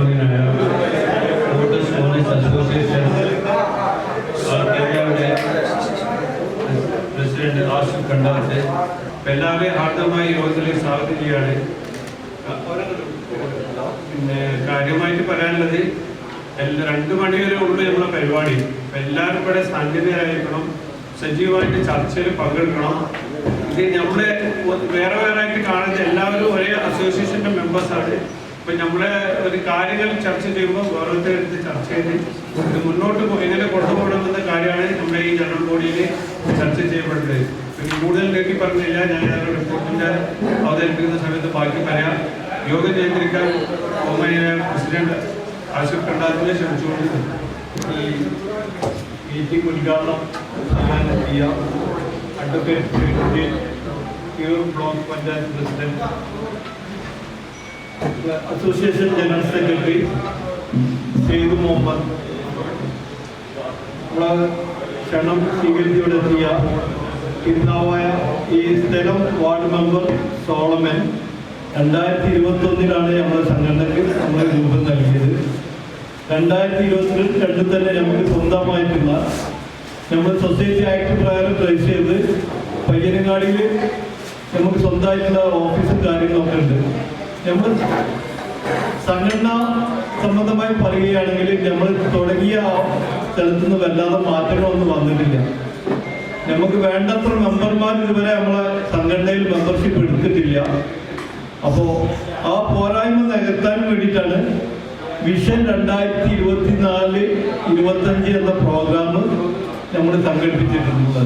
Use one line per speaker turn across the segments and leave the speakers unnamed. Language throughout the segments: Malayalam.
ബഹുമാന്യനായ വോട്ടേഴ്സ് ഓണേഴ്സ് അസോസിയേഷൻ കേരളയുടെ പ്രസിഡന്റ് ആസിഫ് കണ്ടാവത്തെ എല്ലാവരെയും ഹാർദമായി യോഗത്തിലേക്ക് സ്വാഗതം ചെയ്യുകയാണ്. പിന്നെ കാര്യമായിട്ട് പറയാനുള്ളത് 2 മണി വരെ ഉള്ളൂ നമ്മളെ പരിപാടി. എല്ലാവരും ഇവിടെ സാങ്കേതികരായിരിക്കണം, സജീവമായിട്ട് ചർച്ചയിൽ പങ്കെടുക്കണം. ഇത് നമ്മളെ വേറെ ആയിട്ട് കാണുന്നത് എല്ലാവരും ഒരേ അസോസിയേഷൻ്റെ മെമ്പേഴ്സാണ്. അപ്പം നമ്മളെ ഒരു കാര്യങ്ങൾ ചർച്ച ചെയ്യുമ്പോൾ ഓരോരുത്തരുടെ അടുത്ത് ചർച്ച ചെയ്ത് ഇത് മുന്നോട്ട് എങ്ങനെ കൊണ്ടുപോകണമെന്ന കാര്യമാണ് നമ്മുടെ ഈ ജനറൽ ബോഡിയിൽ ചർച്ച ചെയ്യപ്പെടുന്നത്. പിന്നെ കൂടുതൽ നീട്ടി പറഞ്ഞില്ല, ഞാൻ റിപ്പോർട്ടിൻ്റെ അവതരിപ്പിക്കുന്ന സമയത്ത് ബാക്കി പറയാം. യോഗം നിയന്ത്രിക്കാൻ ബഹുമാന്യനായ പ്രസിഡന്റ് ആസിഫ് കണ്ടാത്തിനെ ക്ഷണിച്ചുകൊണ്ട് ഈ മീറ്റിംഗ് ഉദ്ഘാടനം ചെയ്യാം. Advocate block panchayat president, association general secretary Syed Mohammed, നമ്മളെ ക്ഷണം സ്വീകരിച്ചുകൊണ്ടെത്തിയ പിതാവായ ഈ സ്ഥലം വാർഡ് മെമ്പർ സോളമൻ 2021 നമ്മുടെ സംഘടനയ്ക്ക് നമ്മൾ രൂപം നൽകിയത്. 2022 തന്നെ നമുക്ക് സ്വന്തമായിട്ടുള്ള നമ്മൾ സൊസൈറ്റി ആക്ട് പ്രകാരം രജിസ്റ്റർ ചെയ്ത് പയ്യനങ്ങാടിയിൽ നമുക്ക് സ്വന്തമായിട്ടുള്ള ഓഫീസും കാര്യങ്ങളൊക്കെ ഉണ്ട്. നമ്മൾ സംഘടന സംബന്ധമായി പറയുകയാണെങ്കിൽ നമ്മൾ തുടങ്ങിയ സ്ഥലത്തു നിന്ന് വല്ലാതെ മാറ്റങ്ങളൊന്നും വന്നിട്ടില്ല. നമുക്ക് വേണ്ടത്ര മെമ്പർമാർ ഇതുവരെ നമ്മളെ സംഘടനയിൽ മെമ്പർഷിപ്പ് എടുത്തിട്ടില്ല. അപ്പോൾ ആ പോരായ്മ നികത്താൻ വേണ്ടിയിട്ടാണ് വിഷൻ 2024-25 എന്ന പ്രോഗ്രാം നമ്മൾ സംഘടിപ്പിച്ചിട്ടുള്ളത്.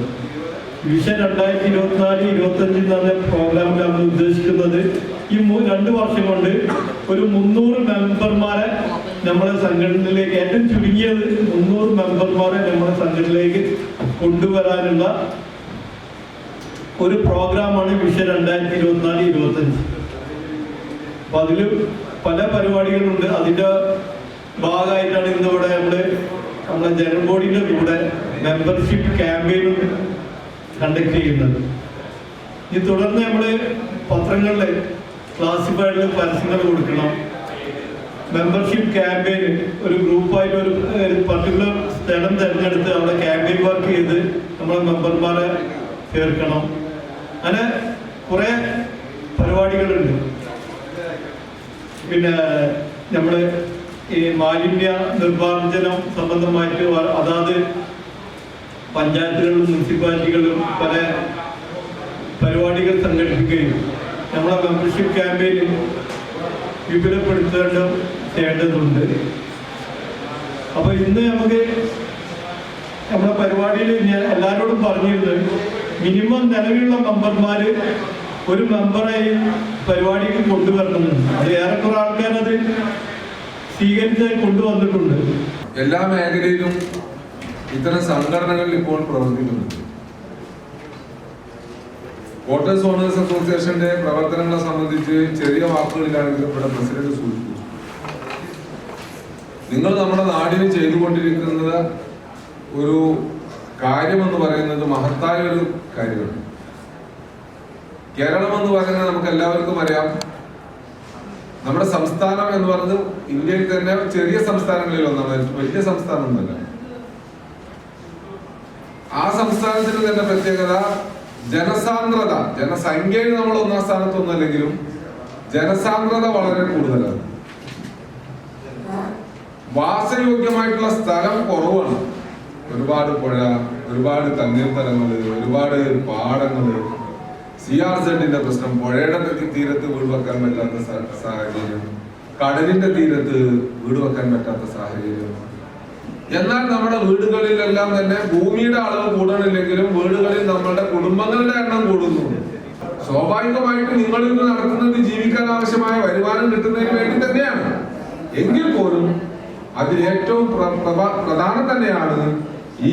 വിഷൻ 2024-25 എന്ന പ്രോഗ്രാമിൽ നമ്മൾ ഉദ്ദേശിക്കുന്നത് ഈ 2 വർഷം കൊണ്ട് ഒരു 300 മെമ്പർമാരെ നമ്മുടെ സംഘടനയിലേക്ക്, ഏറ്റവും ചുരുങ്ങിയത് 300 മെമ്പർമാരെ നമ്മുടെ സംഘടനയിലേക്ക് കൊണ്ടുവരാനുള്ള ഒരു പ്രോഗ്രാമാണ് വിഷൻ 2024-25. അപ്പൊ അതിൽ പല പരിപാടികളുണ്ട്. അതിൻ്റെ ഭാഗമായിട്ടാണ് ഇന്നിവിടെ നമ്മുടെ ജനറൽ ബോഡിയുടെ കൂടെ മെമ്പർഷിപ്പ് ക്യാമ്പയിനും കണ്ടക്ട് ചെയ്യുന്നത്. ഈ തുടർന്ന് നമ്മൾ പത്രങ്ങളിൽ ക്ലാസിഫൈഡിൽ പരസ്യങ്ങൾ കൊടുക്കണം. മെമ്പർഷിപ്പ് ക്യാമ്പയിൻ ഒരു ഗ്രൂപ്പായിട്ട് ഒരു പർട്ടിക്കുലർ സ്ഥലം തിരഞ്ഞെടുത്ത് അവിടെ ക്യാമ്പയിൻ വർക്ക് ചെയ്ത് നമ്മളെ മെമ്പർമാരെ ചേർക്കണം. അങ്ങനെ കുറേ പരിപാടികളുണ്ട്. പിന്നെ നമ്മൾ ഈ മാലിന്യ നിർമ്മാർജ്ജനം സംബന്ധമായിട്ട് അതാത് പഞ്ചായത്തുകളിലും മുനിസിപ്പാലിറ്റികളിലും പല പരിപാടികൾ സംഘടിപ്പിക്കുകയും നമ്മളെ മെമ്പർഷിപ്പ് ക്യാമ്പയിൻ വിപുലപ്പെടുത്തേണ്ടതുണ്ട്. അപ്പോൾ ഇന്ന് നമുക്ക് നമ്മുടെ പരിപാടിയിൽ ഞാൻ എല്ലാവരോടും പറഞ്ഞിരുന്നത് മിനിമം നിലവിലുള്ള മെമ്പർമാർ ഒരു മെമ്പറായി പരിപാടിക്ക് കൊണ്ടുവരണമെന്ന്. അത് ഏറെക്കുറെ ആൾക്കാരത് സ്വീകരിച്ച് കൊണ്ടുവന്നിട്ടുണ്ട്.
എല്ലാ മേഖലയിലും ഇത്തരം സംഘടനകൾ ഇപ്പോൾ പ്രവർത്തിക്കുന്നുണ്ട്. വോട്ടേഴ്സ് ഓണേഴ്സ് അസോസിയേഷന്റെ പ്രവർത്തനങ്ങളെ സംബന്ധിച്ച് ചെറിയ വാക്കുകളിലാണെങ്കിലും ഇവിടെ പ്രസിഡന്റ് സൂചിപ്പിച്ചു. നിങ്ങൾ നമ്മുടെ നാടിന് ചെയ്തുകൊണ്ടിരിക്കുന്നത് ഒരു കാര്യമെന്ന് പറയുന്നത് മഹത്തായ ഒരു കാര്യമാണ്. കേരളം എന്ന് പറയുന്നത് നമുക്ക് എല്ലാവർക്കും അറിയാം. നമ്മുടെ സംസ്ഥാനം എന്ന് പറയുന്നത് ഇന്ത്യയിൽ തന്നെ ചെറിയ സംസ്ഥാനങ്ങളിൽ ഒന്നാണ്, വലിയ സംസ്ഥാനമൊന്നുമല്ല. ആ സംസ്ഥാനത്തിന് തന്നെ പ്രത്യേകത ജനസാന്ദ്രത, ജനസംഖ്യയിൽ നമ്മൾ 1-ാം സ്ഥാനത്തൊന്നുമല്ലെങ്കിലും ജനസാന്ദ്രത വളരെ കൂടുതലാണ്. വാസയോഗ്യമായിട്ടുള്ള സ്ഥലം കുറവാണ്. ഒരുപാട് പുഴ, ഒരുപാട് തണ്ണീർത്തടങ്ങള്, ഒരുപാട് പാടങ്ങള്, CRZ പ്രശ്നം, പുഴയുടെ തീരത്ത് വീട് വെക്കാൻ പറ്റാത്ത സാഹചര്യം, കടലിന്റെ തീരത്ത് വീട് വെക്കാൻ പറ്റാത്ത സാഹചര്യം. എന്നാൽ നമ്മുടെ വീടുകളിലെല്ലാം തന്നെ ഭൂമിയുടെ അളവ് കൂടണില്ലെങ്കിലും വീടുകളിൽ നമ്മളുടെ കുടുംബങ്ങളുടെ എണ്ണം കൂടുന്നു. സ്വാഭാവികമായിട്ട് നിങ്ങളിൽ നിന്ന് നടത്തുന്നത് ജീവിക്കാൻ ആവശ്യമായ വരുമാനം കിട്ടുന്നതിന് വേണ്ടി തന്നെയാണ്. എങ്കിൽ പോലും അതിൽ ഏറ്റവും പ്രധാനം തന്നെയാണ്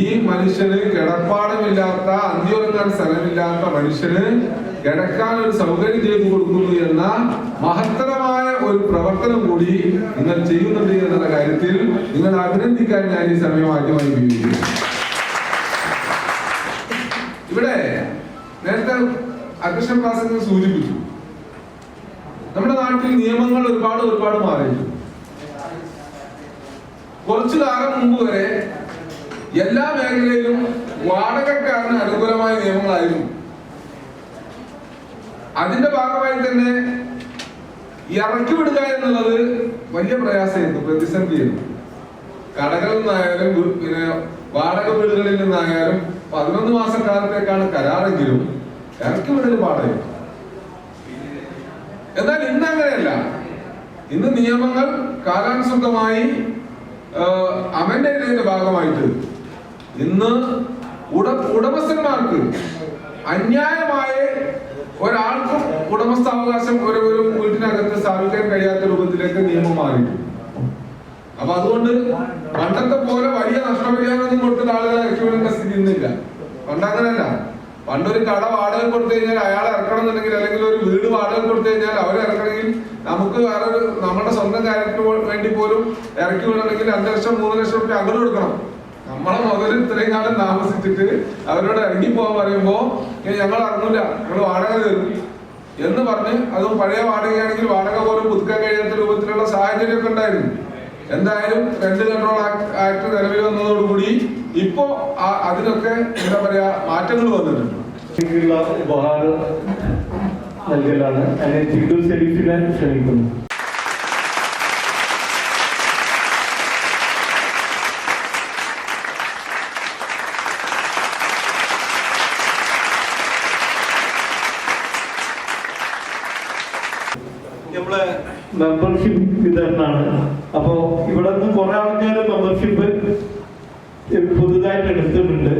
ഈ മനുഷ്യന് കിടപ്പാടമില്ലാത്ത, അന്തിയുറങ്ങാൻ സ്ഥലമില്ലാത്ത മനുഷ്യന് കിടക്കാൻ ഒരു സൗകര്യം ചെയ്തു കൊടുക്കുന്നു എന്ന മഹത്തരമായ ഒരു പ്രവർത്തനം കൂടി നിങ്ങൾ ചെയ്യുന്നുണ്ട് എന്നുള്ള കാര്യത്തിൽ നിങ്ങൾ അഭിനന്ദിക്കാൻ ഞാൻ ഈ സമയം ആദ്യമായി ഉപയോഗിക്കുന്നു. ഇവിടെ നേരത്തെ അധ്യക്ഷൻ പ്രാസംഗം സൂചിപ്പിച്ചു, നമ്മുടെ നാട്ടിൽ നിയമങ്ങൾ ഒരുപാട് മാറിയിട്ടുണ്ട്. കുറച്ചു കാലം മുമ്പ് വരെ എല്ലാ മേഖലയിലും വാടകക്കാരന് അനുകൂലമായ നിയമങ്ങളായിരുന്നു. അതിന്റെ ഭാഗമായി തന്നെ ഇറക്കി വിടുക എന്നുള്ളത് വലിയ പ്രയാസമായിരുന്നു, പ്രതിസന്ധിയായിരുന്നു. കടകളിൽ നിന്നായാലും പിന്നെ വാടക വീടുകളിൽ നിന്നായാലും 11 മാസക്കാലത്തേക്കാണ് കരാറെങ്കിലും ഇറക്കി വിടൽ പാടായിരുന്നു. എന്നാൽ ഇന്ന് അങ്ങനെയല്ല. ഇന്ന് നിയമങ്ങൾ കാലാനുസൃതമായി അമെൻഡ് ചെയ്തതിന്റെ ഭാഗമായിട്ട് ഇന്ന് ഉടമസ്ഥന്മാർക്ക് അന്യായമായ ഒരാൾക്കും ഉടമസ്ഥാവകാശം ഒരു വീട്ടിനകത്ത് സ്ഥാപിക്കാൻ കഴിയാത്ത രൂപത്തിലേക്ക് നിയമം മാറിയിട്ടുണ്ട്. അപ്പൊ അതുകൊണ്ട് പണ്ടത്തെ പോലെ വലിയ നഷ്ടപരിഹാരമൊന്നും കൊടുത്തിട്ട് ആളുകളെ ഇറക്കി വിടേണ്ട സ്ഥിതി ഇന്നില്ല. പണ്ടങ്ങനല്ല. പണ്ടൊരു കട വാടക കൊടുത്തു കഴിഞ്ഞാൽ അയാളെ ഇറക്കണം എന്നുണ്ടെങ്കിൽ, അല്ലെങ്കിൽ ഒരു വീട് വാടക കൊടുത്തു കഴിഞ്ഞാൽ അവരെ ഇറക്കണമെങ്കിൽ നമുക്ക് വേറൊരു നമ്മുടെ സ്വന്തം കാര്യത്തിന് വേണ്ടി പോലും ഇറക്കി വിടണമെങ്കിൽ 2 ലക്ഷം 3 ലക്ഷം രൂപ അങ്ങോട്ട് കൊടുക്കണം. നമ്മളെ മുതൽ ഇത്രയും കാലം താമസിച്ചിട്ട് അവരോട് ഇറങ്ങി പോകാൻ പറയുമ്പോ ഞങ്ങൾ ഇറങ്ങൂല, ഞങ്ങൾ വാടക തരും എന്ന് പറഞ്ഞ്, അതും പഴയ വാടകയാണെങ്കിൽ വാടക പോലും പുതുക്കാൻ കഴിയാത്ത രൂപത്തിലുള്ള സാഹചര്യമൊക്കെ ഉണ്ടായിരുന്നു. എന്തായാലും റെന്റ് കൺട്രോൾ ആക്ട് നിലവിൽ വന്നതോടുകൂടി ഇപ്പോ അതിനൊക്കെ എന്താ പറയാ മാറ്റങ്ങൾ വന്നിട്ടുണ്ട്.
ഉപഹാരം നൽകലാണ്. അതിനെ ജിഡു സെലീഫിനെ ക്ഷണിക്കുന്നു. മെമ്പർഷിപ്പ് വിതരണമാണ്. അപ്പോ ഇവിടെ നിന്ന് കുറെ ആൾക്കാർ മെമ്പർഷിപ്പ് പുതുതായിട്ട് എടുത്തിട്ടുണ്ട്.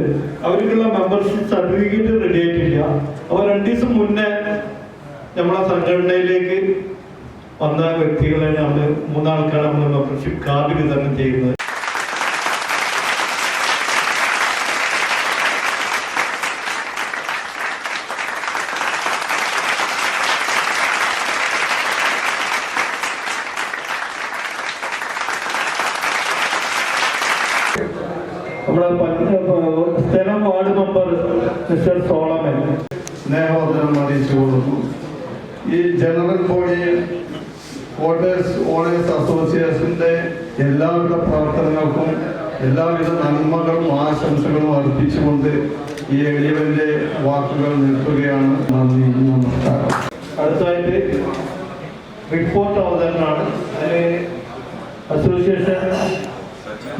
അവർക്കുള്ള മെമ്പർഷിപ്പ് സർട്ടിഫിക്കറ്റ് റെഡി ആയിട്ടില്ല. അപ്പൊ 2 ദിവസം മുന്നേ നമ്മളെ സംഘടനയിലേക്ക് വന്ന വ്യക്തികളെ നമ്മൾ 3 ആൾക്കാണ് നമ്മൾ മെമ്പർഷിപ്പ് കാർഡ് വിതരണം ചെയ്യുന്നത്. നമ്മുടെ സ്ഥലം വാർഡ് മെമ്പർ മിസ്റ്റർ സോളമൻ
സ്നേഹവന്ദനം അറിയിച്ചു കൊടുക്കുന്നു. ഈ ജനറൽ ബോഡി ക്വാർട്ടേഴ്സ് ഓണേഴ്സ് അസോസിയേഷന്റെ എല്ലാവിധ പ്രവർത്തനങ്ങൾക്കും എല്ലാവിധ നന്മകളും ആശംസകളും അർപ്പിച്ചുകൊണ്ട് ഈ എളിയവന്റെ വാക്കുകൾ നിർത്തുകയാണ്. നന്ദി, നമസ്കാരം.
അടുത്തായിട്ട് റിപ്പോർട്ട് അവതരണമാണ്. അതിന് അസോസിയേഷൻ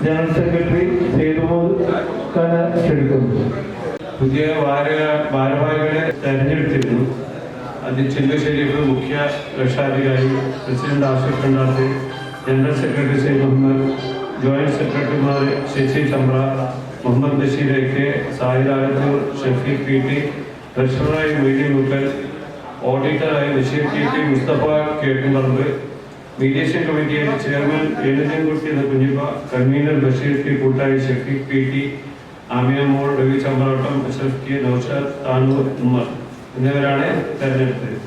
ജനറൽ സെക്രട്ടറി സേതുമോദ് ക്ഷണിക്കുന്നു.
പുതിയ ഭാരവാഹികളെ തെരഞ്ഞെടുത്തിരുന്നു. അതിൽ ചില്ലു ഷെരീഫ് മുഖ്യ രക്ഷാധികാരി, president Asif Kandath, general secretary Syed Muhammad, joint സെക്രട്ടറിമാർ ശശി ചമ്പ്ര, മുഹമ്മദ് ബഷീർ എ.കെ, സാഹിദ് ആലത്തൂർ, ഷഫീഖ് പി.ടി, ട്രഷററായി മൊയ്തീൻ മുക്കൽ, ഓഡിറ്ററായി ബഷീർ ടി.ടി, മുസ്തഫ കേട്ടുംപറമ്പ്, മീഡിയേഷൻ കമ്മിറ്റിയായി ചെയർമാൻ എഴുന്നേൻകുട്ടി എന്ന Kunjippa, convener Basheer T Koottayi Shafeeq P T, Amina Mol, Ravi Chambrattam, Ashraf K, Noushad, Tanur, Ummer എന്നിവരാണ് തെരഞ്ഞെടുത്തത്.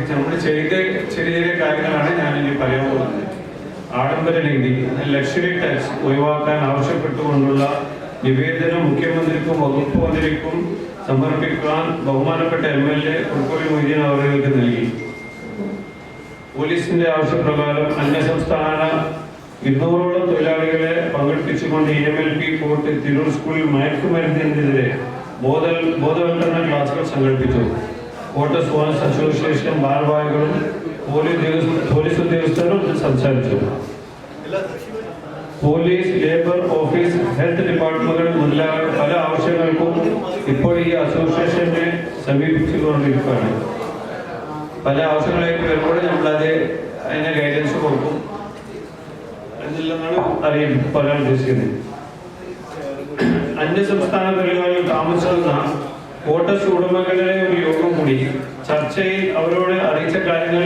നമ്മൾ ചെയ്ത ചെറിയ കാര്യങ്ങളാണ് ഞാൻ ഇനി പറയാൻ പോകുന്നത്. ആഡംബര നികുതി, ലക്ഷറി ടാക്സ് ഒഴിവാക്കാൻ ആവശ്യപ്പെട്ടുകൊണ്ടുള്ള നിവേദനം മുഖ്യമന്ത്രിക്കും വകുപ്പ് മന്ത്രിക്കും സമർപ്പിക്കാൻ ബഹുമാനപ്പെട്ട MLA കുറുക്കോളി മൊയ്തീൻ അവർക്ക് നൽകി. പോലീസിന്റെ ആവശ്യപ്രകാരം അന്യസംസ്ഥാന 200ഓളം തൊഴിലാളികളെ പങ്കെടുപ്പിച്ചുകൊണ്ട് EMLP കോർട്ട് തിരൂർ സ്കൂളിൽ മയക്കുമരുന്നിനെതിരെ ബോധവൽക്കരണ ക്ലാസുകൾ സംഘടിപ്പിച്ചു. കോട്ടസ് ഓണേഴ്സ് അസോസിയേഷൻ ഭാരവാഹികളും പോലീസ് ഉദ്യോഗസ്ഥരും സംസാരിച്ചു. പോലീസ്, ലേബർ, ഓഫീസ്, ഹെൽത്ത് ഡിപ്പാർട്ട്മെന്റുകൾ മുതലായ പല ആവശ്യങ്ങൾക്കും ഇപ്പോൾ ഈ അസോസിയേഷനെ സമീപിച്ചുകൊണ്ടിരിക്കുകയാണ്. പല ആവശ്യങ്ങളായിട്ട് വരുമ്പോൾ നമ്മളത് അതിന് ഗൈഡൻസ് കൊടുക്കും എന്നുള്ളതാണ് പറയാൻ ഉദ്ദേശിക്കുന്നത്. അന്യസംസ്ഥാന തൊഴിലാളികൾ താമസിക്കുന്ന കോട്ടസ് ഉടമകളുടെ ഒരു യോഗം കൂടി. ചർച്ചയിൽ അവരോട് അറിയിച്ച കാര്യങ്ങൾ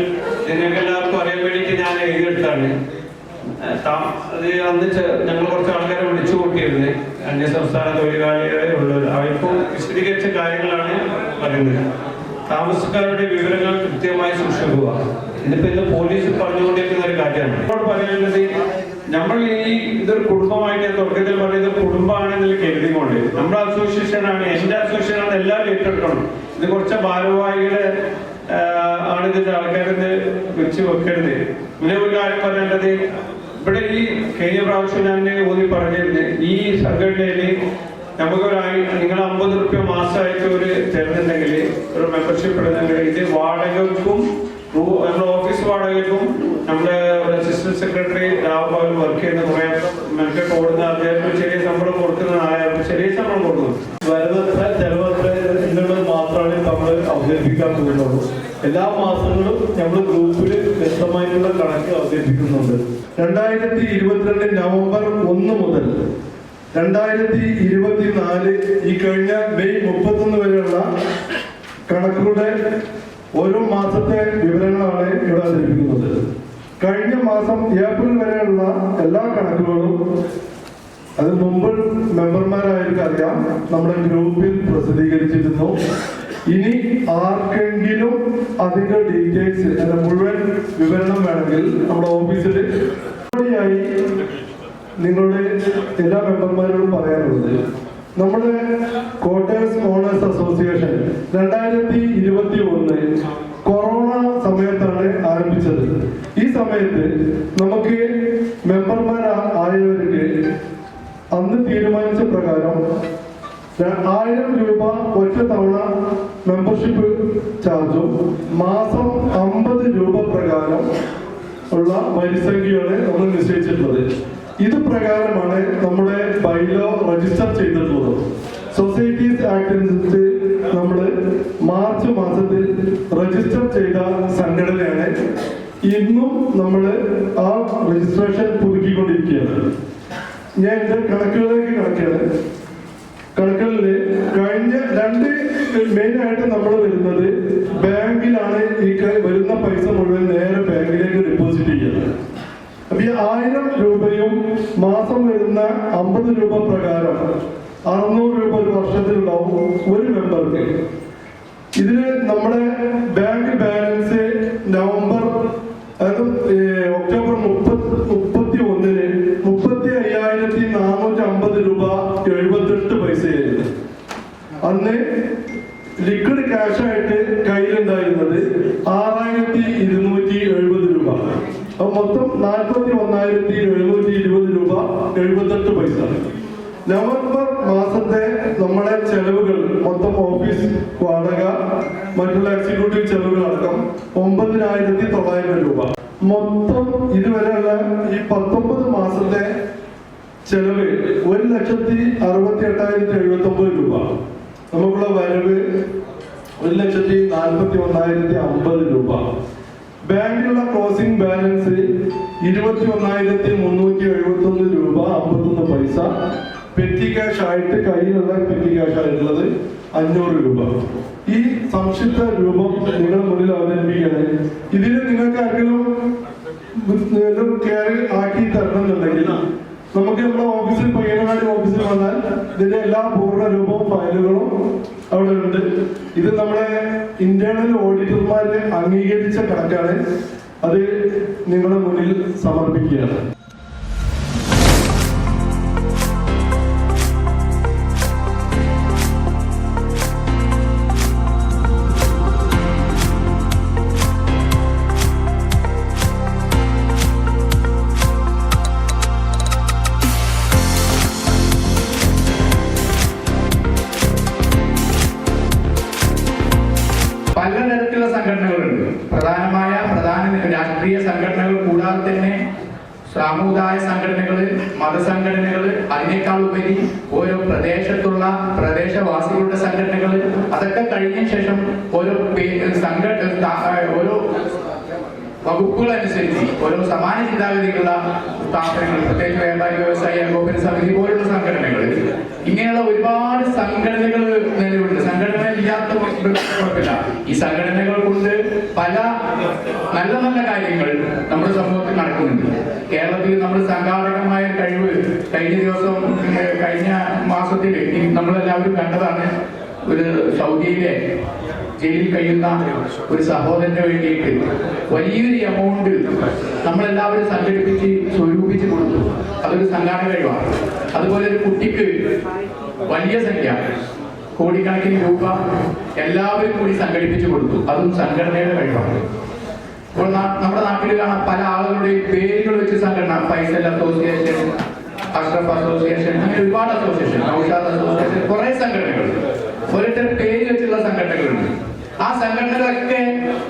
നിങ്ങൾക്ക് എല്ലാവർക്കും അറിയാൻ വേണ്ടിയിട്ട് ഞാൻ എഴുതിയെടുത്താണ്. അത് അന്ന് ഞങ്ങൾ കുറച്ച് ആൾക്കാരെ വിളിച്ചു കൂട്ടിയിരുന്നത്, അന്യസംസ്ഥാന തൊഴിലാളികളെ ഉള്ളത്. അവർക്കും വിശദീകരിച്ച കാര്യങ്ങളാണ് പറയുന്നത്. താമസക്കാരുടെ വിവരങ്ങൾ കൃത്യമായി സൂക്ഷിക്കുക. ഇന്ന് പോലീസ് പറഞ്ഞുകൊണ്ടിരിക്കുന്ന ഒരു കാര്യമാണ്. ഇപ്പോൾ പറയാനുള്ളത്, നമ്മൾ ഇതൊരു കുടുംബമായിട്ട് തുടക്കത്തിൽ പറയുന്നത് കുടുംബമാണെന്ന് കരുതിക്കൊണ്ട് നമ്മുടെ അസോസിയേഷനാണ്, എന്റെ അസോസിയേഷനാണ്, എല്ലാവരും ഏറ്റെടുക്കണം. ഇത് കുറച്ച് ഭാരവാഹികളെ ആണ് ഇതിന്റെ ആൾക്കാരെന്ന് വെച്ച് വെക്കരുത്. പിന്നെ ഒരു കാര്യം പറയേണ്ടത്, ഇവിടെ ഈ കഴിഞ്ഞ പ്രാവശ്യം ഞാൻ ഊന്നി പറഞ്ഞിരുന്നു, ഈ സംഘടനയിൽ നിങ്ങൾ 50 റുപ്യ മാസമായിട്ട് ഒരു തരുന്നുണ്ടെങ്കിൽ, ഒരു മെമ്പർഷിപ്പ് ഇടുന്നുണ്ടെങ്കിൽ, ഇത് വാടകയ്ക്കും നമ്മുടെ ഓഫീസ് വാടകയ്ക്കും നമ്മുടെ അസിസ്റ്റന്റ് സെക്രട്ടറി രാവുപകൽ വർക്ക് ചെയ്യുന്ന കുറെ മെനക്കെട്ട് ഓടുന്ന അദ്ദേഹത്തിന് ചെറിയ ശമ്പളം കൊടുക്കുന്ന ആയാലും ചെറിയ ശമ്പളം കൊടുക്കുന്നു.
വരുന്നത്ര ചെലവത്ര എന്നുള്ളത് മാത്രമാണ് നമ്മൾ അവതരിപ്പിക്കാൻ പോകുന്നുള്ളൂ. എല്ലാ മാസങ്ങളും നമ്മൾ ഗ്രൂപ്പിൽ വ്യക്തമായിട്ടുള്ള കണക്ക് അവതരിപ്പിക്കുന്നുണ്ട്. 2022 നവംബർ 1 മുതൽ 2024 ഈ കഴിഞ്ഞ മെയ് 31 വരെയുള്ള കണക്കുകളുടെ ഓരോ മാസത്തെ വിവരങ്ങളാണ് ഇവിടെ അവതരിപ്പിക്കുന്നത്. കഴിഞ്ഞ മാസം ഏപ്രിൽ വരെയുള്ള എല്ലാ കണക്കുകളും അത് മുമ്പ് മെമ്പർമാരായിരിക്കും അറിയാം, നമ്മുടെ ഗ്രൂപ്പിൽ പ്രസിദ്ധീകരിച്ചിരുന്നു. ഇനി ആർക്കെങ്കിലും അതിന്റെ ഡീറ്റെയിൽസ് മുഴുവൻ വിവരണം വേണമെങ്കിൽ നമ്മുടെ ഓഫീസിൽ നിങ്ങളുടെ എല്ലാ മെമ്പർമാരോടും പറയാനുള്ളത്, നമ്മുടെ ക്വാർട്ടേഴ്സ് ഓണേഴ്സ് അസോസിയേഷൻ 2021 കൊറോണ സമയത്താണ് ആരംഭിച്ചത്. ഈ സമയത്ത് നമുക്ക് മെമ്പർമാരായവർക്ക് അന്ന് തീരുമാനിച്ച പ്രകാരം 1000 രൂപ ഒറ്റ തവണ മെമ്പർഷിപ്പ് ചാർജും മാസം 50 രൂപ പ്രകാരം ഉള്ള വരിസംഖ്യയാണ് നമ്മൾ നിശ്ചയിച്ചിട്ടുള്ളത്. ഇത് പ്രകാരമാണ് നമ്മുടെ ബൈലോ രജിസ്റ്റർ ചെയ്തിട്ടുള്ളത്. സൊസൈറ്റീസ് ആക്ട് അനുസരിച്ച് നമ്മൾ മാർച്ച് മാസത്തിൽ രജിസ്റ്റർ ചെയ്ത സംഘടനയാണ്. ഇന്നും നമ്മൾ ആ രജിസ്ട്രേഷൻ പുതുക്കിക്കൊണ്ടിരിക്കുകയാണ്. ഞാൻ എന്റെ കണക്കുകളിലേക്ക് കണക്കുകളിൽ കഴിഞ്ഞ 2 മെയിനായിട്ട് നമ്മൾ വരുന്നത് ബാങ്കിലാണ്. ഈ വരുന്ന പൈസ മുഴുവൻ നേരെ ബാങ്കിലേക്ക് ഡെപ്പോസിറ്റ് ചെയ്യുന്നത്. അപ്പൊ ഈ 1000 രൂപയും മാസം വരുന്ന 50 രൂപ പ്രകാരം 600 രൂപ ഒരു വർഷത്തിലുണ്ടാവും ഒരു മെമ്പർക്ക്. ഇതില് നമ്മുടെ ബാങ്ക് ബാലൻസ് നവംബർ ഒക്ടോബർ 31 35,450 രൂപ 78 പൈസയായിരുന്നു. അന്ന് ലിക്വിഡ് ക്യാഷ് ആയിട്ട് കയ്യിലുണ്ടായിരുന്നത് 6,270 രൂപ. അപ്പൊ മൊത്തം 41,720 രൂപ 78 പൈസ. നവംബർ മാസത്തെ നമ്മുടെ ചെലവുകൾ മൊത്തം ഓഫീസ് വാടക മറ്റുള്ള എക്സിക്യൂട്ടീവ് ചെലവുകൾ അടക്കം 9,900 രൂപ. മൊത്തം ഇതുവരെയുള്ള ഈ 19 മാസത്തെ ചെലവ് 1,68,779 രൂപ. നമുക്കുള്ള വരവ് 1,41,050 രൂപ. ബാങ്കിലുള്ള ക്ലോസിംഗ് ബാലൻസ് 21,371 രൂപ 51 പൈസ. പെറ്റി ക്യാഷ് ആയിട്ട് കയ്യിലുള്ള പെറ്റി ക്യാഷ് ആയിട്ടുള്ളത് 500 രൂപ. ഈ സംക്ഷിപ്ത രൂപം നിങ്ങളുടെ മുന്നിൽ അവതരിപ്പിക്കുകയാണ്. ഇതിൽ നിങ്ങൾക്ക് ആർക്കെങ്കിലും കയറി ആക്കി തരണമെന്നുണ്ടെങ്കിൽ നമുക്ക് നമ്മുടെ ഓഫീസിൽ പയ്യനാട് ഓഫീസിൽ വന്നാൽ ഇതിന്റെ എല്ലാ പൂർണ്ണ രൂപവും ഫയലുകളും അവിടെ ഉണ്ട്. ഇത് നമ്മുടെ ഇന്റേണൽ ഓഡിറ്റർമാര് അംഗീകരിച്ച കണക്കാണ്. അത് നിങ്ങളുടെ മുന്നിൽ സമർപ്പിക്കുകയാണ്.
പലതരത്തിലുള്ള സംഘടനകളുണ്ട്. പ്രധാന രാഷ്ട്രീയ സംഘടനകൾ കൂടാതെ തന്നെ സാമുദായ സംഘടനകൾ, മതസംഘടനകൾ, അതിനേക്കാൾ ഉപരി ഓരോ പ്രദേശത്തുള്ള പ്രദേശവാസികളുടെ സംഘടനകൾ, അതൊക്കെ കഴിഞ്ഞ ശേഷം ഓരോ വകുപ്പുകൾ അനുസരിച്ച് ഓരോ സമാന ചിന്താഗതികളുള്ള സ്ഥാപനങ്ങൾ, പ്രത്യേകിച്ച് വ്യാപാരി വ്യവസായ ഏകോപന സമിതി പോലുള്ള സംഘടനകൾ, ഇങ്ങനെയുള്ള ഒരുപാട് സംഘടനകൾ നിലവിലുണ്ട്. സംഘടന ഇല്ലാത്ത കുഴപ്പമില്ല. ഈ സംഘടനകൾ കൊണ്ട് പല നല്ല നല്ല കാര്യങ്ങൾ നമ്മുടെ സമൂഹത്തിൽ നടക്കുന്നുണ്ട്. കേരളത്തിൽ നമ്മൾ സംഘാടകമായ കഴിവ് കഴിഞ്ഞ മാസത്തിൽ നമ്മളെല്ലാവരും കണ്ടതാണ്. ഒരു സൗദിയിലെ ജയിലിൽ കഴിയുന്ന ഒരു സഹോദരന് വേണ്ടിയിട്ട് വലിയൊരു എമൗണ്ട് നമ്മളെല്ലാവരും സംഘടിപ്പിച്ച് സ്വരൂപിച്ച് കൊടുത്തു. അതൊരു സംഘാടക കഴിവാണ്. അതുപോലെ ഒരു കുട്ടിക്ക് വലിയ സംഖ്യ കോടിക്കണക്കിന് രൂപ എല്ലാവരും കൂടി സംഘടിപ്പിച്ചു കൊടുത്തു. അതും സംഘടനയുടെ കഴിവാണ്. ഇപ്പോൾ നമ്മുടെ നാട്ടിൽ കാണാൻ പല ആളുകളുടെയും പേരുകൾ വെച്ച് സംഘടന, ഫൈസൽ അസോസിയേഷൻ, അഷ്റഫ് അസോസിയേഷൻ, അങ്ങനെ ഒരുപാട് അസോസിയേഷൻ, നൗഷാദ് അസോസിയേഷൻ, കുറെ സംഘടനകൾ, ഓരോരുത്തരുടെ പേര് വെച്ചുള്ള സംഘടനകളുണ്ട്. ആ സംഘടനകളൊക്കെ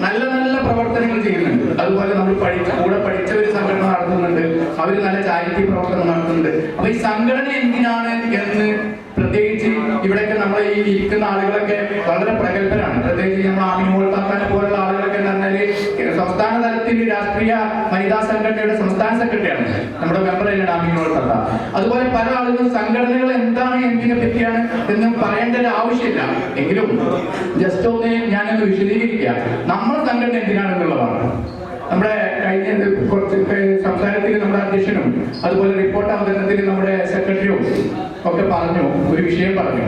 നല്ല നല്ല പ്രവർത്തനങ്ങൾ ചെയ്യുന്നുണ്ട്. അതുപോലെ നമ്മൾ കൂടെ പഠിച്ച ഒരു സംഘടന നടത്തുന്നുണ്ട്, അവർ നല്ല ചാരിറ്റി പ്രവർത്തനം നടത്തുന്നുണ്ട്. അപ്പൊ ഈ സംഘടന എന്തിനാണ് എന്ന് പ്രത്യേകിച്ച് ഇവിടെയൊക്കെ നമ്മൾ ഈ ഇരിക്കുന്ന ആളുകളൊക്കെ വളരെ പ്രഗത്ഭരാണ്. പ്രത്യേകിച്ച് നമ്മൾ ആമിനോൾ താത്താനെ പോലുള്ള ആളുകളൊക്കെ എന്ന് പറഞ്ഞാല് സംസ്ഥാന തലത്തിൽ രാഷ്ട്രീയ വനിതാ സംഘടനയുടെ സംസ്ഥാന സെക്രട്ടറിയാണ് നമ്മുടെ മെമ്പറാണ് ആമിനോൾ താത്ത. അതുപോലെ പല ആളുകളും സംഘടനകൾ എന്താണ്, എന്തിനെ പറ്റിയാണ് എന്ന് പറയേണ്ട ഒരു ആവശ്യമില്ല. എങ്കിലും ജസ്റ്റ് ഒന്ന് ഞാനൊന്ന് വിശദീകരിക്കുക. നമ്മുടെ സംഘടന എന്തിനാണെന്നുള്ളതാണ്. നമ്മുടെ കഴിഞ്ഞ കുറച്ച് സംസാരത്തിൽ നമ്മുടെ അധ്യക്ഷനും അതുപോലെ റിപ്പോർട്ട് അവതരണത്തിൽ നമ്മുടെ സെക്രട്ടറിയും ഒക്കെ പറഞ്ഞു, ഒരു വിഷയം പറഞ്ഞു.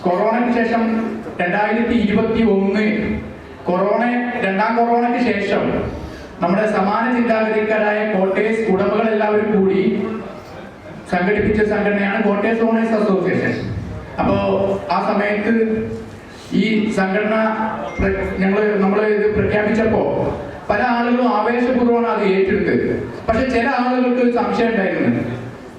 കൊറോണയ്ക്ക് ശേഷം 2021 രണ്ടാം കൊറോണയ്ക്ക് ശേഷം നമ്മുടെ സമാന ചിന്താഗതിക്കാരായ കോട്ടേഴ്സ് ഉടമകൾ എല്ലാവരും കൂടി സംഘടിപ്പിച്ച സംഘടനയാണ് കോട്ടേഴ്സ് ഓണേഴ്സ് അസോസിയേഷൻ. അപ്പോ ആ സമയത്ത് ഈ സംഘടന നമ്മൾ ഇത് പ്രഖ്യാപിച്ചപ്പോ പല ആളുകളും ആവേശപൂർവ്വമാണ് അത് ഏറ്റെടുത്തത്. പക്ഷെ ചില ആളുകൾക്ക് ഒരു സംശയം ഉണ്ടായിരുന്നു.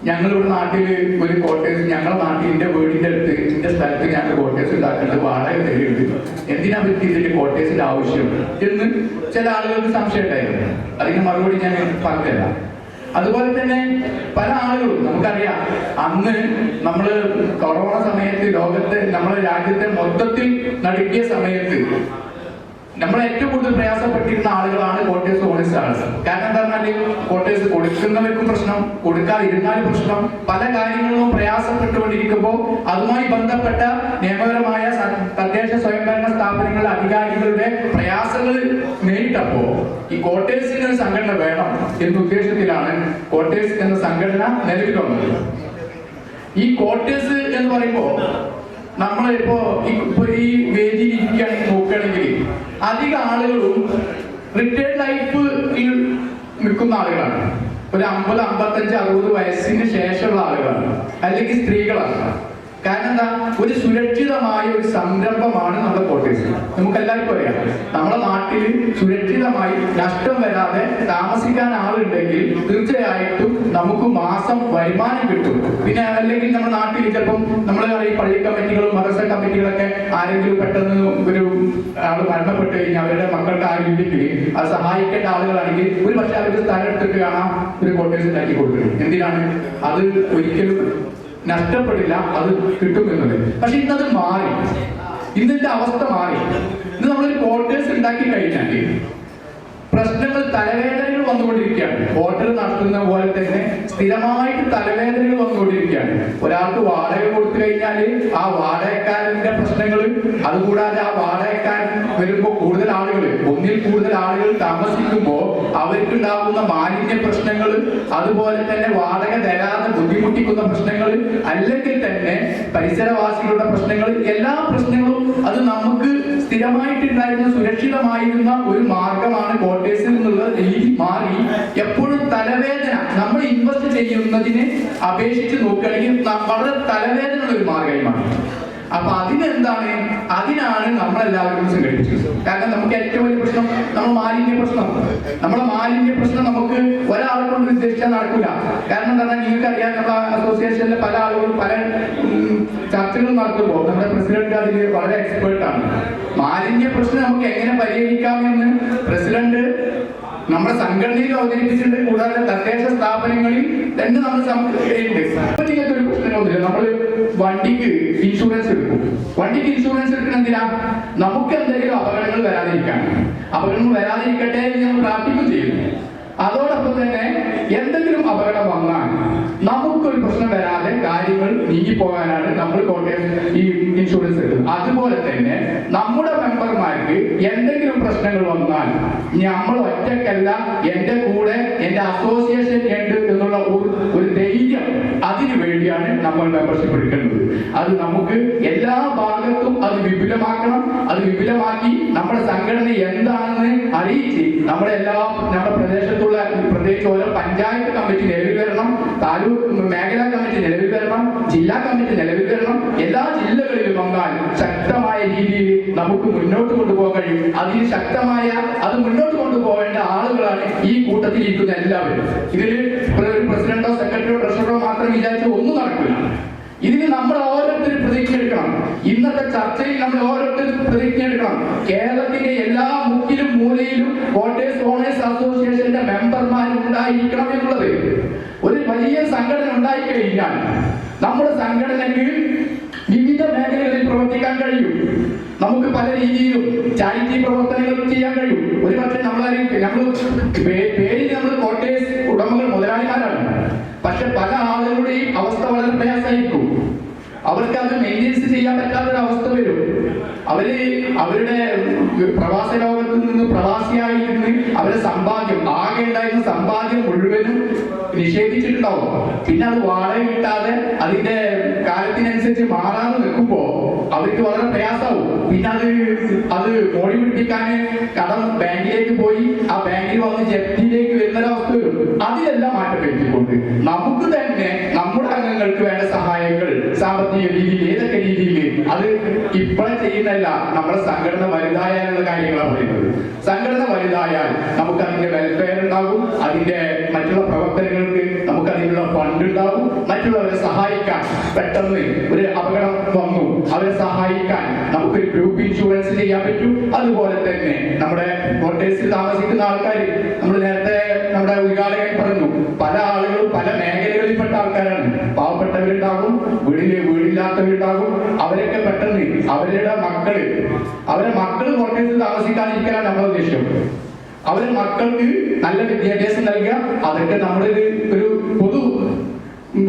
ഞങ്ങളുടെ നാട്ടിൽ ഒരു കോട്ടേഴ്സ്, ഞങ്ങളുടെ നാട്ടിൽ എന്റെ വീടിന്റെ അടുത്ത് എന്റെ സ്ഥലത്ത് ഞങ്ങൾ കോട്ടേഴ്സ് ഉണ്ടാക്കേണ്ടത് വാടക തരുന്നുണ്ട്, എന്തിനാ പറ്റി ഇതിന്റെ കോട്ടേഴ്സിന്റെ ആവശ്യം എന്ന് ചില ആളുകൾക്ക് സംശയം ഉണ്ടായിരുന്നു. അതിന് മറുപടി ഞാൻ പറഞ്ഞുതരാം. അതുപോലെ തന്നെ പല ആളുകളും നമുക്കറിയാം, അന്ന് നമ്മൾ കൊറോണ സമയത്ത് ലോകത്തെ നമ്മുടെ രാജ്യത്തെ മൊത്തത്തിൽ നടുക്കിയ സമയത്ത് നമ്മൾ ഏറ്റവും കൂടുതൽ പ്രയാസപ്പെട്ടിരുന്ന ആളുകളാണ് കോട്ടേഴ്സ് ഓണേഴ്സ് ആളുകൾ. കാരണം എന്താ പറഞ്ഞാല് കോട്ടേഴ്സ് കൊടുക്കുന്നവർക്കും പ്രശ്നം, കൊടുക്കാതിരുന്നാലും പ്രശ്നം, പല കാര്യങ്ങളിലും പ്രയാസപ്പെട്ടുകൊണ്ടിരിക്കുമ്പോൾ അതുമായി ബന്ധപ്പെട്ട നിയമപരമായ തദ്ദേശ സ്വയംഭരണ സ്ഥാപനങ്ങളിലെ അധികാരികളുടെ പ്രയാസങ്ങൾ നേരിട്ടപ്പോ ഈ കോട്ടേഴ്സിന് ഒരു സംഘടന വേണം എന്ന ഉദ്ദേശത്തിലാണ് കോട്ടേഴ്സ് എന്ന സംഘടന നിലവിൽ വന്നത്. ഈ കോട്ടേഴ്സ് എന്ന് പറയുമ്പോൾ നമ്മളിപ്പോ ഈ വേദിയിൽ ഇരിക്കുകയാണെങ്കിൽ നോക്കുകയാണെങ്കിൽ അധിക ആളുകളും റിട്ടയർഡ് ലൈഫിൽ നിൽക്കുന്ന ആളുകളാണ്. ഒരു 50, 55, 60 വയസ്സിന് ശേഷമുള്ള ആളുകളാണ്, അല്ലെങ്കിൽ സ്ത്രീകളാണ്. കാരണം എന്താ, ഒരു സുരക്ഷിതമായ ഒരു സംരംഭമാണ് നമ്മുടെ കോട്ടേഴ്സ്. നമുക്ക് എല്ലാവർക്കും അറിയാം, നമ്മുടെ നാട്ടിൽ സുരക്ഷിതമായി നഷ്ടം വരാതെ താമസിക്കാൻ ആളുണ്ടെങ്കിൽ തീർച്ചയായിട്ടും നമുക്ക് മാസം വരുമാനം കിട്ടും. പിന്നെ അല്ലെങ്കിൽ നമ്മുടെ നാട്ടിൽ ചിലപ്പം നമ്മൾ ഈ പള്ളി കമ്മിറ്റികളും മദ്രസ കമ്മിറ്റികളൊക്കെ ആരെങ്കിലും പെട്ടെന്ന് ഒരു ആൾ മരണപ്പെട്ട് കഴിഞ്ഞാൽ അവരുടെ മക്കൾക്ക് ആരും ഇല്ലെങ്കിൽ അത് സഹായിക്കേണ്ട ആളുകളാണെങ്കിൽ ഒരു പക്ഷേ അവർക്ക് സ്ഥലം എടുത്തിട്ട് കാണാം ഒരു കോട്ടേഴ്സ് ഉണ്ടാക്കി കൊടുക്കും. എന്തിനാണ്? അത് ഒരിക്കലും നഷ്ടപ്പെടില്ല, അത് കിട്ടുമെന്നത്. പക്ഷെ ഇന്നത് മാറി, ഇന്നത്തെ അവസ്ഥ മാറി. ഇന്ന് നമ്മളൊരു ക്വാർട്ടേഴ്സ് ഉണ്ടാക്കി കഴിഞ്ഞാൽ പ്രശ്നങ്ങൾ, തലവേദനകൾ വന്നുകൊണ്ടിരിക്കുകയാണ്. ഹോട്ടൽ നടത്തുന്ന പോലെ തന്നെ സ്ഥിരമായിട്ട് തലവേദനകൾ വന്നുകൊണ്ടിരിക്കുകയാണ്. ഒരാൾക്ക് വാടക കൊടുത്തു കഴിഞ്ഞാൽ ആ വാടകക്കാരന്റെ പ്രശ്നങ്ങൾ, അതുകൂടാതെ ആ വാടകക്കാരൻ വരുമ്പോൾ കൂടുതൽ ആളുകൾ, ഒന്നിൽ കൂടുതൽ ആളുകൾ താമസിക്കുമ്പോൾ അവർക്കുണ്ടാകുന്ന മാലിന്യ പ്രശ്നങ്ങൾ, അതുപോലെ തന്നെ വാടക തരാതെ ബുദ്ധിമുട്ടിക്കുന്ന പ്രശ്നങ്ങൾ, അല്ലെങ്കിൽ തന്നെ പരിസരവാസികളുടെ പ്രശ്നങ്ങൾ, എല്ലാ പ്രശ്നങ്ങളും അത് നമുക്ക് സ്ഥിരമായിട്ടുണ്ടായിരുന്ന സുരക്ഷിതമായിരുന്ന ഒരു മാർഗമാണ് കോട്ടേഴ്സിൽ നിന്നുള്ള രീതി മാറി എപ്പോഴും തലവേദന, നമ്മൾ ഇൻവെസ്റ്റ് ചെയ്യുന്നതിനെ അപേക്ഷിച്ച് നോക്കുകയാണെങ്കിൽ വളരെ തലവേദന ഒരു മാർഗമായി മാറി. അപ്പൊ അതിനാണ് നമ്മളെല്ലാവരും സംഘടിപ്പിച്ചത്. കാരണം നമുക്ക് ഏറ്റവും വലിയ പ്രശ്നം നമ്മുടെ മാലിന്യ പ്രശ്നം. നമ്മുടെ മാലിന്യ പ്രശ്നം നമുക്ക് ഒരാളെ കൊണ്ട് ഉദ്ദേശിച്ചാൽ നടക്കില്ല. കാരണം എന്താ, നിങ്ങൾക്കറിയാം, നമ്മുടെ അസോസിയേഷനിലെ പല ആളുകളും പല ചർച്ചകൾ നടത്തുമ്പോൾ നമ്മുടെ പ്രസിഡന്റ് അതിൽ വളരെ എക്സ്പേർട്ടാണ്. മാലിന്യ പ്രശ്നം നമുക്ക് എങ്ങനെ പരിഹരിക്കാമെന്ന് പ്രസിഡന്റ് നമ്മുടെ സംഘടനയിൽ അവതരിപ്പിച്ചിട്ടുണ്ട്. കൂടാതെ തദ്ദേശ സ്ഥാപനങ്ങളിൽ തന്നെ നമ്മൾ നിങ്ങൾക്ക് ഒരു പ്രശ്നമൊന്നുമില്ല. നമ്മൾ വണ്ടിക്ക് ഇൻഷുറൻസ് എടുക്കും. വണ്ടിക്ക് ഇൻഷുറൻസ് എടുക്കണം എന്തിനാ? നമുക്ക് എന്തെങ്കിലും അപകടങ്ങൾ വരാതിരിക്കാൻ. അപകടങ്ങൾ വരാതിരിക്കട്ടെ എന്ന് നമ്മൾ പ്രാർത്ഥിക്കുകയും ചെയ്യുന്നു. അതോടൊപ്പം തന്നെ എന്തെങ്കിലും അപകടം വന്നാൽ നമുക്കൊരു പ്രശ്നം വരാതെ കാര്യങ്ങൾ നീങ്ങിപ്പോകാനാണ് നമ്മൾ ഈ ഇൻഷുറൻസ് എടുക്കുന്നത്. അതുപോലെ തന്നെ നമ്മുടെ മെമ്പർമാർക്ക് എന്തെങ്കിലും പ്രശ്നങ്ങൾ വന്നാൽ നമ്മൾ ഒറ്റക്കല്ല, എന്റെ കൂടെ എന്റെ അസോസിയേഷൻ ഉണ്ട് എന്നുള്ള ഒരു ധൈര്യം, അതിനു വേണ്ടിയാണ് നമ്മൾ മെമ്പർഷിപ്പ് എടുക്കുന്നത്. അത് നമുക്ക് എല്ലാ ഭാഗത്തും അത് വിപുലമാക്കണം. അത് വിപുലമാക്കി നമ്മുടെ സംഘടന എന്താണെന്ന് അറിയിച്ച് നമ്മുടെ പ്രദേശത്തുള്ള പ്രത്യേകിച്ച് ഓരോ പഞ്ചായത്ത് കമ്മിറ്റി നിലവിൽ വരണം. മേഖലാ കമ്മിറ്റി നിലവിൽ വരണം, ജില്ലാ കമ്മിറ്റി നിലവിൽ വരണം. എല്ലാ ജില്ലകളിലും വന്നാൽ ശക്തമായ രീതിയിൽ നമുക്ക് മുന്നോട്ട് കൊണ്ടുപോകാൻ കഴിയും. അതിന് ശക്തമായ അത് മുന്നോട്ട് കൊണ്ടുപോകേണ്ട ആളുകളാണ് ഈ കൂട്ടത്തിൽ ഇരിക്കുന്ന എല്ലാവരും. ഇതിൽ ഒരു പ്രസിഡന്റോ സെക്രട്ടറിയോ ട്രഷററോ മാത്രം വിചാരിച്ച് ഒന്നും നടക്കില്ല. ഇതിന് നമ്മൾ ഓരോരുത്തരും പ്രതിജ്ഞ എടുക്കണം. ഇന്നത്തെ ചർച്ചയിൽ നമ്മൾ ഓരോരുത്തരും പ്രതിജ്ഞ എടുക്കണം. കേരളത്തിന്റെ എല്ലാ മുക്കിലും മൂലയിലും കോട്ടേഴ്സ് ഓണേഴ്സ് അസോസിയേഷന്റെ മെമ്പർമാർ ഉണ്ടായിരിക്കണം എന്നുള്ളത്. ഒരു വലിയ സംഘടന ഉണ്ടായിക്കഴിഞ്ഞാൽ നമ്മുടെ സംഘടനയ്ക്ക് വിവിധ മേഖലകളിൽ പ്രവർത്തിക്കാൻ കഴിയും. നമുക്ക് പല രീതിയിലും ചാരിറ്റി പ്രവർത്തനങ്ങൾ ചെയ്യാൻ കഴിയും. ഒരുപക്ഷെ നമ്മൾ പേരിൽ നമ്മൾ കോട്ടേഴ്സ് ഉടമകൾ മുതലാളിമാരാണ്. പക്ഷെ പല ആളുകളുടെയും അവസ്ഥ വളരെ പ്രയാസമായിരിക്കും. അവർക്ക് അത് മെയിൻ്റെനൻസ് ചെയ്യാൻ പറ്റാത്തൊരു അവസ്ഥ വരും. അവരുടെ പ്രവാസ ലോകത്ത് നിന്ന് പ്രവാസിയായി നിന്ന് അവരുടെ സമ്പാദ്യം ആകെ ഉണ്ടായിരുന്ന സമ്പാദ്യം മുഴുവനും നിഷേധിച്ചിട്ടുണ്ടാവും. പിന്നെ അത് വാടക കിട്ടാതെ അതിന്റെ കാലത്തിനനുസരിച്ച് മാറാതെ നിൽക്കുമ്പോ അവർക്ക് വളരെ പ്രയാസമാവും. പിന്നെ അത് മോടി പിടിപ്പിക്കാൻ കടം ബാങ്കിലേക്ക് പോയി ആ ബാങ്കിൽ വന്ന് ജപ്തിയിലേക്ക് വരുന്നൊരവസ്ഥ വരും. അതിലെല്ലാം മാറ്റം വരുത്തിക്കൊണ്ട് നമുക്ക് തന്നെ നമ്മുടെ അംഗങ്ങൾക്ക് വേണ്ട സഹായങ്ങൾ സാമ്പത്തിക രീതിയിൽ ഏതൊക്കെ രീതിയിൽ അത് ഇപ്പോഴെ ചെയ്യുന്നല്ല. നമ്മുടെ സംഘടന വലുതായാലുള്ള കാര്യങ്ങളാണ് പറയുന്നത്. സംഘടന വലുതായാൽ നമുക്ക് അതിന്റെ വെൽഫെയർ ഉണ്ടാകും, അതിന്റെ മറ്റുള്ള പ്രവർത്തനങ്ങൾക്ക് നമുക്ക് അതിനുള്ള ഫണ്ട് ഉണ്ടാകും. മറ്റുള്ളവരെ സഹായിക്കാൻ പെട്ടെന്ന് ഒരു അപകടം വന്നു അവരെ സഹായിക്കാൻ നമുക്കൊരു ഗ്രൂപ്പ് ഇൻഷുറൻസ് ചെയ്യാൻ പറ്റും. അതുപോലെ തന്നെ നമ്മുടെ കോട്ടേഴ്സിൽ താമസിക്കുന്ന ആൾക്കാർ നമ്മൾ നേരത്തെ നമ്മുടെ ഉദ്ഘാടകൻ പറഞ്ഞു, പല ആളുകളും പല മേഖലകളിൽപ്പെട്ട ആൾക്കാരാണ്. പാവപ്പെട്ടവരുണ്ടാകും, വീടില്ലാത്തവരുണ്ടാകും. അവരൊക്കെ പെട്ടെന്ന് അവരെ മക്കള് കോട്ടേഴ്സിൽ താമസിക്കാതിരിക്കാനാണ് നമ്മുടെ ഉദ്ദേശം. അവരുടെ മക്കൾക്ക് നല്ല വിദ്യാഭ്യാസം നൽകുക, അതൊക്കെ നമ്മുടെ ഒരു പൊതു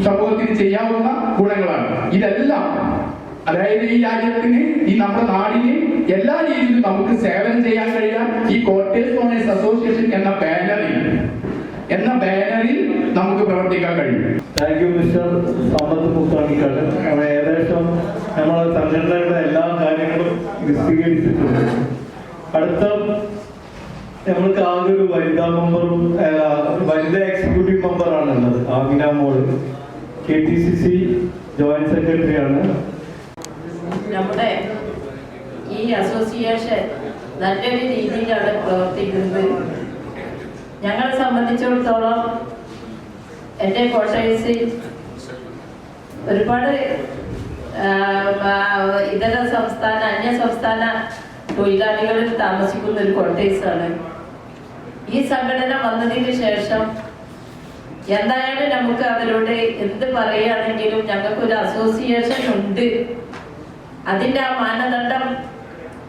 സമൂഹത്തിന് ചെയ്യാവുന്ന ഗുണങ്ങളാണ്. ഇതെല്ലാം അതായത് ഈ രാജ്യത്തിന് ഈ നമ്മുടെ നാടിന് എല്ലാ രീതിയിലും നമുക്ക് സേവനം ചെയ്യാൻ കഴിയാൻ ഈ കോട്ടേഴ്സ് ഓണേഴ്സ് അസോസിയേഷൻ എന്ന ബാനറിൽ നമുക്ക് പ്രവർത്തിക്കാൻ കഴിയും.
താങ്ക് യു മിസ്റ്റർ സമ്പത്ത് മുത്താണിക്കാട്. ഏകദേശം നമ്മളെ സംഘടനയുടെ എല്ലാ കാര്യങ്ങളും വിശദീകരിച്ചിട്ടുണ്ട്. അടുത്ത നമ്മൾക്ക് ആകെ ഒരു വനിതാ മെമ്പറും വനിതാ എക്സിക്യൂട്ടീവ് മെമ്പറാണുള്ളത്. ആമിന മോള് KTCC ജോയിന്റ് സെക്രട്ടറിയാണ്.
നമ്മുടെ ഈ അസോസിയേഷൻ നല്ലൊരു രീതിയിലാണ് പ്രവർത്തിക്കുന്നത്. ഞങ്ങളെ സംബന്ധിച്ചിടത്തോളം എൻ്റെ കോട്ടേഴ്സിൽ ഒരുപാട് ഇതര സംസ്ഥാന അന്യ സംസ്ഥാന തൊഴിലാളികളിൽ താമസിക്കുന്ന ഒരു കോട്ടേഴ്സാണ്. ഈ സംഘടന വന്നതിന് ശേഷം എന്തായാലും നമുക്ക് അവരോട് എന്ത് പറയുകയാണെങ്കിലും ഞങ്ങൾക്കൊരു അസോസിയേഷൻ ഉണ്ട്, അതിൻ്റെ ആ മാനദണ്ഡം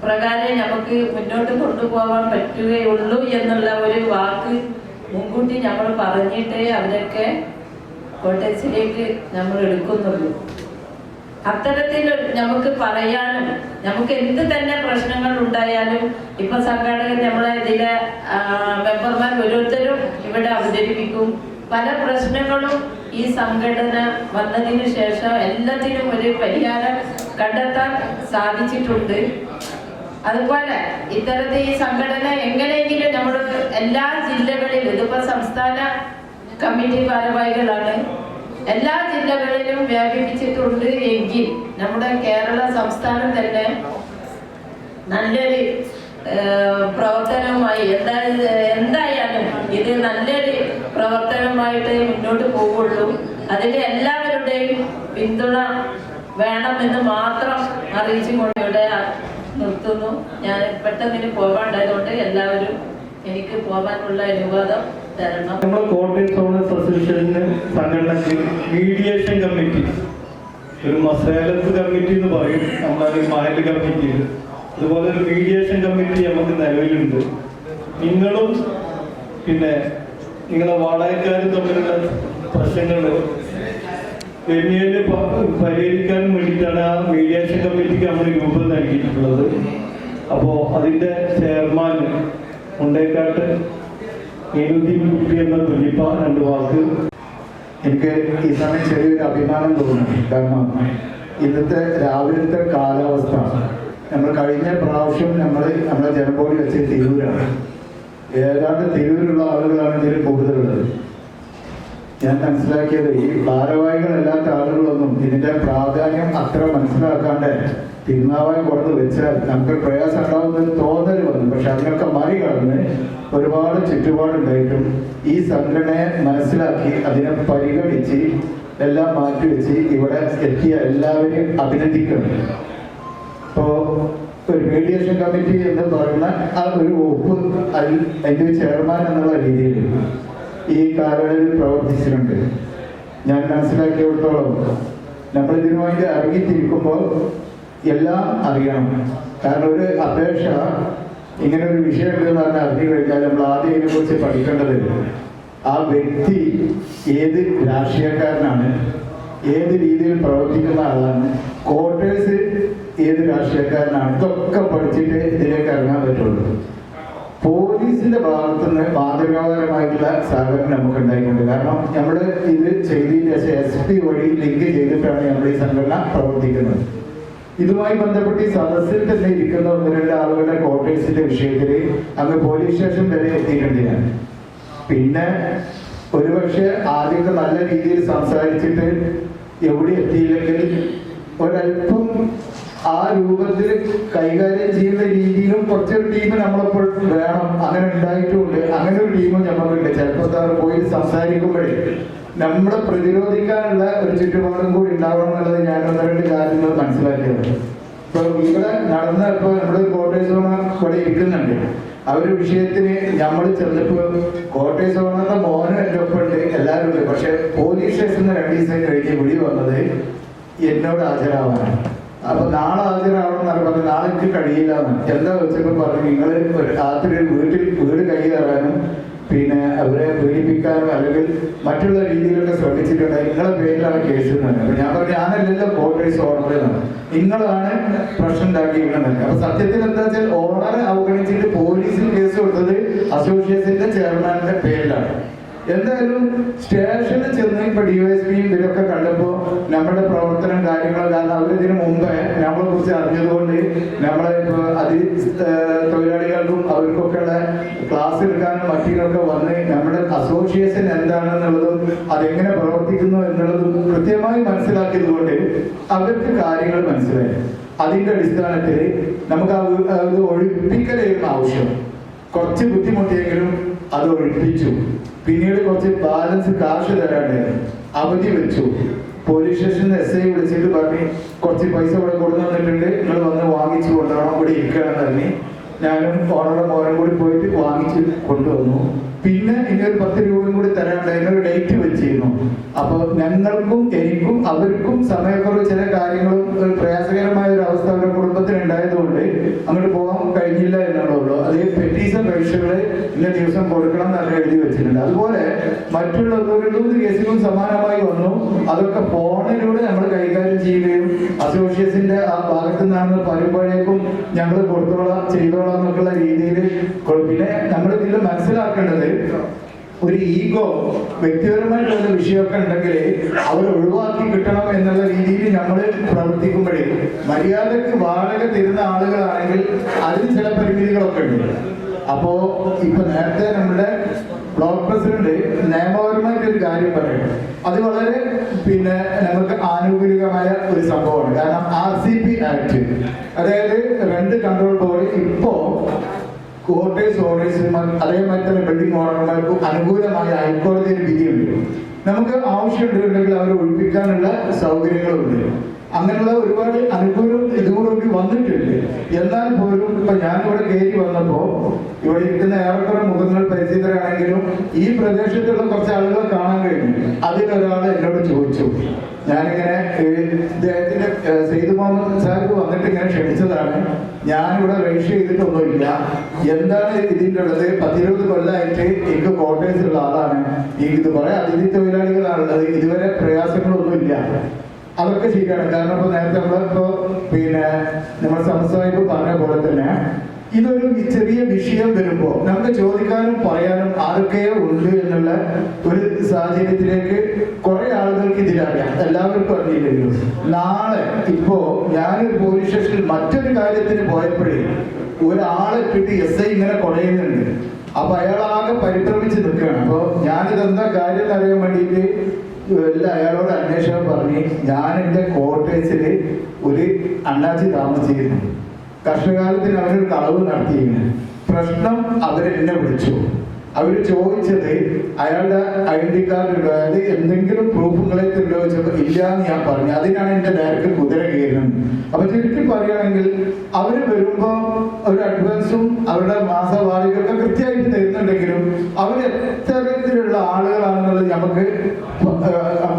പ്രകാരം നമുക്ക് മുന്നോട്ട് കൊണ്ടുപോകാൻ പറ്റുകയുള്ളൂ എന്നുള്ള ഒരു വാക്ക് മുൻകൂട്ടി നമ്മൾ പറഞ്ഞിട്ടേ അവരൊക്കെ കോട്ടേഴ്സിലേക്ക് നമ്മൾ എടുക്കുന്നുള്ളൂ. അത്തരത്തിൽ നമുക്ക് പറയാനും നമുക്ക് എന്ത് തന്നെ പ്രശ്നങ്ങൾ ഉണ്ടായാലും ഇപ്പൊ സംഘാടകർ നമ്മളെ ഇതിലെ മെമ്പർമാർ ഓരോരുത്തരും ഇവിടെ അവതരിപ്പിക്കും. പല പ്രശ്നങ്ങളും ഈ സംഘടന വന്നതിന് ശേഷം എല്ലാത്തിനും ഒരു പരിഹാരം കണ്ടെത്താൻ സാധിച്ചിട്ടുണ്ട്. അതുപോലെ ഇത്തരത്തിൽ ഈ സംഘടന എങ്ങനെയെങ്കിലും നമ്മൾ എല്ലാ ജില്ലകളിലും ഇതിപ്പോ സംസ്ഥാന കമ്മിറ്റി ഭാരവാഹികളാണ്, എല്ലാ ജില്ലകളിലും വ്യാപിപ്പിച്ചിട്ടുണ്ട്. എങ്കിൽ നമ്മുടെ കേരള സംസ്ഥാനം തന്നെ നല്ലൊരു പ്രവർത്തനവുമായി എന്തായാലും ഇത് നല്ലൊരു പ്രവർത്തനവുമായിട്ട് മുന്നോട്ട് പോവുള്ളൂ. അതിന് എല്ലാവരുടെയും പിന്തുണ വേണമെന്ന് മാത്രം അറിയിച്ചുകൊണ്ട് ഇവിടെ നിർത്തുന്നു. ഞാൻ പെട്ടെന്ന് പോകാണ്ടായതുകൊണ്ട് എല്ലാവരും എനിക്ക് പോകാനുള്ള അനുവാദം തരണം.
നമ്മുടെ കോട്ടേഴ്സ് ഓണേഴ്സ് അസോസിയേഷന് സംഘടനയ്ക്ക് മീഡിയേഷൻ കമ്മിറ്റി, ഒരു മസാലത്ത് കമ്മിറ്റി എന്ന് പറയും നമ്മളൊരു മഹല് കമ്മിറ്റി, അതുപോലെ ഒരു മീഡിയേഷൻ കമ്മിറ്റി നമുക്ക് നിലവിലുണ്ട്. നിങ്ങളും പിന്നെ നിങ്ങളെ വാടകക്കാരും തമ്മിലുള്ള പ്രശ്നങ്ങൾ പരിഹരിക്കാനും വേണ്ടിയിട്ടാണ് ആ മീഡിയേഷൻ കമ്മിറ്റിക്ക് നമ്മൾ രൂപം നൽകിയിട്ടുള്ളത്. അപ്പോൾ അതിൻ്റെ ചെയർമാൻ മുണ്ടേക്കാട്ട് കുട്ടി എന്ന തുലിപ്പ രണ്ട് വാക്ക്.
എനിക്ക് ഈ സമയം ചെറിയൊരു അഭിമാനം തോന്നുന്നു. കാരണം ഇന്നത്തെ രാവിലത്തെ കാലാവസ്ഥ നമ്മൾ കഴിഞ്ഞ പ്രാവശ്യം നമ്മുടെ ജനബോഡി വെച്ചത് തിരൂരാണ്. ഏതാണ്ട് തിരൂരുള്ള ആളുകളാണ് ഇതിൽ കൂടുതലുള്ളത്. ഞാൻ മനസ്സിലാക്കിയത് ഈ ഭാരവാഹികളല്ലാത്ത ആളുകളൊന്നും ഇതിന്റെ പ്രാധാന്യം അത്ര മനസ്സിലാക്കാണ്ട് തിരുനാവായ കൊടുത്ത് വെച്ചാൽ നമുക്ക് പ്രയാസം ഉണ്ടാവുന്നൊരു തോന്നൽ വന്നു. പക്ഷെ അതിനൊക്കെ മറികടന്ന് ഒരുപാട് ചുറ്റുപാടുണ്ടായിട്ടും ഈ സംഘടനയെ മനസ്സിലാക്കി അതിനെ പരിഗണിച്ച് എല്ലാം മാറ്റിവെച്ച് ഇവിടെ എത്തിയ എല്ലാവരെയും അഭിനന്ദിക്കണം. ഇപ്പോ ഒരു മീഡിയേഷൻ കമ്മിറ്റി എന്ന് പറയുന്ന ആ ഒരു വകുപ്പ് അതിൻ്റെ ചെയർമാൻ എന്നുള്ള രീതിയിൽ ഈ കാലയളവിൽ പ്രവർത്തിച്ചിട്ടുണ്ട്. ഞാൻ മനസ്സിലാക്കിയിടത്തോളം നമ്മൾ ഇതിനുവേണ്ടി ഇറങ്ങിത്തിരിക്കുമ്പോൾ എല്ലാം അറിയണം. കാരണം ഒരു അപേക്ഷ ഇങ്ങനെ ഒരു വിഷയം ഉണ്ടെന്ന് പറഞ്ഞാൽ അറിഞ്ഞു കഴിഞ്ഞാൽ നമ്മൾ ആദ്യം ഇതിനെക്കുറിച്ച് പഠിക്കേണ്ടത് ആ വ്യക്തി ഏത് രാഷ്ട്രീയക്കാരനാണ്, ഏത് രീതിയിൽ പ്രവർത്തിക്കുന്ന ആളാണ്, ക്വാർട്ടേഴ്സ് ഏത് രാഷ്ട്രീയക്കാരനാണ്, ഇതൊക്കെ പഠിച്ചിട്ട് ഇതിലേക്ക് ഇറങ്ങാൻ പറ്റുള്ളൂ. പോലീസിന്റെ ഭാഗത്തുനിന്ന് മാതൃകാപരമായിട്ടുള്ള സഹകരണം നമുക്ക് ഉണ്ടായിട്ടുണ്ട്. കാരണം നമ്മൾ ഇത് ചെയ്തതിന് ശേഷം SP വഴി ലിങ്ക് ചെയ്തിട്ടാണ് നമ്മൾ ഈ സംഘടന പ്രവർത്തിക്കുന്നത്. ഇതുമായി ബന്ധപ്പെട്ട് ഈ സദസ്സിൽ തന്നെ ഇരിക്കുന്ന 1-2 ആളുകളുടെ ക്വാർട്ടേഴ്സിന്റെ വിഷയത്തിൽ അങ്ങ് പോലീസ് സ്റ്റേഷൻ വരെ എത്തിയിട്ടുണ്ട് ഞാൻ. പിന്നെ ഒരുപക്ഷെ ആദ്യമൊക്കെ നല്ല രീതിയിൽ സംസാരിച്ചിട്ട് എവിടെ എത്തിയില്ലെങ്കിൽ ഒരല്പം ആ രൂപത്തിൽ കൈകാര്യം ചെയ്യുന്ന രീതിയിലും കുറച്ചൊരു ടീം നമ്മളെപ്പോൾ വേണം. അങ്ങനെ ഉണ്ടായിട്ടുമുണ്ട്. അങ്ങനെ ഒരു ടീമും നമുക്കുണ്ട്. ചിലപ്പോൾ പോയി സംസാരിക്കുമ്പോഴേ നമ്മളെ പ്രതിരോധിക്കാനുള്ള ഒരു ചുറ്റുപാടും കൂടി ഉണ്ടാവണം എന്നുള്ളത് ഞാൻ 1-2 കാര്യങ്ങൾ മനസ്സിലാക്കിയത്. ഇപ്പൊ ഇവിടെ നടന്ന ഇപ്പൊ നമ്മുടെ കോട്ടേഴ്സ് ഓണർ ഇവിടെ ഇരിക്കുന്നുണ്ട്. ആ ഒരു വിഷയത്തിന് നമ്മൾ ചെന്നപ്പോ കോട്ടേഴ്സ് ഓണറിന്റെ മോനും എൻ്റെ ഒപ്പം ഉണ്ട്, എല്ലാവരും ഉണ്ട്. പക്ഷെ പോലീസ് സ്റ്റേഷനിൽ 2 ദിവസം കഴിഞ്ഞ് വിളി വന്നത് എന്നോട് ഹാജരാവാനാണ്. അപ്പൊ നാളെ ഹാജരാവണം എന്നാണ് പറഞ്ഞത്. നാളെ എനിക്ക് കഴിയില്ല എന്ന്. എന്താ വെച്ചപ്പോ പറഞ്ഞു, നിങ്ങൾ രാത്രി വീട് കൈകയറാനും പിന്നെ അവരെ പീഡിപ്പിക്കാനും അല്ലെങ്കിൽ മറ്റുള്ള രീതിയിലൊക്കെ ശ്രമിച്ചിട്ടുണ്ട്. നിങ്ങളെ പേരിലാണ് കേസ് തന്നെ. അപ്പൊ ഞാൻ പറഞ്ഞു, ഞാനല്ലല്ലോ കോർട്ടേഴ്സ് ഓണർ എന്നാണ്, നിങ്ങളാണ് പ്രശ്നം ഉണ്ടാക്കിയിരിക്കുന്നത്. അപ്പൊ സത്യത്തിൽ എന്താ വെച്ചാൽ ഓണറെ അവഗണിച്ചിട്ട് പോലീസിൽ കേസ് കൊടുത്തത് അസോസിയേഷന്റെ ചെയർമാന്റെ പേരിലാണ്. എന്തായാലും സ്റ്റേഷനിൽ ചെന്ന് ഇപ്പൊ DYSPയും ഇവരൊക്കെ കണ്ടപ്പോ നമ്മുടെ പ്രവർത്തനം കാര്യങ്ങളും, കാരണം അവരിതിനു മുമ്പേ നമ്മളെ കുറിച്ച് അറിഞ്ഞതുകൊണ്ട് നമ്മളെ ഇപ്പൊ തൊഴിലാളികൾക്കും അവർക്കൊക്കെ ഉള്ള ക്ലാസ് എടുക്കാനും മറ്റൊക്കെ വന്ന് നമ്മുടെ അസോസിയേഷൻ എന്താണെന്നുള്ളതും അതെങ്ങനെ പ്രവർത്തിക്കുന്നു എന്നുള്ളതും കൃത്യമായി മനസ്സിലാക്കിയത് കൊണ്ട് അവർക്ക് കാര്യങ്ങൾ മനസ്സിലായി. അതിന്റെ അടിസ്ഥാനത്തിൽ നമുക്ക് അത് ഒഴിപ്പിക്കലായിരുന്നു ആവശ്യം. കുറച്ച് ബുദ്ധിമുട്ടിയെങ്കിലും അത് ഒഴിപ്പിച്ചു. പിന്നീട് കുറച്ച് ബാലൻസ് കാശ് തരാണ്ടായിരുന്നു, അവധി വെച്ചു. പോലീസ് സ്റ്റേഷനിൽ SI വിളിച്ചിട്ട് പറഞ്ഞ് കുറച്ച് പൈസ ഇവിടെ കൊടുത്തിട്ടുണ്ട്, നിങ്ങൾ വന്ന് വാങ്ങിച്ചു കൊണ്ടുവരണം, ഇവിടെ ഇരിക്കുകയാണെന്ന് പറഞ്ഞ് ഞാനും ഓണറുടെ മോനും കൂടി പോയിട്ട് വാങ്ങിച്ച് കൊണ്ടുവന്നു. പിന്നെ ഇനിയൊരു 10 രൂപയും കൂടി തരാണ്ടായിരുന്നു, ഒരു ഡേറ്റ് വെച്ചിരുന്നു. അപ്പൊ ഞങ്ങൾക്കും എനിക്കും അവർക്കും സമയക്കുറവ്, ചില കാര്യങ്ങളും പ്രയാസകരമായ ഒരു അവസ്ഥ അവരുടെ കുടുംബത്തിന് ഉണ്ടായതുകൊണ്ട് അങ്ങോട്ട് പോകാൻ കഴിഞ്ഞില്ല എന്നുള്ളൂ. അത് പെറ്റീഷൻ രജിസ്റ്ററുകൾ ഇന്ന ദിവസം കൊടുക്കണം എന്ന് എഴുതി വെച്ചിട്ടുണ്ട്. അതുപോലെ മറ്റുള്ള 1-2 കേസുകളും സമാനമായി വന്നു. അതൊക്കെ ഫോണിലൂടെ നമ്മൾ കൈകാര്യം ചെയ്യുകയും അസോസിയേഷന്റെ ആ ഭാഗത്തു നിന്നാണ് പലപ്പോഴേക്കും ഞങ്ങൾ കൊടുത്തോളാം ചെയ്തോളാം എന്നൊക്കെയുള്ള രീതിയിൽ. പിന്നെ നമ്മൾ ഇതിൽ മനസ്സിലാക്കേണ്ടത് ഒരു ഈഗോ, വ്യക്തിപരമായിട്ടുള്ള വിഷയമൊക്കെ ഉണ്ടെങ്കിൽ അവർ ഒഴിവാക്കി കിട്ടണം എന്നുള്ള രീതിയിൽ നമ്മൾ പ്രവർത്തിക്കുമ്പോഴേ മര്യാദക്ക് വാടക തരുന്ന ആളുകളാണെങ്കിൽ അതിന് ചില പരിമിതികളൊക്കെ ഉണ്ട്. അപ്പോ ഇപ്പൊ നേരത്തെ നമ്മുടെ ബ്ലോക്ക് പ്രസിഡന്റ് നിയമപരമായിട്ടൊരു കാര്യം പറയണം. അത് വളരെ പിന്നെ നമുക്ക് ആനുകൂലികമായ ഒരു സംഭവമാണ്. കാരണം RCP ആക്ട്, അതായത് റെന്റ് കൺട്രോൾ ബോർഡ് ഇപ്പോ കോർട്ടേഴ്സ് ഓണേഴ്സുമാർ അതേമാതിരി തന്നെ ബിൽഡിംഗ് ഓണർമാർക്കും അനുകൂലമായ ഹൈക്കോടതിയിൽ വിധിയുണ്ട്. നമുക്ക് ആവശ്യമുണ്ടെങ്കിൽ അവരെ ഒഴിപ്പിക്കാനുള്ള സൗകര്യങ്ങളുണ്ട്. അങ്ങനെയുള്ള ഒരുപാട് അനുകൂലം ഇതുകൂടി വന്നിട്ടുണ്ട്. എന്നാൽ പോലും ഇപ്പൊ ഞാനിവിടെ കയറി വന്നപ്പോ ഇവിടെ ഇരിക്കുന്ന ഏറെക്കുറെ മുഖങ്ങൾ പരിചിതരാണെങ്കിലും ഈ പ്രദേശത്തുള്ള കുറച്ച് ആളുകളെ കാണാൻ കഴിഞ്ഞു. അതിലൊരാൾ എന്നോട് ചോദിച്ചു, ഞാനിങ്ങനെ ഇദ്ദേഹത്തിന്റെ സെയ്ദ് മുഹമ്മദ് സാഹിബ് വന്നിട്ട് ഇങ്ങനെ ക്ഷണിച്ചതാണ്, ഞാനിവിടെ രജിസ്റ്റർ ചെയ്തിട്ടൊന്നുമില്ല, എന്താണ് ഇതിൻ്റെ ഉള്ളത്, 10-20 കൊല്ലമായിട്ട് എനിക്ക് ക്വാർട്ടേഴ്സ് ഉള്ള ആളാണ്, ഇത് കുറെ അതിഥി തൊഴിലാളികളാണുള്ളത്, ഇതുവരെ പ്രയാസങ്ങളൊന്നുമില്ല. അതൊക്കെ ശരിയാണ്. കാരണം ഇപ്പൊ നേരത്തെ നമ്മളിപ്പോ പിന്നെ നമ്മുടെ സംസാരിപ്പ് പറഞ്ഞ പോലെ തന്നെ ഇതൊരു ചെറിയ വിഷയം വരുമ്പോൾ നമുക്ക് ചോദിക്കാനും പറയാനും ആരൊക്കെയോ ഉണ്ട് എന്നുള്ള ഒരു സാഹചര്യത്തിലേക്ക് കുറെ ആളുകൾക്ക് ഇതിലറിയാം, എല്ലാവർക്കും അറിയില്ലെങ്കിലും. നാളെ ഇപ്പോ ഞാനൊരു പോലീസ് സ്റ്റേഷനിൽ മറ്റൊരു കാര്യത്തിന് പോയപ്പോഴേ ഒരാളെ കിട്ടി SI ഇങ്ങനെ കുടയുന്നുണ്ട്. അപ്പൊ അയാൾ ആകെ പരിഭ്രമിച്ച് നിൽക്കുകയാണ്. അപ്പോൾ ഞാനിതെന്താ കാര്യം എന്നറിയാൻ വേണ്ടിയിട്ട് അയാളോട് അന്വേഷണം പറഞ്ഞ് ഞാൻ എൻ്റെ കോട്ടേഴ്സിൽ ഒരു അണ്ണാച്ചി താമസിച്ചിരുന്നു. കർഷകാലത്തിന് അവരൊരു കളവ് നടത്തിയിരുന്നു. പ്രശ്നം അവരെന്നെ വിളിച്ചു. അവർ ചോദിച്ചത് അയാളുടെ ഐഡന്റി കാർഡ് ഉണ്ടോ, അതായത് എന്തെങ്കിലും പ്രൂഫുകളെ ചോദിച്ചപ്പോൾ ഇല്ല എന്ന് ഞാൻ പറഞ്ഞു. അതിനാണ് എൻ്റെ നേരത്തെ കുതിര കയറുന്നത്. അപ്പൊ ചുരുക്കി പറയുകയാണെങ്കിൽ അവർ വരുമ്പോൾ ഒരു അഡ്വാൻസും അവരുടെ മാസവാരികൾക്ക് കൃത്യമായിട്ട് തരുന്നുണ്ടെങ്കിലും അവർ എത്തരത്തിലുള്ള ആളുകളാണെന്നുള്ളത് നമുക്ക്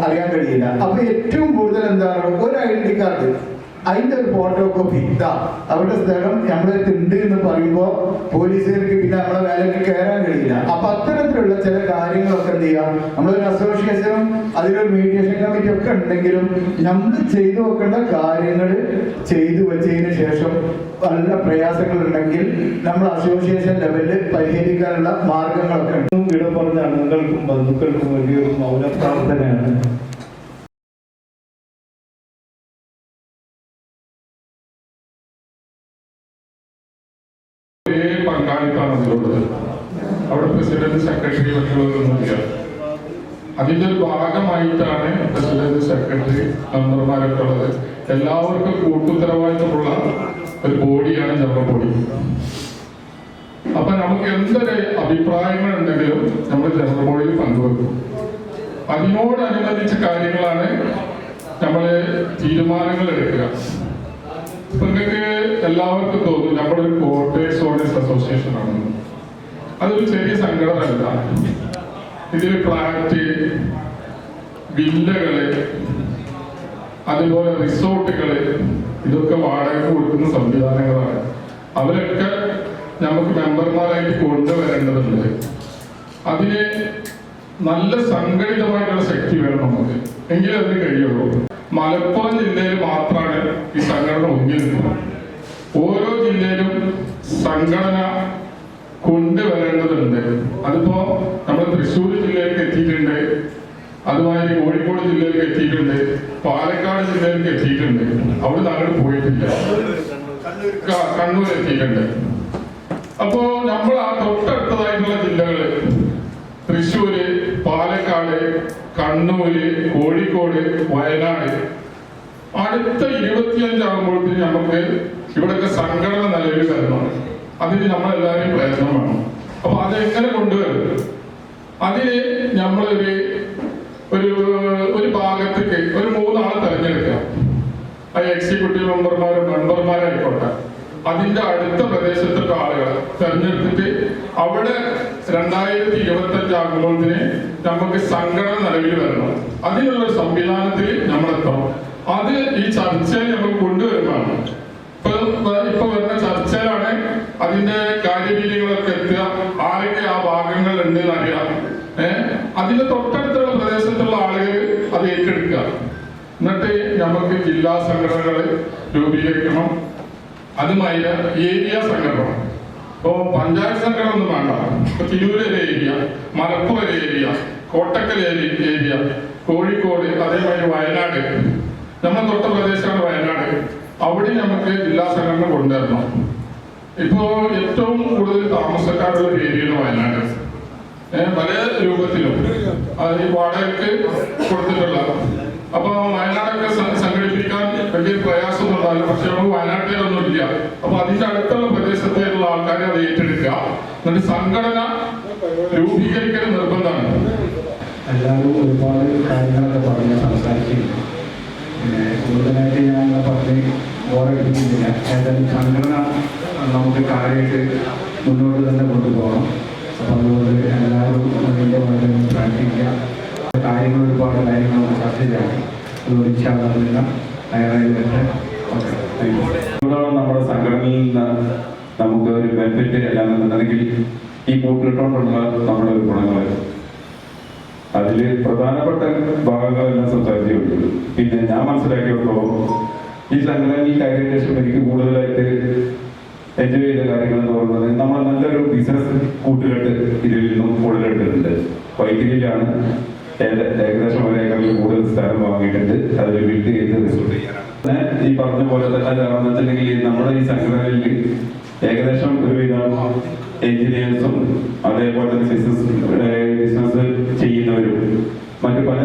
അറിയാൻ കഴിയില്ല. അപ്പൊ ഏറ്റവും കൂടുതൽ എന്താണ്, ഒരു ഐഡന്റി കാർഡ് അതിന്റെ ഒരു ഫോട്ടോ കോപ്പി ഇതാ അവരുടെ സ്ഥലം ഞങ്ങളെ ഉണ്ട് എന്ന് പറയുമ്പോൾ പോലീസുകാർക്ക് പിന്നെ നമ്മളെ വേലയ്ക്ക് കയറാൻ കഴിയില്ല. അപ്പൊ അത്തരത്തിലുള്ള ചില കാര്യങ്ങളൊക്കെ എന്ത് ചെയ്യാം, നമ്മളൊരു അസോസിയേഷനും അതിലൊരു മീഡിയേഷൻ കമ്മിറ്റി ഒക്കെ ഉണ്ടെങ്കിലും നമ്മൾ ചെയ്തു വെക്കേണ്ട കാര്യങ്ങൾ ചെയ്തു വെച്ചതിന് ശേഷം നല്ല പ്രയാസങ്ങൾ ഉണ്ടെങ്കിൽ നമ്മൾ അസോസിയേഷൻ ലെവലിൽ പരിഹരിക്കാനുള്ള മാർഗങ്ങളൊക്കെ ഉണ്ട്.
ഇവിടെ പറഞ്ഞ അംഗങ്ങൾക്കും ബന്ധുക്കൾക്കും വലിയൊരു മൗന പ്രാർത്ഥനയാണ്.
പങ്കാളിത്താണ് അതിലുള്ളത്. അവിടെ പ്രസിഡന്റ് സെക്രട്ടറി മറ്റുള്ളതൊന്നുമില്ല. അതിന്റെ ഒരു ഭാഗമായിട്ടാണ് പ്രസിഡന്റ് സെക്രട്ടറി മെമ്പർമാരൊക്കെ ഉള്ളത്. എല്ലാവർക്കും കൂട്ടുത്തരവാദിത്തമുള്ള ഒരു ബോഡിയാണ് ജനറൽ ബോഡി. അപ്പൊ നമുക്ക് എന്തൊരു അഭിപ്രായങ്ങൾ ഉണ്ടെങ്കിലും നമ്മൾ ജനറൽ ബോഡിയിൽ പങ്കുവെക്കും. അതിനോടനുബന്ധിച്ച കാര്യങ്ങളാണ് നമ്മള് തീരുമാനങ്ങൾ എടുക്കുക. ഇപ്പൊ നിങ്ങൾക്ക് എല്ലാവർക്കും തോന്നും നമ്മളൊരു കോട്ടേഴ്സ് ഓണേഴ്സ് അസോസിയേഷൻ ആണെന്ന്. അതൊരു ചെറിയ സംഘടന അല്ല. ഇതിൽ ഫ്ലാറ്റ്, വില്ലകള്, അതുപോലെ റിസോർട്ടുകള്, ഇതൊക്കെ വാടകയ്ക്ക് കൊടുക്കുന്ന സംവിധാനങ്ങളാണ്. അവരൊക്കെ നമുക്ക് മെമ്പർമാരായിട്ട് കൊണ്ടുവരേണ്ടതുണ്ട്. അതിന് നല്ല സംഘടിതമായിട്ടുള്ള ശക്തി വേണം നമുക്ക്, എങ്കിലേ അതിന് കഴിയുള്ളൂ. മലപ്പുറം ജില്ലയിൽ മാത്രമാണ് ഈ സംഘടന ഒതുങ്ങി നിൽക്കുന്നത്. ഓരോ ജില്ലയിലും സംഘടന കൊണ്ടുവരേണ്ടതുണ്ട്. അതിപ്പോ നമ്മൾ തൃശ്ശൂർ ജില്ലയിലേക്ക് എത്തിയിട്ടുണ്ട്, അതുമാതിരി കോഴിക്കോട് ജില്ലയിലേക്ക് എത്തിയിട്ടുണ്ട്, പാലക്കാട് ജില്ലയിലേക്ക് എത്തിയിട്ടുണ്ട്. അവിടെ അങ്ങോട്ട് പോയിട്ടില്ല. കണ്ണൂർ എത്തിയിട്ടുണ്ട്. അപ്പോ നമ്മൾ ആ തൊട്ടടുത്തതായിട്ടുള്ള ജില്ലകള് തൃശ്ശൂര്, പാലക്കാട്, കണ്ണൂര്, കോഴിക്കോട്, വയനാട് അടുത്ത 25 ആകുമ്പോഴത്തേക്ക് നമുക്ക് ഇവിടെയൊക്കെ സംഘടന നിലവിൽ വരണം. അതിന് നമ്മളെല്ലാവരും പ്രയത്നം വേണം. അപ്പൊ അതെങ്ങനെ കൊണ്ടുവരും? അതിന് നമ്മളൊരു ഒരു ഭാഗത്തേക്ക് ഒരു 3 ആളെ തെരഞ്ഞെടുക്കുക. അത് എക്സിക്യൂട്ടീവ് മെമ്പർമാരായിക്കോട്ടെ. അതിന്റെ അടുത്ത പ്രദേശത്തുള്ള ആളുകളെ തെരഞ്ഞെടുത്തിട്ട് അവിടെ 2025 ആകുമ്പോഴത്തിന് നമുക്ക് സംഘടന നിലവിൽ വരണം. അതിനുള്ള സംവിധാനത്തിൽ നമ്മൾ എത്തണം. അത് ഈ ചർച്ചയിൽ നമുക്ക് കൊണ്ടുവരുന്നതാണ്. ഇപ്പൊ വരുന്ന ചർച്ചയിലാണ് അതിന്റെ കാര്യരീതികളൊക്കെ എത്തുക. ആരൊക്കെ ആ ഭാഗങ്ങൾ ഉണ്ട് എന്നറിയാം. അതിന്റെ തൊട്ടടുത്തുള്ള പ്രദേശത്തുള്ള ആളുകൾ അത് ഏറ്റെടുക്കുക. എന്നിട്ട് നമുക്ക് ജില്ലാ സംഘടനകൾ രൂപീകരിക്കണം. അതുമായി ഏരിയ സംഘടന. ഇപ്പോ പഞ്ചായത്ത് സംഘടന ഒന്നും വേണ്ട. ഇപ്പൊ തിരൂര് ഒരു ഏരിയ, മലപ്പുറം ഒരു ഏരിയ, കോട്ടക്കൽ ഏരിയ, കോഴിക്കോട്, അതേമാതിരി വയനാട്. നമ്മുടെ തൊട്ട പ്രദേശമാണ് വയനാട്. അവിടെ നമുക്ക് ജില്ലാ സംഘടന കൊണ്ടുവരണം. ഇപ്പോ ഏറ്റവും കൂടുതൽ താമസക്കാരുള്ള ഒരു ഏരിയയാണ് വയനാട്. പല രൂപത്തിലും അത് ഈ വാടകയ്ക്ക് കൊടുത്തിട്ടുള്ള. അപ്പൊ വയനാടൊക്കെ സംഘടിപ്പിക്കാൻ വലിയ പ്രയാസമൊന്നും ഉണ്ടാവില്ല. പക്ഷെ നമുക്ക് വയനാട്ടിലൊന്നും ഇല്ല. അപ്പൊ അതിന്റെ അടുത്തുള്ള പ്രദേശത്തേക്കുള്ള ആൾക്കാരെ അത് ഏറ്റെടുക്കുക. എന്നിട്ട് സംഘടന രൂപീകരിക്കൽ നിർബന്ധമാണ്.
എല്ലാവരും ഒരുപാട് കാര്യങ്ങളൊക്കെ പറഞ്ഞ് സംസാരിച്ചിട്ടുണ്ട്. പിന്നെ കൂടുതലായിട്ട് ഞാൻ പറഞ്ഞ് ഓർമ്മിപ്പിക്കുന്നില്ല. ഏതായാലും സംഘടന നമുക്ക് കാര്യമായിട്ട് മുന്നോട്ട് തന്നെ കൊണ്ടുപോകണം. അപ്പം അതുകൊണ്ട് എല്ലാവരും അതിൻ്റെ വളരെ പ്രാർത്ഥിക്കുക. കാര്യങ്ങൾ ഒരുപാട് കാര്യങ്ങൾ നമുക്ക് ചർച്ച ചെയ്യാം. അതുകൊണ്ട് ഇൻഷാല്ലാ തയ്യാറായി വരട്ടെ. Okay, thank you.
നമ്മുടെ സംഘടനയിൽ നിന്ന് നമുക്ക് ഒരു ബെനിഫിറ്റ് എല്ലാമെന്നുണ്ടെങ്കിൽ ഈ കൂട്ടിലിട്ടുകൊണ്ടുള്ള നമ്മുടെ ഒരു ഗുണങ്ങൾ, അതിൽ പ്രധാനപ്പെട്ട ഭാഗങ്ങളെല്ലാം സംസാരിച്ചുള്ളൂ. പിന്നെ ഞാൻ മനസ്സിലാക്കിയപ്പോൾ ഈ സംഘടനയിൽ കയറിയ ശേഷം എനിക്ക് കൂടുതലായിട്ട് എൻജോയ് ചെയ്ത കാര്യങ്ങൾ എന്ന് പറയുന്നത് നമ്മൾ നല്ലൊരു ബിസിനസ് കൂട്ടുകെട്ട് ഇതിൽ നിന്നും കൂടുതലെടുത്തിട്ടുണ്ട്. വൈദ്യുതിയിലാണ് ഏകദേശം 1 ഏക്കറിൽ കൂടുതൽ സ്ഥലം വാങ്ങിയിട്ടുണ്ട്. അതിൽ ബിൽഡ് ചെയ്ത് റിസോർട്ട് ചെയ്യാനാണ്. ഈ പറഞ്ഞ പോലെ തന്നെ വെച്ചിട്ടുണ്ടെങ്കിൽ നമ്മുടെ ഈ സംഘടനയിൽ ഏകദേശം ഒരുവിധം എഞ്ചിനീയേഴ്സും അതേപോലെ തന്നെ ബിസിനസ് ചെയ്യുന്നവരും മറ്റു പല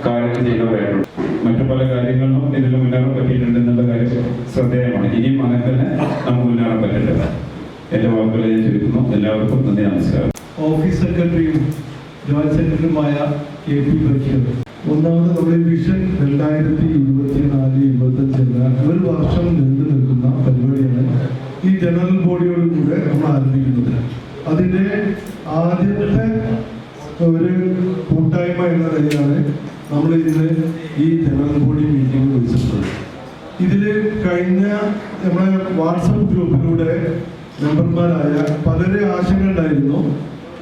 കാര്യങ്ങൾ ചെയ്യുന്നവരായിട്ടുണ്ട്. മറ്റു പല കാര്യങ്ങളിലും ഇതിൽ മുന്നേറാൻ പറ്റിയിട്ടുണ്ട് എന്നുള്ള കാര്യം ശ്രദ്ധേയമാണ്. ഇനിയും അങ്ങനെ തന്നെ നമുക്ക് മുന്നേറാൻ പറ്റേണ്ടത്. എന്റെ വാക്കുകളെ ഞാൻ ചുരുക്കുന്നു. എല്ലാവർക്കും നന്ദി, നമസ്കാരം.
ഓഫീസ് സെക്രട്ടറിയും ജോയിന്റ് സെക്രട്ടറിയുമായ KP ബഷീർ. ഒന്നാമത് നമ്മുടെ വിഷൻ 2024-25 എന്ന ഒരു വർഷം നീണ്ടു നിൽക്കുന്ന പരിപാടിയാണ് ഈ ജനറൽ ബോഡിയോടുകൂടെ നമ്മൾ ആരംഭിക്കുന്നത്. അതിൻ്റെ ആദ്യത്തെ ഒരു കൂട്ടായ്മ എന്ന നിലയിലാണ് നമ്മൾ ഇന്ന് ഈ ജനറൽ ബോഡി മീറ്റിംഗ് വിളിച്ചിട്ടുള്ളത്. ഇതിൽ കഴിഞ്ഞ നമ്മുടെ വാട്സപ്പ് ഗ്രൂപ്പിലൂടെ മെമ്പർമാരായ പലരെ ആശങ്കയുണ്ടായിരുന്നു.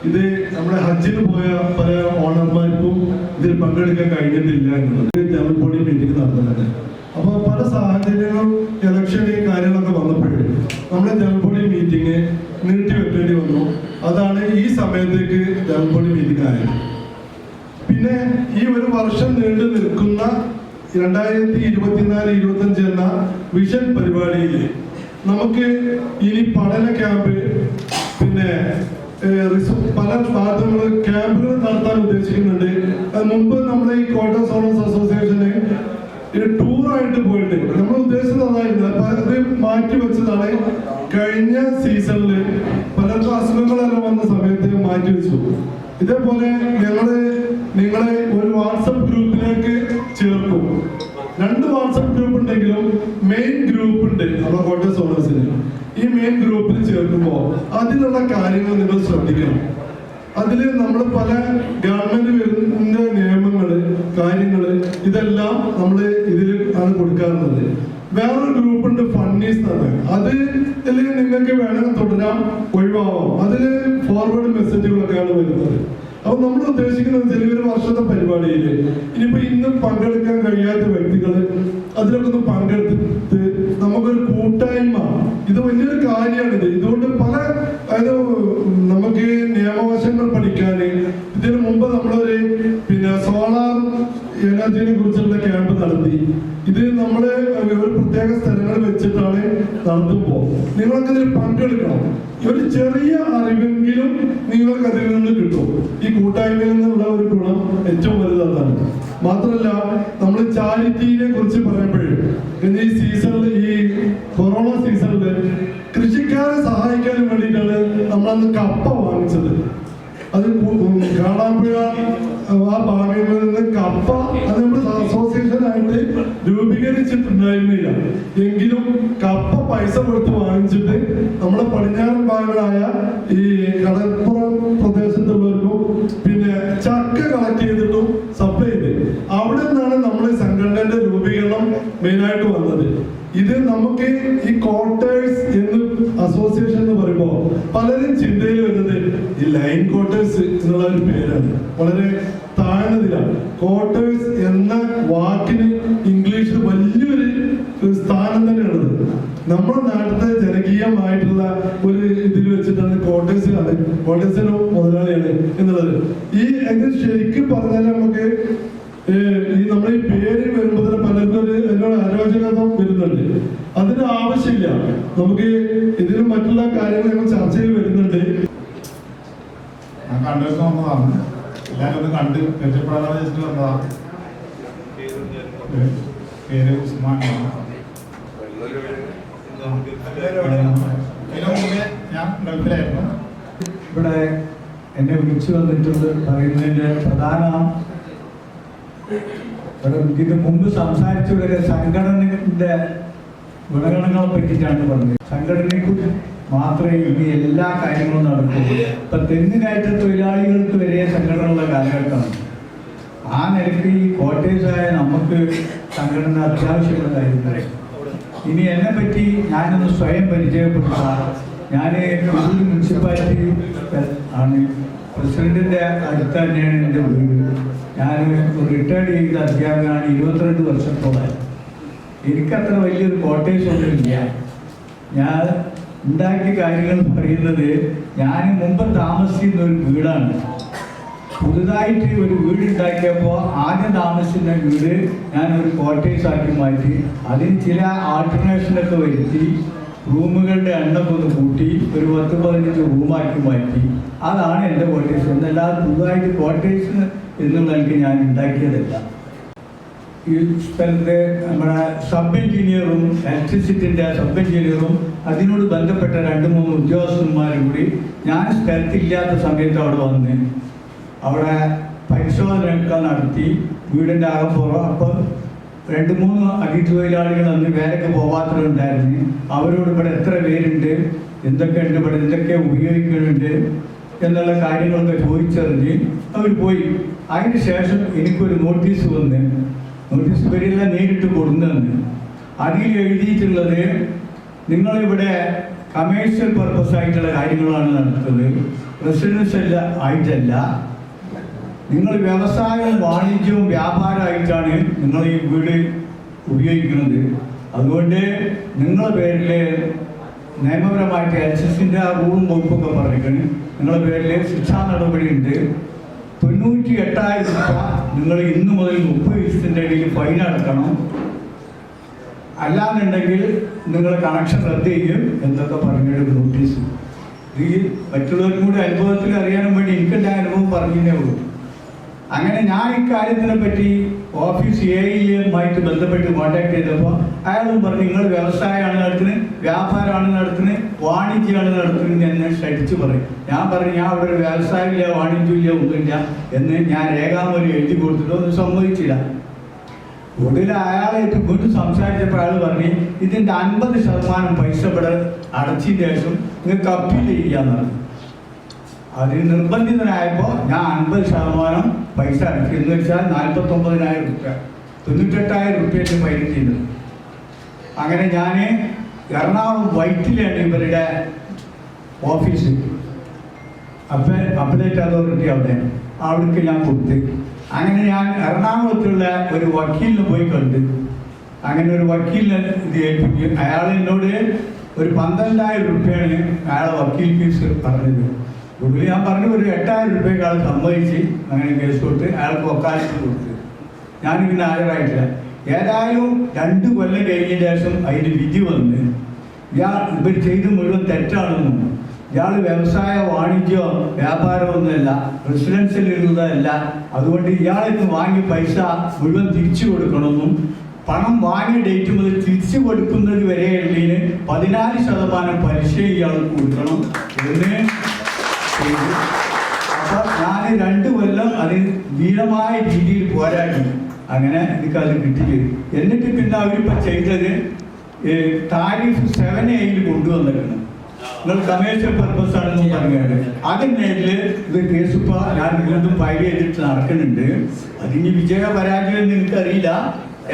ഇത് നമ്മുടെ ഹജ്ജിന് പോയ പല ഓണർമാർക്കും ഇതിൽ പങ്കെടുക്കാൻ കഴിഞ്ഞിട്ടില്ല എന്നുള്ളത്. ജനറൽ ബോഡി മീറ്റിംഗ് നടന്നതാണ്. അപ്പോൾ പല സാഹചര്യങ്ങളും ഇലക്ഷൻ കാര്യങ്ങളൊക്കെ വന്നപ്പോഴും നമ്മുടെ ജനറൽ ബോഡി മീറ്റിംഗ് നീട്ടിവെക്കേണ്ടി വന്നു. അതാണ് ഈ സമയത്തേക്ക് ജനറൽ ബോഡി മീറ്റിംഗ് ആയത്. പിന്നെ ഈ ഒരു വർഷം നീണ്ടു നിൽക്കുന്ന 2024-25 എന്ന വിഷൻ പരിപാടിയിൽ നമുക്ക് ഇനി പഠന ക്യാമ്പ്, പിന്നെ പല ഭാഗത്തുകൾ ക്യാമ്പുകൾ നടത്താൻ ഉദ്ദേശിക്കുന്നുണ്ട്. അത് മുമ്പ് നമ്മുടെ ഈ കോട്ടയം ഓണേഴ്സ് അസോസിയേഷന് ടൂറായിട്ട് പോയിട്ട് നമ്മൾ ഉദ്ദേശിച്ചത് അതായിരുന്നു. അപ്പൊ അത് മാറ്റി വെച്ചതാണ്. കഴിഞ്ഞ സീസണിൽ പലർക്കും അസുഖങ്ങളെല്ലാം വന്ന സമയത്ത് മാറ്റി വെച്ചു. ഇതേപോലെ നിങ്ങളെ ഒരു വാട്സപ്പ് ഗ്രൂപ്പിലേക്ക് ചേർക്കും. 2 വാട്സപ്പ് ഗ്രൂപ്പ് ഉണ്ടെങ്കിലും മെയിൻ ഗ്രൂപ്പ് ഉണ്ട് നമ്മുടെ കോട്ടയം ഓണേഴ്സിന്. ഈ മെയിൻ ഗ്രൂപ്പിൽ ചേർക്കുമ്പോൾ അതിലുള്ള കാര്യങ്ങൾ നിങ്ങൾ ശ്രദ്ധിക്കണം. അതിൽ നമ്മൾ പല ഗവൺമെന്റ് വരുന്ന നിയമങ്ങള്, കാര്യങ്ങള് ഇതെല്ലാം നമ്മൾ ഇതിൽ ആണ് കൊടുക്കാറുള്ളത്. വേറൊരു ഗ്രൂപ്പ് ഉണ്ട് ഫണ്ണീസ് എന്നാണ്. അതിൽ നിങ്ങൾക്ക് വേണമെങ്കിൽ തുടരാം, ഒഴിവാവാം. അതിൽ ഫോർവേഡ് മെസ്സേജുകളൊക്കെയാണ് വരുന്നത്. അപ്പൊ നമ്മൾ ഉദ്ദേശിക്കുന്നത് ചെറിയൊരു വർഷത്തെ പരിപാടിയിൽ ഇനിയിപ്പോ ഇന്ന് പങ്കെടുക്കാൻ കഴിയാത്ത വ്യക്തികള് അതിലൊക്കെ ഒന്ന് പങ്കെടുത്തിട്ട് നമുക്കൊരു കൂട്ടായ്മ, ഇത് വലിയൊരു കാര്യമാണിത്. ഇതുകൊണ്ട് പല നമുക്ക് നിയമവശങ്ങൾ പഠിക്കാന് ഇതിനു മുമ്പ് നമ്മളൊരു സോളാർ എനർജിനെ കുറിച്ചുള്ള ക്യാമ്പ് നടത്തി. ഇത് നമ്മള് ഒരു പ്രത്യേക സ്ഥലങ്ങൾ വെച്ചിട്ടാണ് നടത്തുമ്പോ നിങ്ങളൊക്കെ ഇതിൽ പങ്കെടുക്കണം. ഒരു ചെറിയ അറിവെങ്കിലും നിങ്ങൾക്ക് അതിൽ നിന്ന് കിട്ടും. ഈ കൂട്ടായ്മയിൽ നിന്നുള്ള ഒരു ഗുണം ഏറ്റവും വലുതാണ്. മാത്രമല്ല, നമ്മൾ ചാരിറ്റിയെ കുറിച്ച് പറയുമ്പോഴേ ഈ സീസണിൽ, ഈ കൊറോണ സീസണിൽ കൃഷിക്കാരെ സഹായിക്കാൻ വേണ്ടിയിട്ടാണ് നമ്മളന്ന് കപ്പ വാങ്ങിച്ചത്. അത് കാണാമ്പുഴ ആ ഭാഗങ്ങളിൽ നിന്ന് കപ്പ അത് നമ്മൾ അസോസിയേഷനായിട്ട് രൂപീകരിച്ചിട്ടുണ്ടായിരുന്നില്ല. എങ്കിലും കപ്പ പൈസ കൊടുത്ത് വാങ്ങിച്ചിട്ട് നമ്മുടെ പടിഞ്ഞാറൻ ഭാഗങ്ങളായ ഈ കടപ്പുറം പ്രദേശത്തുള്ളവർക്കും പിന്നെ ചക്ക കളക്ട് ചെയ്തിട്ടും സപ്ലൈ ചെയ്ത് അവിടെ നിന്നാണ് നമ്മൾ സംഘടനയുടെ രൂപീകരണം മെയിനായിട്ട് വന്നത്. ഇത് നമുക്ക് ഈ ക്വാർട്ടേഴ്സ് എന്ന് അസോസിയേഷൻ എന്ന് പറയുമ്പോൾ പലരും ചിന്തയിൽ വരുന്നത് ഈ ലൈൻ ക്വാർട്ടേഴ്സ് എന്നുള്ള ഒരു പേരാണ്. വളരെ താഴ്ന്നതിലാണ്. ക്വാർട്ടേഴ്സ് എന്ന വാക്കിന് ഇംഗ്ലീഷിൽ വലിയൊരു സ്ഥാനം തന്നെയാണത്. നമ്മുടെ നാട്ടിലെ ജനകീയമായിട്ടുള്ള ഒരു ഇതിൽ വെച്ചിട്ടാണ് ക്വാർട്ടേഴ്സിനോ മുതലാളിയാണ് എന്നുള്ളത്. ഈ ഇത് ശരിക്കും പറഞ്ഞാൽ നമുക്ക് ഈ നമ്മുടെ ഈ പേര് വരുമ്പോൾ തന്നെ പലർക്കും എന്നോട് അരോചകത വരുന്നുണ്ട്. അതിന് ആവശ്യമില്ല. നമുക്ക് ഇതിനും മറ്റുള്ള കാര്യങ്ങൾ ഞങ്ങൾ ചർച്ചയിൽ വരുന്നുണ്ട്.
ഞാൻ കണ്ടിട്ട് വന്നതാണ്. എല്ലാവരും ഒന്ന് കണ്ട് പരിചയപ്പെടാതെ വെച്ചിട്ട് വന്നതാണ്. പേര് ഉസ്മാൻ. ഞാൻ ഗൾഫിലായിരുന്നു.
ഇവിടെ എന്നെ വിളിച്ചു വന്നിട്ടുണ്ട് പറയുന്നതിന്റെ പ്രധാന ഇതിന് മുമ്പ് സംസാരിച്ചവരെ സംഘടനയുടെ ഗുണഗണങ്ങളെ പറ്റിയിട്ടാണ് പറഞ്ഞത്. സംഘടനയെക്കുറിച്ച് മാത്രമേ ഇനി എല്ലാ കാര്യങ്ങളും നടക്കുള്ളൂ. ഇപ്പൊ തെങ്ങിനായിട്ട് തൊഴിലാളികൾക്ക് വരെ സംഘടനയുള്ള കാലഘട്ടമാണ്. ആ നിലയ്ക്ക് ഈ കോട്ടേഴ്സായ നമുക്ക് സംഘടന അത്യാവശ്യമുള്ളതായിരുന്നു. ഇനി എന്നെ പറ്റി ഞാനൊന്ന് സ്വയം പരിചയപ്പെടുത്താം. ഞാൻ കൊല്ലൂർ മുനിസിപ്പാലിറ്റി ആണ്. പ്രസിഡന്റിന്റെ അടുത്ത് തന്നെയാണ് എൻ്റെ വീട്. ഞാൻ റിട്ടയർഡ് ചെയ്ത അധ്യാപകനാണ്. 22 വർഷത്തോളം. എനിക്കത്ര വലിയൊരു കോട്ടേഴ്സ് ഒന്നുമില്ല. ഞാൻ ഉണ്ടാക്കിയ കാര്യങ്ങൾ പറയുന്നത്, ഞാൻ മുമ്പ് താമസിക്കുന്ന ഒരു വീടാണ്. പുതുതായിട്ട് ഒരു വീട് ഉണ്ടാക്കിയപ്പോൾ ആദ്യം താമസിക്കുന്ന വീട് ഞാൻ ഒരു കോട്ടേഴ്സ് ആക്കി മാറ്റി. അതിന് ചില ആൾട്ടർനേഷനൊക്കെ വരുത്തി
റൂമുകളുടെ എണ്ണം ഒന്ന് കൂട്ടി ഒരു 10-15 റൂമാക്കി മാറ്റി. അതാണ് എൻ്റെ ക്വാർട്ടേഴ്സ്. എന്നല്ലാതെ പുതുതായിട്ട് ക്വാർട്ടേഴ്സ് എന്നുള്ള എനിക്ക് ഞാൻ ഉണ്ടാക്കിയതല്ല. ഈ സ്ഥലത്ത് നമ്മുടെ സബ് എഞ്ചിനീയറും ഇലക്ട്രിസിറ്റിൻ്റെ സബ് എഞ്ചിനീയറും അതിനോട് ബന്ധപ്പെട്ട 2-3 ഉദ്യോഗസ്ഥന്മാരും കൂടി ഞാൻ സ്ഥലത്തില്ലാത്ത സമയത്ത് അവിടെ വന്ന് അവിടെ പരിശോധനയൊക്കെ നടത്തി വീടിൻ്റെ അകപ്പുറം. അപ്പോൾ 2-3 അതിഥിതൊഴിലാളികൾ അന്ന് വേലയ്ക്ക് പോകാത്തവരുണ്ടായിരുന്നു. അവരോട് ഇവിടെ എത്ര പേരുണ്ട്, എന്തൊക്കെ ഉണ്ട്, ഇവിടെ എന്തൊക്കെ ഉപയോഗിക്കുന്നുണ്ട് എന്നുള്ള കാര്യങ്ങളൊക്കെ ചോദിച്ചറിഞ്ഞ് അവർ പോയി. അതിന് ശേഷം എനിക്കൊരു നോട്ടീസ് വന്ന്, നോട്ടീസ് വരെയെല്ലാം നേരിട്ട് കൊടുന്നെന്ന്. അതിൽ എഴുതിയിട്ടുള്ളത് നിങ്ങളിവിടെ കമേഴ്ഷ്യൽ പർപ്പസ് ആയിട്ടുള്ള കാര്യങ്ങളാണ് നടത്തുന്നത്, റെസിഡൻഷ്യൽ ആയിട്ടല്ല. നിങ്ങൾ വ്യവസായവും വാണിജ്യവും വ്യാപാരമായിട്ടാണ് നിങ്ങൾ ഈ വീട് ഉപയോഗിക്കുന്നത്. അതുകൊണ്ട് നിങ്ങളുടെ പേരിൽ നിയമപരമായിട്ട് LCCൻ്റെ ആ റൂളും വകുപ്പൊക്കെ പറഞ്ഞിരിക്കുന്നു. നിങ്ങളുടെ പേരിൽ ശിക്ഷാ നടപടിയുണ്ട്. 98,000 രൂപ നിങ്ങൾ ഇന്ന് മുതൽ 30 ദിവസത്തിൻ്റെ ഇടയിൽ ഫൈൻ അടക്കണം. അല്ലാന്നുണ്ടെങ്കിൽ നിങ്ങളുടെ കണക്ഷൻ റദ്ദ് ചെയ്യും എന്നൊക്കെ പറഞ്ഞിട്ട് നോട്ടീസ്. ഈ മറ്റുള്ളവർക്കും കൂടി അനുഭവത്തിൽ അറിയാനും വേണ്ടി എനിക്കെൻ്റെ അനുഭവം പറഞ്ഞേ ഉള്ളൂ. അങ്ങനെ ഞാൻ ഇക്കാര്യത്തിനെ പറ്റി ഓഫീസ് AEയുമായിട്ട് ബന്ധപ്പെട്ട് കോൺടാക്ട് ചെയ്തപ്പോൾ അയാളും പറഞ്ഞു നിങ്ങൾ വ്യവസായമാണ് നടത്തുന്നത്, വ്യാപാരമാണ് നടത്തുന്നത്, വാണിജ്യമാണ് നടത്തുന്നത് എന്ന് ക്ഷണിച്ച് പറയും. ഞാൻ പറഞ്ഞു ഞാൻ അവിടെ ഒരു വ്യവസായമില്ല, വാണിജ്യമില്ല, ഒന്നുമില്ല എന്ന് ഞാൻ രേഖാമൂലം എഴുതി കൊടുത്തിട്ട് ഒന്നും സമ്മതിച്ചില്ല. ഒടുവിൽ അയാളായിട്ട് വീണ്ടും സംസാരിച്ചപ്പോൾ അയാൾ പറഞ്ഞു ഇതിൻ്റെ 50% പൈസ ഇവിടെ അടച്ചതിന് ശേഷം നിങ്ങൾക്ക് അപ്പീൽ ചെയ്യാന്ന് പറഞ്ഞു. അതിന് നിർബന്ധിതനായപ്പോൾ ഞാൻ 50% പൈസ അടച്ചു. എന്ന് വെച്ചാൽ 49,000 രൂപ, 98,000 രൂപയുടെ ഫൈൻ ചെയ്തത്. അങ്ങനെ ഞാൻ എറണാകുളം വൈറ്റിലാണ് ഇവരുടെ ഓഫീസ്, അപ്പലേറ്റ് അതോറിറ്റി അവിടേക്ക് ഞാൻ കൊടുത്ത്. അങ്ങനെ ഞാൻ എറണാകുളത്തുള്ള ഒരു വക്കീലിനെ പോയി കണ്ട്. അങ്ങനെ ഒരു വക്കീലിനെ ഇത് ഏൽപ്പിക്കും. അയാൾ എന്നോട് ഒരു 12,000 രൂപയാണ് അയാളെ വക്കീൽ ഫീസ് പറഞ്ഞത്. ഒടുവിൽ ഞാൻ പറഞ്ഞു ഒരു 8,000 രൂപയ്ക്ക് ആൾ സമ്മതിച്ച് അങ്ങനെ കേസ് കൊടുത്ത് അയാൾക്ക് വക്കാലത്ത് കൊടുത്ത്. ഞാൻ പിന്നെ ഹാജരായിട്ടില്ല. ഏതായാലും 2 കൊല്ലം കഴിഞ്ഞ ശേഷം അതിന് വിധി വന്ന് ഇവർ ചെയ്ത് മുഴുവൻ തെറ്റാണെന്നും ഇയാൾ വ്യവസായ വാണിജ്യമോ വ്യാപാരമൊന്നുമല്ല, റെസിഡൻഷ്യലുള്ളതല്ല, അതുകൊണ്ട് ഇയാളിന്ന് വാങ്ങിയ പൈസ മുഴുവൻ തിരിച്ചു കൊടുക്കണമെന്നും പണം വാങ്ങിയ ഡേറ്റ് മുതൽ തിരിച്ചു കൊടുക്കുന്നത് വരെയുള്ളതിന് 14% പലിശ ഇയാൾക്ക് കൊടുക്കണം എന്ന്. അപ്പൊ ഞാൻ 2 കൊല്ലം അതിന് ധീരമായ രീതിയിൽ പോരാടി. അങ്ങനെ എനിക്കത് കിട്ടിയത്. എന്നിട്ട് പിന്നെ അവരിപ്പോൾ ചെയ്തത് താരിഫ് 7A കൊണ്ടുവന്നിട്ടുണ്ട്. നിങ്ങൾ കമേഴ്ഷ്യൽ പർപ്പസ് ആണെന്ന് പറഞ്ഞാണ്. അതിനേരിൽ ഇത് കേസ് ഇപ്പോൾ ഞാൻ വീണ്ടും ഫയൽ ചെയ്തിട്ട് നടക്കുന്നുണ്ട്. അതിന് വിജയ പരാജയം എന്ന് എനിക്കറിയില്ല.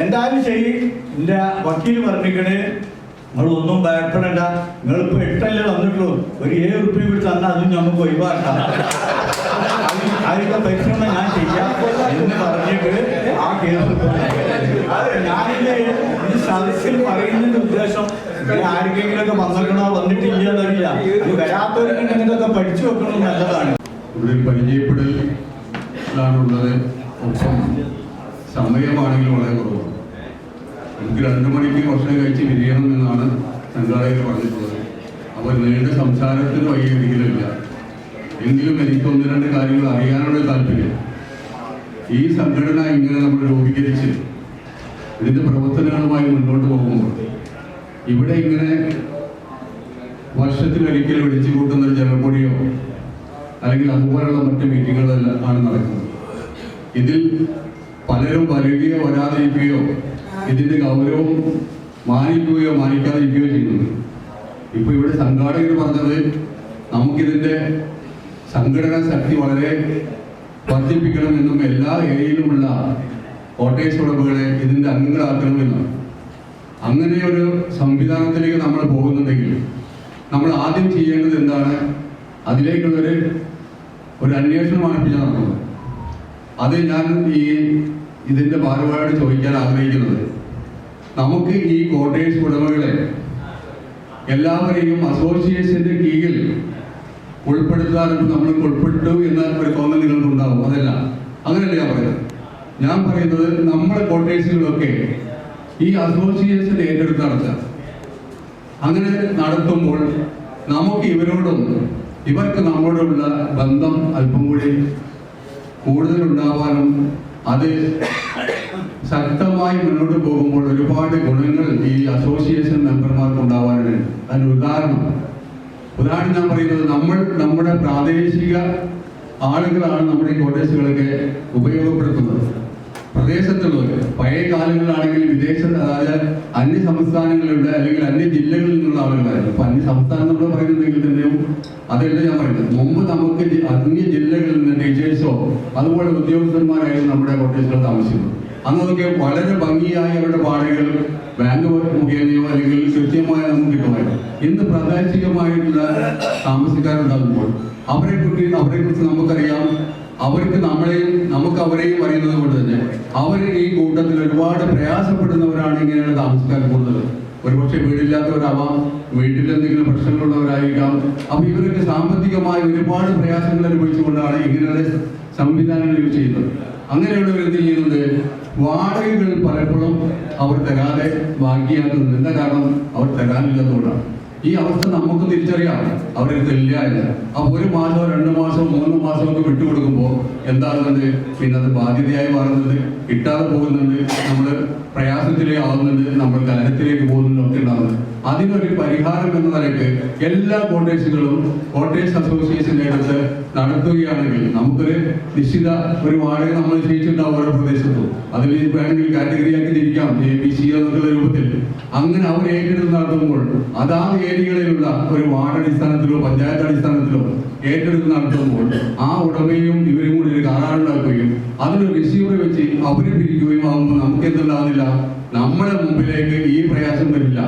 എന്തായാലും ശരി, എൻ്റെ വക്കീൽ പറഞ്ഞിരിക്കണേ നിങ്ങളൊന്നും ഭയപ്പെടണ്ട, നിങ്ങളിപ്പോൾ 8 വന്നിട്ടുള്ളൂ, ഒരു 7 രൂപ കൂടി തന്നാൽ അതും നമുക്ക് ഒഴിവാക്കാം, അതിൻ്റെ പരിശ്രമം ഞാൻ ചെയ്യാം എന്ന് പറഞ്ഞിട്ട് ആ കേസ് ഞാനില്ലേ ഈ സദസ്സിൽ പറയുന്നതിൻ്റെ ഉദ്ദേശം ആർക്കെങ്കിലൊക്കെ വന്നിക്കണോ വന്നിട്ടില്ല എന്നറിയില്ല. ഇത് വരാത്തവർക്ക് ഇതൊക്കെ പഠിച്ചു വെക്കണം നല്ലതാണ്.
ഇവിടെ പരിചയപ്പെടലാണുള്ളത്. ഒപ്പം സമയമാണെങ്കിൽ വളരെ കുറവാണ്. എനിക്ക് 2 മണിക്ക് ഭക്ഷണം കഴിച്ച് പിരിയണം എന്നാണ് സംഘാടകർ പറഞ്ഞിട്ടുള്ളത്. അപ്പോൾ നീണ്ട സംസാരത്തിന് വൈകില്ല. എങ്കിലും എനിക്ക് 1-2 കാര്യങ്ങൾ അറിയാനുള്ള താല്പര്യം. ഈ സംഘടന ഇങ്ങനെ നമ്മൾ രൂപീകരിച്ച് ഇതിൻ്റെ പ്രവർത്തനങ്ങളുമായി മുന്നോട്ട് പോകുമ്പോൾ ഇവിടെ ഇങ്ങനെ വർഷത്തിലൊരിക്കൽ വിളിച്ചു കൂട്ടുന്ന ഒരു ജനപ്പൊടിയോ അല്ലെങ്കിൽ അതുപോലുള്ള മറ്റ് മീറ്റിങ്ങുകളെല്ലാം ആണ് നടക്കുന്നത്. ഇതിൽ പലരും വരികയോ വരാതിരിക്കുകയോ ഇതിൻ്റെ ഗൗരവം മാനിക്കുകയോ മാനിക്കാതിരിക്കുകയോ ചെയ്യുന്നത്. ഇപ്പോൾ ഇവിടെ സംഘാടകർ പറഞ്ഞത് നമുക്കിതിൻ്റെ സംഘടനാ ശക്തി വളരെ വർദ്ധിപ്പിക്കണമെന്നും എല്ലാ ഏരിയയിലുമുള്ള കോട്ടേഴ്സ് ഉടമകളെ ഇതിൻ്റെ അംഗങ്ങളാക്കണമെന്നാണ്. അങ്ങനെ ഒരു സംവിധാനത്തിലേക്ക് നമ്മൾ പോകുന്നുണ്ടെങ്കിൽ നമ്മൾ ആദ്യം ചെയ്യേണ്ടത് എന്താണ്? അതിലേക്കുള്ളൊരു അന്വേഷണമാണ് ഇപ്പോൾ ഞാൻ നടത്തുന്നത്. അത് ഞാൻ ഇതിൻ്റെ ഭാരവാഹിയോട് ചോദിക്കാൻ ആഗ്രഹിക്കുന്നത്, നമുക്ക് ഈ കോട്ടേഴ്സ് ഉടമകളെ എല്ലാവരെയും അസോസിയേഷൻ്റെ കീഴിൽ ഉൾപ്പെടുത്താനും നമ്മൾ ഉൾപ്പെട്ടു എന്ന ഒരു തോന്നൽ നിങ്ങൾക്കുണ്ടാവും. അതല്ല, അങ്ങനെയല്ല ഞാൻ പറയുന്നത്. ഞാൻ പറയുന്നത് നമ്മുടെ കോട്ടേഴ്സുകളൊക്കെ ഈ അസോസിയേഷൻ ഏറ്റെടുത്ത് നടത്തുക. അങ്ങനെ നടത്തുമ്പോൾ നമുക്ക് ഇവർക്ക് നമ്മളോടുള്ള ബന്ധം അല്പം കൂടി കൂടുതലുണ്ടാവാനും അത് ശക്തമായി മുന്നോട്ട് പോകുമ്പോൾ ഒരുപാട് ഗുണങ്ങൾ ഈ അസോസിയേഷൻ മെമ്പർമാർക്ക് ഉണ്ടാവാനുണ്ട്. അതിന് ഉദാഹരണം ഞാൻ പറയുന്നത്, നമ്മുടെ പ്രാദേശിക ആളുകളാണ് നമ്മുടെ ഈ കോട്ടേഴ്സുകളൊക്കെ ഉപയോഗപ്പെടുത്തുന്നത്. പ്രദേശത്തുള്ളവർ പഴയ കാലങ്ങളിലാണെങ്കിൽ അതായത് അന്യ സംസ്ഥാനങ്ങളിലുള്ള അല്ലെങ്കിൽ അന്യ ജില്ലകളിൽ നിന്നുള്ള ആളുകളായിരുന്നു. അപ്പൊ അന്യ സംസ്ഥാനം നമ്മൾ പറയുന്നുണ്ടെങ്കിൽ തന്നെയും അതല്ല ഞാൻ പറയുന്നത്. മുമ്പ് നമുക്ക് അന്യ ജില്ലകളിൽ നിന്ന് ടീച്ചേഴ്സോ അതുപോലെ ഉദ്യോഗസ്ഥന്മാരായിരുന്നു നമ്മുടെ കോട്ടേഴ്സുകൾ താമസിക്കുന്നത്. അന്നതൊക്കെ വളരെ ഭംഗിയായി അവരുടെ വാടകകൾ ബാങ്ക് മുഖേനയോ അല്ലെങ്കിൽ കൃത്യമായി നമുക്ക് കിട്ടുമായിരുന്നു. ഇന്ന് പ്രാദേശികമായിട്ടുള്ള താമസക്കാരുണ്ടാകുമ്പോൾ അവരെക്കുറിച്ച് നമുക്കറിയാം. നമുക്ക് അവരെയും അറിയുന്നത് കൊണ്ട് തന്നെ അവർ ഈ കൂട്ടത്തിൽ ഒരുപാട് പ്രയാസപ്പെടുന്നവരാണ് ഇങ്ങനെയുള്ള താമസക്കാർ കൂടുതൽ. ഒരുപക്ഷെ വീടില്ലാത്തവരാവാം, വീട്ടിൽ എന്തെങ്കിലും പ്രശ്നങ്ങളുള്ളവരായിരിക്കാം. അപ്പൊ ഇവരൊക്കെ സാമ്പത്തികമായി ഒരുപാട് പ്രയാസങ്ങൾ അനുഭവിച്ചുകൊണ്ടാണ് ഇങ്ങനെയുള്ള സംവിധാനങ്ങൾ യൂസ് ചെയ്യുന്നത്. അങ്ങനെയുള്ളവർ എന്ത് ചെയ്യുന്നുണ്ട്? വാടകകൾ പലപ്പോഴും അവർ തരാതെ ബാക്കിയാക്കുന്നുണ്ട്. എന്താ കാരണം? അവർ തരാനില്ലാത്തതുകൊണ്ടാണ്. ഈ അവസ്ഥ നമുക്ക് തിരിച്ചറിയാം, അവർക്ക് തരില്ല എന്ന്. അപ്പൊ 1 മാസമോ 2 മാസമോ 3 മാസമോ ഒക്കെ വിട്ടുകൊടുക്കുമ്പോൾ എന്താകുന്നുണ്ട്? പിന്നെ അത് ബാധ്യതയായി മാറുന്നുണ്ട്, കിട്ടാതെ പോകുന്നുണ്ട്, നമ്മൾ പ്രയാസത്തിലേക്ക് ആവുന്നുണ്ട്, നമ്മൾ കലഹത്തിലേക്ക് പോകുന്നുണ്ട് ഒക്കെ ഉണ്ടാകുന്നത്. അതിനൊരു പരിഹാരം എന്ന നിലയ്ക്ക് എല്ലാ കോട്ടേഴ്സുകളും കോട്ടേഴ്സ് അസോസിയേഷൻ്റെ അടുത്ത് നടത്തുകയാണെങ്കിൽ നമുക്കൊരു നിശ്ചിത ഒരു വാടക നമ്മൾ നിശ്ചയിച്ചിട്ടുണ്ടാവും ഓരോ പ്രദേശത്തും. അതിൽ വേണമെങ്കിൽ കാറ്റഗറിയാക്കി തിരിക്കാം, ABC എന്നുള്ള രൂപത്തിൽ. അങ്ങനെ അവർ ഏറ്റെടുത്ത് നടത്തുമ്പോൾ അതാത് ഏരിയകളിലുള്ള ഒരു വാർഡ് അടിസ്ഥാനത്തിലോ പഞ്ചായത്ത് അടിസ്ഥാനത്തിലോ ഏറ്റെടുത്ത് നടത്തുമ്പോൾ ആ ഉടമയും ഇവരും കൂടി ഒരു കരാറുണ്ടാക്കുകയും അതിനൊരു റിസീവർ വെച്ച് അവരെ പിരിക്കുകയും ആകുമ്പോൾ നമുക്ക് എന്തുണ്ടാകുന്നില്ല? നമ്മളെ മുമ്പിലേക്ക് ഈ പ്രയാസം വരില്ല.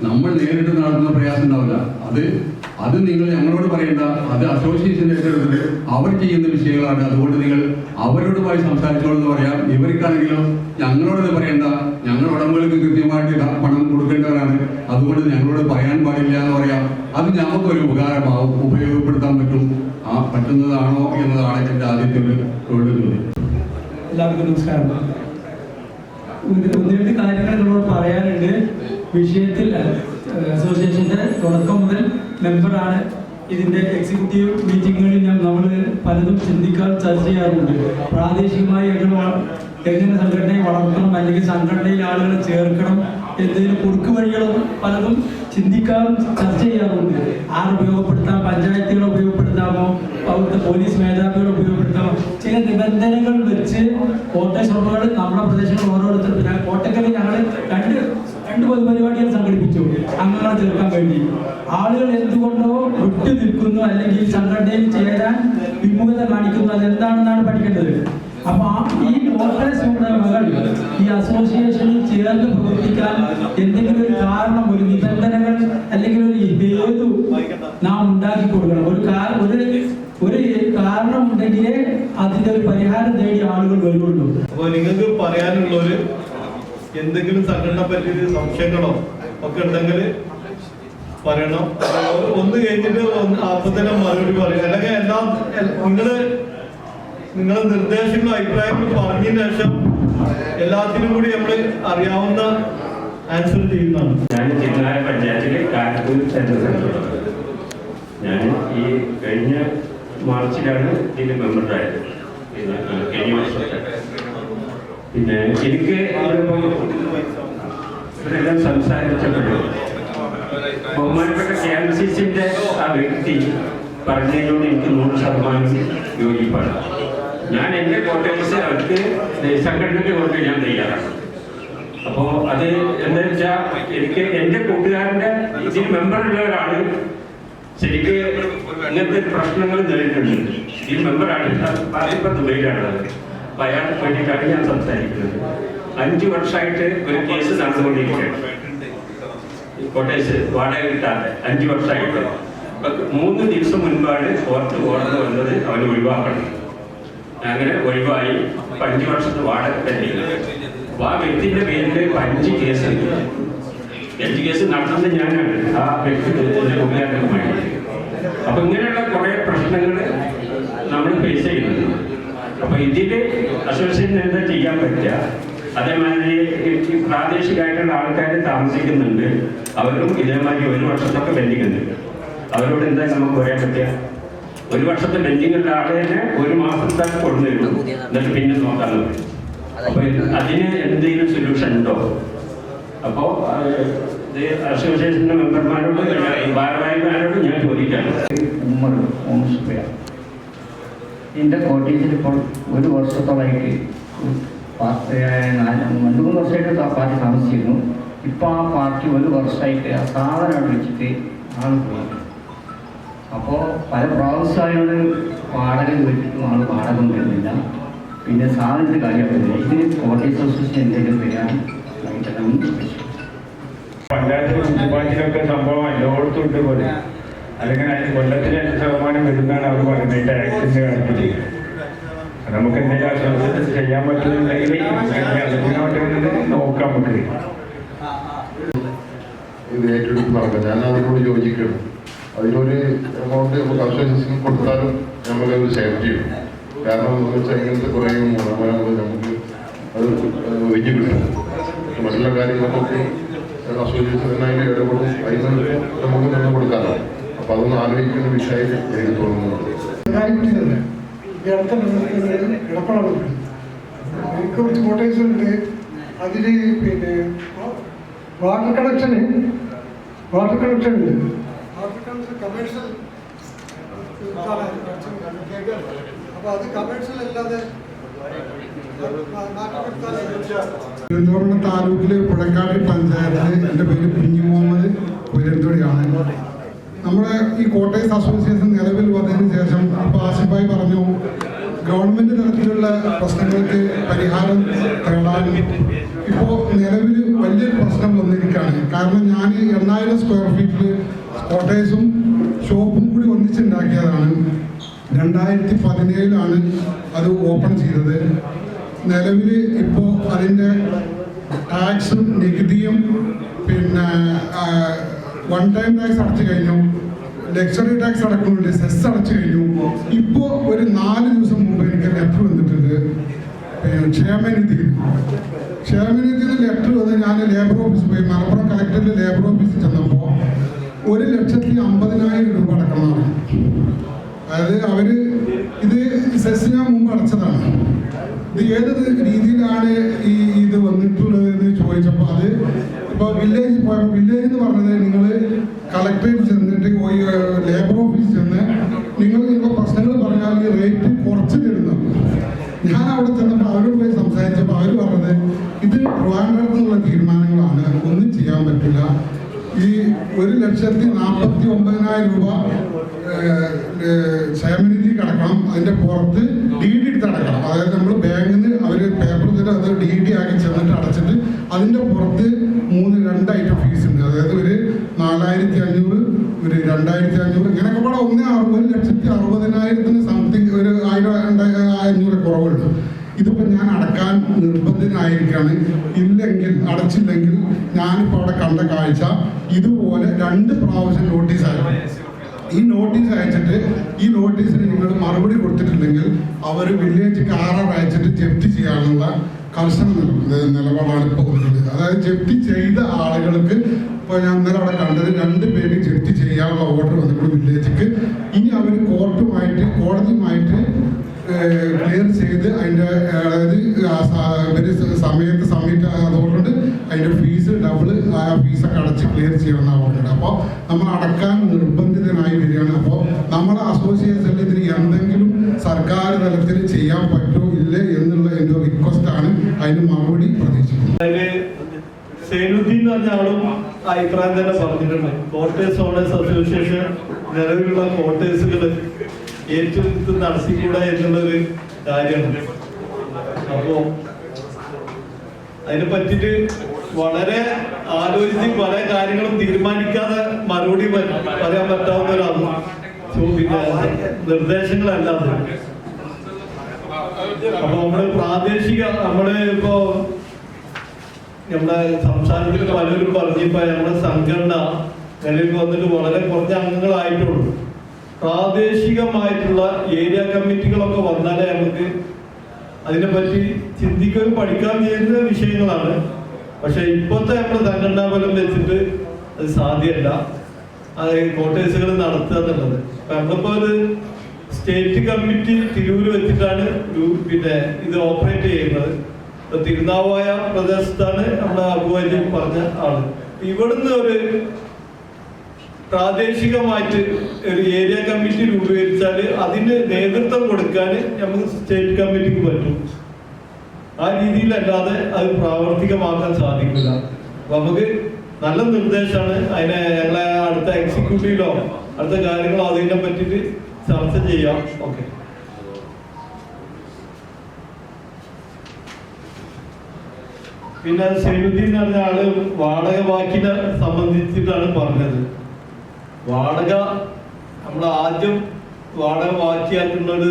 നമ്മൾ നേരിട്ട് നടത്തുന്ന പ്രയാസം ഉണ്ടാവില്ല. അത് നിങ്ങൾ ഞങ്ങളോട് പറയേണ്ട, അത് അസോസിയേഷൻ്റെ ഏറ്റെടുത്തിട്ട് അവർ ചെയ്യുന്ന വിഷയങ്ങളാണ്. അതുകൊണ്ട് നിങ്ങൾ അവരോടുമായി സംസാരിച്ചോളെന്ന് പറയാം. ഇവർക്കാണെങ്കിലും ഞങ്ങളോടത് പറയേണ്ട, ഞങ്ങൾ ഉടമകൾക്ക് കൃത്യമായിട്ട് പണം കൊടുക്കേണ്ടവരാണ്, അതുകൊണ്ട് ഞങ്ങളോട് പറയാൻ പാടില്ല എന്ന് പറയാം. അത് ഞമ്മക്കൊരു ഉപകാരമാവും, ഉപയോഗപ്പെടുത്താൻ പറ്റുന്നതാണോ എന്നതാണ് എൻ്റെ ആദ്യത്തെ ഒരു ചോദ്യം.
എല്ലാവർക്കും നമസ്കാരം. 1-2 കാര്യങ്ങൾ നമ്മളോട് പറയാനുണ്ട്. വിഷയത്തിൽ അസോസിയേഷൻ്റെ തുടക്കം മുതൽ മെമ്പറാണ്. ഇതിൻ്റെ എക്സിക്യൂട്ടീവ് മീറ്റിങ്ങുകളിൽ നമ്മൾ പലതും ചർച്ച ചെയ്യാറുണ്ട്. പ്രാദേശികമായി എങ്ങനെ സംഘടനയെ വളർത്തണം, അല്ലെങ്കിൽ സംഘടനയിൽ ആളുകളെ ചേർക്കണം, എന്തെങ്കിലും കുറുക്ക് വഴികളും പലതും ചിന്തിക്കാറും ചർച്ച ചെയ്യാറുണ്ട്. ഉപയോഗപ്പെടുത്താം, പഞ്ചായത്തുകളെ ഉപയോഗപ്പെടുത്താമോ, അവിടുത്തെ പോലീസ് മേധാവികളെ ഉപയോഗപ്പെടുത്താമോ, ചില നിബന്ധനകൾ വെച്ച് കോട്ടയം ഉടമകൾ നമ്മുടെ പ്രദേശങ്ങൾ ഓരോരുത്തർ. കോട്ടക്കലിൽ ഞങ്ങൾ രണ്ട് പൊതുപരിപാടികൾ സംഘടിപ്പിച്ചു അംഗങ്ങളെ ചേർക്കാൻ വേണ്ടി. ആളുകൾ എന്തുകൊണ്ടോ വിട്ടു നിൽക്കുന്നു, അല്ലെങ്കിൽ സംഘടനയിൽ ചേരാൻ വിമുഖത കാണിക്കുന്നു, അതെന്താണെന്നാണ് പഠിക്കേണ്ടത്. അപ്പൊ ഈ കോട്ടയം ഉടമകൾ ഈ അസോസിയേഷനിൽ ചേർന്ന് പ്രവർത്തിക്കാൻ എന്തെങ്കിലും ഒരു കാരണം, ഒരു നിബന്ധനകൾ അല്ലെങ്കിൽ ഒരു ഹേതു നാം ഉണ്ടാക്കി കൊടുക്കണം. ഒരു കാരണം ഉണ്ടെങ്കിലേ അതിന്റെ ഒരു പരിഹാരം തേടി ആളുകൾ വരുള്ളൂ.
അപ്പോൾ നിങ്ങൾക്ക് പറയാനുള്ളൊരു എന്തെങ്കിലും സംഘടന പറ്റിയ സംശയങ്ങളോ ഒക്കെ ഉണ്ടെങ്കിൽ പറയണം. ഒന്ന് കഴിഞ്ഞിട്ട് അപ്പൊ തന്നെ മറുപടി പറയും. അല്ലെങ്കിൽ നിങ്ങളെ നിർദ്ദേശങ്ങളും അഭിപ്രായങ്ങളും പറഞ്ഞതിന് ശേഷം എല്ലാത്തിനും കൂടി നമ്മൾ അറിയാവുന്ന ആൻസർ ചെയ്യുന്നതാണ്.
ഞാൻ ചിങ്ങാര പഞ്ചായത്തിലെ കാരപ്പൂർ സെൻട്രൽ സെന്ററുള്ളത്. ഞാൻ ഈ കഴിഞ്ഞ മാർച്ചിലാണ് ഇതിന് മെമ്പറായത്. കഴിഞ്ഞ വർഷത്തെ പിന്നെ എനിക്ക് ഇവരെല്ലാം സംസാരിച്ചപ്പോഴും ബഹുമാനപ്പെട്ട KMCCന്റെ ആ വ്യക്തി പറഞ്ഞതിനോട് എനിക്ക് 100% യോജിപ്പാണ്. ഞാൻ എൻ്റെ കോട്ടേഴ്സ് അവർക്ക് സംഘടനയ്ക്ക് കൊണ്ട് ഞാൻ തയ്യാറാണ്. അപ്പോൾ അത് എന്താ വെച്ചാൽ എനിക്ക് എൻ്റെ കൂട്ടുകാരൻ്റെ ഇതിൽ മെമ്പറുള്ളവരാണ് ശരിക്ക് ഇങ്ങനത്തെ പ്രശ്നങ്ങൾ നേരിട്ടുണ്ട്. ഇതിൽ മെമ്പറാണ്, ഇപ്പം ദുബൈയിലാണുള്ളത്. അപ്പം അയാൾക്ക് വേണ്ടിയിട്ടാണ് ഞാൻ സംസാരിക്കുന്നത്. 5 വർഷമായിട്ട് ഒരു കേസ് നടന്നുകൊണ്ടിരിക്കുകയാണ്. കോട്ടേഴ്സ് വാടക കിട്ടാതെ 5 വർഷമായിട്ട്. 3 ദിവസം മുൻപാണ് കോർട്ട് ഓർഡർ വന്നത് അവന് ഒഴിവാക്കണം. അങ്ങനെ ഒഴിവായി. 5 വർഷത്തെ വാടക തന്നെ. അപ്പോൾ ആ വ്യക്തിൻ്റെ പേരിൽ 5 കേസ് നടത്തുന്നത് ഞാനാണ്, ആ വ്യക്തിയുടെ ഉപകാരമായി. അപ്പൊ ഇങ്ങനെയുള്ള കുറെ പ്രശ്നങ്ങൾ നമ്മൾ ഫേസ് ചെയ്യുന്നുണ്ട്. അപ്പൊ ഇതില് അസോസിയേഷൻ എന്താ ചെയ്യാൻ പറ്റുക? അതേമാതിരി ഈ പ്രാദേശികമായിട്ടുള്ള ആൾക്കാർ താമസിക്കുന്നുണ്ട്, അവരും ഇതേമാതിരി 1 വർഷത്തൊക്കെ പെൻഡിങ് ഉണ്ട്. അവരോട് എന്താ നമുക്ക് പറയാൻ പറ്റുക? 1 വർഷത്തെ പെൻഡിങ്ങുള്ള ആളെ തന്നെ 1 മാസത്തേക്ക് കൊണ്ടുവരും, എന്നിട്ട് പിന്നെ നോക്കാമെന്ന് പറയും. അപ്പൊ അതിന് എന്തെങ്കിലും സൊല്യൂഷൻ ഉണ്ടോ? അപ്പോൾ അസോസിയേഷന്റെ മെമ്പർമാരോട് ഭാരവാഹിമാരോട് ഞാൻ ചോദിക്കാണ്.
എൻ്റെ കോട്ടേജിൽ ഇപ്പോൾ 1 വർഷത്തോളമായിട്ട് 2-3 വർഷമായിട്ട് പാർട്ടി താമസിച്ചിരുന്നു. ഇപ്പോൾ ആ പാർട്ടി 1 വർഷമായിട്ട് ആ സാധനം അവിടെ വെച്ചിട്ട് ആൾ പോയി. അപ്പോൾ പല പ്രാവശ്യമായോട് വാടക ചോദിച്ചിട്ടും ആൾ വാടക വരുന്നില്ല. പിന്നെ സാധനത്തിന് കാര്യമാക്കുന്നില്ല. ഇതിന് കോട്ടേജ് അസോസിയേഷൻ എന്തെങ്കിലും വരാൻ
പഞ്ചായത്ത് മുനിസിപ്പാലിറ്റിയിലൊക്കെ സംഭവം എല്ലായിടത്തും ഉണ്ട് പോലെ. അല്ലെങ്കിൽ അതിന് കൊല്ലത്തിൽ 5% വരുന്നതാണ് അവർ പറയുന്നത് ഈ ടാക്സിന്റെ കാര്യത്തിൽ. നമുക്ക് എന്തെങ്കിലും അസോസിയേഷൻ ചെയ്യാൻ പറ്റുന്നുണ്ടെങ്കിൽ അതിനെ പറ്റുന്നത് നോക്കാം. നമുക്ക്
ഇത് ഏറ്റെടുത്ത് നടക്കാം. ഞാൻ അതിനോട് യോജിക്കണം. അതിനൊരു എമൗണ്ട് നമുക്ക് അസോസിയേഷൻ കൊടുത്താലും നമുക്കത് സേഫ്റ്റി ചെയ്യും. കാരണം എന്ന് വെച്ചാൽ ഇങ്ങനത്തെ കുറേ മൂലമനങ്ങൾ നമുക്ക് അത് ഒഴിഞ്ഞു കിട്ടും. മറ്റുള്ള കാര്യങ്ങൾക്കൊക്കെ അസോസിയേഷൻ തന്നെ അതിന് ഇടപെടും. അതിന് നമുക്ക് നിന്ന് കൊടുക്കാനാണ്. അപ്പം അതൊന്ന് ആലോചിക്കുന്ന വിഷയമായിട്ട് എനിക്ക് തോന്നുന്നുണ്ട്.
എനിക്ക് കുറച്ച് കോട്ടേഴ്സ് ഉണ്ട്. അതിൽ പിന്നെ വാട്ടർ കണക്ഷൻ ഉണ്ട്. Water connection commercial. അപ്പോൾ അത് കമേഴ്ഷ്യൽ അല്ലാതെ
തിരുവനന്തപുരം താലൂക്കിലെ പുഴക്കാട് പഞ്ചായത്തിലെ എൻ്റെ പേര് കുഞ്ഞു മുഹമ്മദ് പുരന്തൊടിയാണ്. നമ്മുടെ ഈ കോട്ടേഴ്സ് അസോസിയേഷൻ നിലവിൽ വന്നതിന് ശേഷം ഇപ്പോൾ ആസിഫായി പറഞ്ഞു, ഗവൺമെൻറ് തലത്തിലുള്ള പ്രശ്നങ്ങൾക്ക് പരിഹാരം തേടാനും ഇപ്പോൾ നിലവിൽ വലിയൊരു പ്രശ്നം വന്നിരിക്കുകയാണ്. കാരണം ഞാൻ 8000 സ്ക്വയർ ഫീറ്റിൽ കോട്ടേഴ്സും ഷോപ്പും കൂടി ഒന്നിച്ചുണ്ടാക്കിയതാണ്. 2017 അത് ഓപ്പൺ ചെയ്തത്. നിലവിൽ ഇപ്പോൾ അതിൻ്റെ ടാക്സും നികുതിയും പിന്നെ 1 ടൈം ടാക്സ് അടച്ചു കഴിഞ്ഞു, ലക്ഷറി ടാക്സ് അടക്കുന്നുണ്ട്, സെസ് അടച്ചു കഴിഞ്ഞു. ഇപ്പോൾ ഒരു 4 ദിവസം മുമ്പ് എനിക്ക് ലെറ്റർ വന്നിട്ടുണ്ട് ക്ഷേമനിധിയിൽ ലെറ്റർ വന്ന് ഞാൻ ലേബർ ഓഫീസിൽ പോയി. മലപ്പുറം കളക്ടറിൽ ലേബർ ഓഫീസിൽ ചെന്നപ്പോൾ 1,50,000 രൂപ അടക്കണമെന്നാണ്. അതായത് അവർ ഇത് സെസ് ഞാൻ മുമ്പ് അടച്ചതാണ്. ഇത് ഏത് രീതിയിലാണ് ഇത് വന്നിട്ടുള്ളത് എന്ന് ചോദിച്ചപ്പോൾ അത് ഇപ്പോൾ വില്ലേജിൽ പോയപ്പോൾ വില്ലേജ് എന്ന് പറഞ്ഞത് നിങ്ങൾ കളക്ടറേറ്റ് ചെന്നിട്ട് ലേബർ ഓഫീസിൽ ചെന്ന് നിങ്ങളുടെ പ്രശ്നങ്ങൾ പറഞ്ഞാൽ ഈ റേറ്റ് കുറച്ച് തരുന്നു. ഞാൻ അവിടെ ചെന്നപ്പോൾ അവരോട് പോയി സംസാരിച്ചപ്പോൾ അവർ പറഞ്ഞത് ഇത് ട്രിവാൻഡ്രത്തുള്ള തീരുമാനങ്ങളാണ്, ഒന്നും ചെയ്യാൻ പറ്റില്ല. ഈ 1,49,000 രൂപ ക്ഷേമനിധി അടക്കണം, അതിൻ്റെ പുറത്ത് DD എടുത്ത് അടക്കണം. അതായത് നമ്മൾ ബാങ്കിൽ നിന്ന് അവർ പേപ്പർ തരും, അത് DD ആക്കി ചെന്നിട്ട് അടച്ചിട്ട് അതിൻ്റെ പുറത്ത് 2 ഐറ്റം ഫീസ് ഉണ്ട്. അതായത് ഒരു 4,500, ഒരു 2,500, ഇങ്ങനെയൊക്കെ കൂടെ 1,60,60,000 സംതിങ്, ഒരു 1,000-2,500 കുറവുണ്ട്. ഇതിപ്പോൾ ഞാൻ അടക്കാൻ നിർബന്ധിതനായിരിക്കുകയാണ്. അടച്ചില്ലെങ്കിൽ ഞാനിപ്പോൾ അവിടെ കണ്ട കാഴ്ച ഇതുപോലെ 2 പ്രാവശ്യം നോട്ടീസ് അയച്ചു. ഈ നോട്ടീസ് അയച്ചിട്ട് ഈ നോട്ടീസിന് നിങ്ങൾ മറുപടി കൊടുത്തിട്ടില്ലെങ്കിൽ അവർ വില്ലേജ് കാറർ അയച്ചിട്ട് ജപ്തി ചെയ്യാനുള്ള കർശന നിലപാടാണ് ഇപ്പോൾ ഉള്ളത്. അതായത് ജപ്തി ചെയ്ത ആളുകൾക്ക് ഇപ്പോൾ ഞാൻ ഇന്നലെ അവിടെ കണ്ടത് 2 പേര് ജപ്തി ചെയ്യാനുള്ള ഓർഡർ വന്നിട്ടുണ്ട് വില്ലേജിക്ക്. ഇനി അവർ കോടതിയുമായിട്ട് ക്ലിയർ ചെയ്ത് അതിൻ്റെ അതായത് സമയത്ത് സബ്മിറ്റ് ആയതുകൊണ്ട് അതിൻ്റെ ഫീസ് ഡബിൾ ആ ഫീസൊക്കെ അടച്ച് ക്ലിയർ ചെയ്യണമെന്നാണ് പറഞ്ഞത്. അപ്പോൾ നമ്മൾ അടക്കാൻ നിർബന്ധിതനായി വരികയാണ്. അപ്പോൾ നമ്മുടെ അസോസിയേഷനിൽ ഇതിന് എന്തെങ്കിലും സർക്കാർ തലത്തിൽ ചെയ്യാൻ പറ്റുമോ ഇല്ലേ എന്നുള്ള എൻ്റെ റിക്വസ്റ്റാണ്. അതിന് മറുപടി പ്രതീക്ഷിക്കുന്നു.
സൈനുദ്ദീൻ എന്ന് പറഞ്ഞ ആളും അഭിപ്രായം തന്നെ പറഞ്ഞിട്ടുണ്ട്. കോട്ടേഴ്സ് ഓണേഴ്സ് അസോസിയേഷൻ നിലവിലുള്ള കോട്ടേഴ്സുകൾ ഏറ്റെടുത്ത് നടത്തിക്കൂടാ എന്നുള്ളൊരു കാര്യമാണ്. അപ്പോൾ അതിനെ പറ്റിയിട്ട് വളരെ ആലോചിച്ച് പല കാര്യങ്ങളും തീരുമാനിക്കാതെ മറുപടി പറയാൻ പറ്റാവുന്ന ഒരാളാണ്. പിന്നെ നിർദ്ദേശങ്ങളല്ലാതെ അപ്പൊ നമ്മള് ഇപ്പോ നമ്മുടെ സംസ്ഥാനത്തിൽ പലരും പറഞ്ഞപ്പോ നമ്മുടെ സംഘടന നിലവിൽ വന്നിട്ട് വളരെ കുറച്ച് അംഗങ്ങളായിട്ടുള്ളൂ. പ്രാദേശികമായിട്ടുള്ള ഏരിയ കമ്മിറ്റികളൊക്കെ വന്നാലേ നമുക്ക് അതിനെപ്പറ്റി ചിന്തിക്കുകയും പഠിക്കുകയും ചെയ്യുന്ന വിഷയങ്ങളാണ്. പക്ഷെ ഇപ്പോഴത്തെ നമ്മുടെ സംഘടനാ ബലം വെച്ചിട്ട് അത് സാധ്യമല്ല, അത് കോട്ടേഴ്സുകൾ നടത്തുക എന്നുള്ളത്. അപ്പൊ നമ്മളിപ്പോ ഒരു സ്റ്റേറ്റ് കമ്മിറ്റി തിരൂര് വെച്ചിട്ടാണ് പിന്നെ ഇത് ഓപ്പറേറ്റ് ചെയ്യുന്നത്. ഇപ്പൊ തിരുനാവായ പ്രദേശത്താണ് നമ്മുടെ അബുവാജി പറഞ്ഞ ആള്. ഇവിടുന്ന് ഒരു പ്രാദേശികമായിട്ട് ഒരു ഏരിയ കമ്മിറ്റി രൂപീകരിച്ചാൽ അതിന് നേതൃത്വം കൊടുക്കാൻ നമുക്ക് സ്റ്റേറ്റ് കമ്മിറ്റിക്ക് പറ്റും. ആ രീതിയിലല്ലാതെ അത് പ്രാവർത്തികമാക്കാൻ സാധിക്കില്ല. അപ്പൊ നമുക്ക് നല്ല നിർദ്ദേശമാണ്. അതിനെ ഞങ്ങളെ അടുത്ത എക്സിക്യൂട്ടീവിലോ അടുത്ത കാര്യങ്ങളോ അതിനെ പറ്റിയിട്ട് ചർച്ച ചെയ്യാം. ഓക്കെ. പിന്നെ സൈനുദ്ദീൻ എന്ന് പറഞ്ഞ ആള് വാടക വാക്കിനെ സംബന്ധിച്ചിട്ടാണ് പറഞ്ഞത്. വാടക നമ്മൾ ആദ്യം വാടക ബാക്കിയാക്കുന്നത്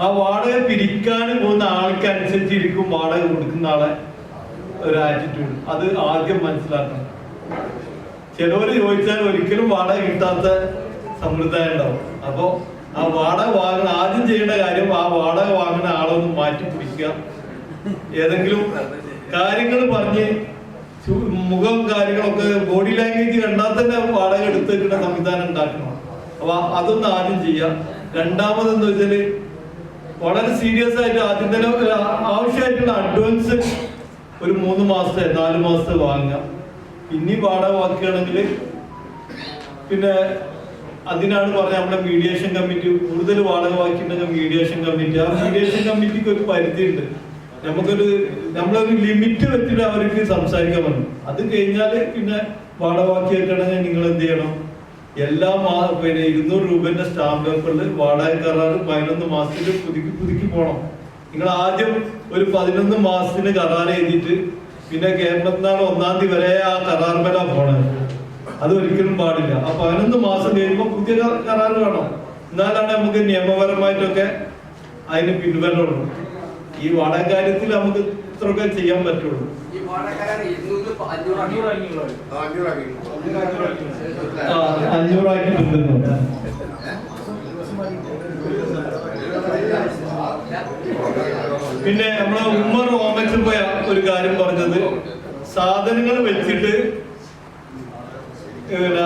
ആ വാടക പിരിക്കാൻ പോകുന്ന ആൾക്ക് അനുസരിച്ചിരിക്കും വാടക കൊടുക്കുന്ന ആളെ ഒരു ആറ്റിറ്റ്യൂഡ്. അത് ആദ്യം മനസ്സിലാക്കണം. ചിലവര് ചോദിച്ചാൽ ഒരിക്കലും വാടക കിട്ടാത്ത സമ്പ്രദായം ഉണ്ടാവും. അപ്പോ ആ വാടക വാങ്ങുന്ന ആദ്യം ചെയ്യേണ്ട കാര്യം ആ വാടക വാങ്ങുന്ന ആളൊന്ന് മാറ്റി പിടിക്കുക. ഏതെങ്കിലും കാര്യങ്ങൾ പറഞ്ഞ് മുഖം കാര്യങ്ങളൊക്കെ ബോഡി ലാംഗ്വേജ് കണ്ടാൽ തന്നെ വാടക എടുത്ത് വെക്കുന്ന സംവിധാനം ഉണ്ടാക്കണം. അപ്പൊ അതൊന്ന് ആദ്യം ചെയ്യാം. രണ്ടാമതെന്ന് വെച്ചാല് വളരെ സീരിയസ് ആയിട്ട് ആദ്യം തന്നെ ആവശ്യമായിട്ടുള്ള അഡ്വാൻസ് ഒരു 3 മാസത്തെ 4 മാസത്തെ വാങ്ങുക. ഇനി വാടക വാക്കുകയാണെങ്കിൽ പിന്നെ അതിനാണ് പറഞ്ഞത് നമ്മുടെ മീഡിയേഷൻ കമ്മിറ്റി കൂടുതൽ വാടക വാക്കിയിട്ടുണ്ടെങ്കിൽ മീഡിയേഷൻ കമ്മിറ്റി. ആ മീഡിയേഷൻ കമ്മിറ്റിക്ക് ഒരു പരിധിയുണ്ട്. നമ്മളൊരു ലിമിറ്റ് വെച്ചിട്ട് അവർക്ക് സംസാരിക്കാൻ പറ്റും. അത് കഴിഞ്ഞാല് പിന്നെ വാടക വാക്കി വെക്കണമെങ്കിൽ നിങ്ങൾ എന്ത് ചെയ്യണം? എല്ലാ പിന്നെ 200 രൂപന്റെ സ്റ്റാമ്പ് പേപ്പറിൽ വാടക കരാർ 11 മാസത്തിൽ പുതുക്കി പോകണം. നിങ്ങൾ ആദ്യം ഒരു 11 മാസത്തിന് കരാർ എഴുതിയിട്ട് പിന്നെ കേരളത്തിനാണ് 1-ാം തീയതി വരെ ആ കരാർ മേല പോണത്. അത് ഒരിക്കലും പാടില്ല. ആ 11 മാസം കഴിയുമ്പോൾ പുതിയ കരാർ വേണം. എന്നാലാണ് നമുക്ക് നിയമപരമായിട്ടൊക്കെ അതിന് പിൻവലുള്ളൂ. ഈ വാടക കാര്യത്തിൽ നമുക്ക് ഇത്രയൊക്കെ ചെയ്യാൻ പറ്റുള്ളൂ. അഞ്ഞൂറാക്കിയിട്ടുണ്ട്. പിന്നെ നമ്മളെ ഉമ്മർ ഓമച്ച് പോയ ഒരു കാര്യം പറഞ്ഞത് സാധനങ്ങൾ വെച്ചിട്ട്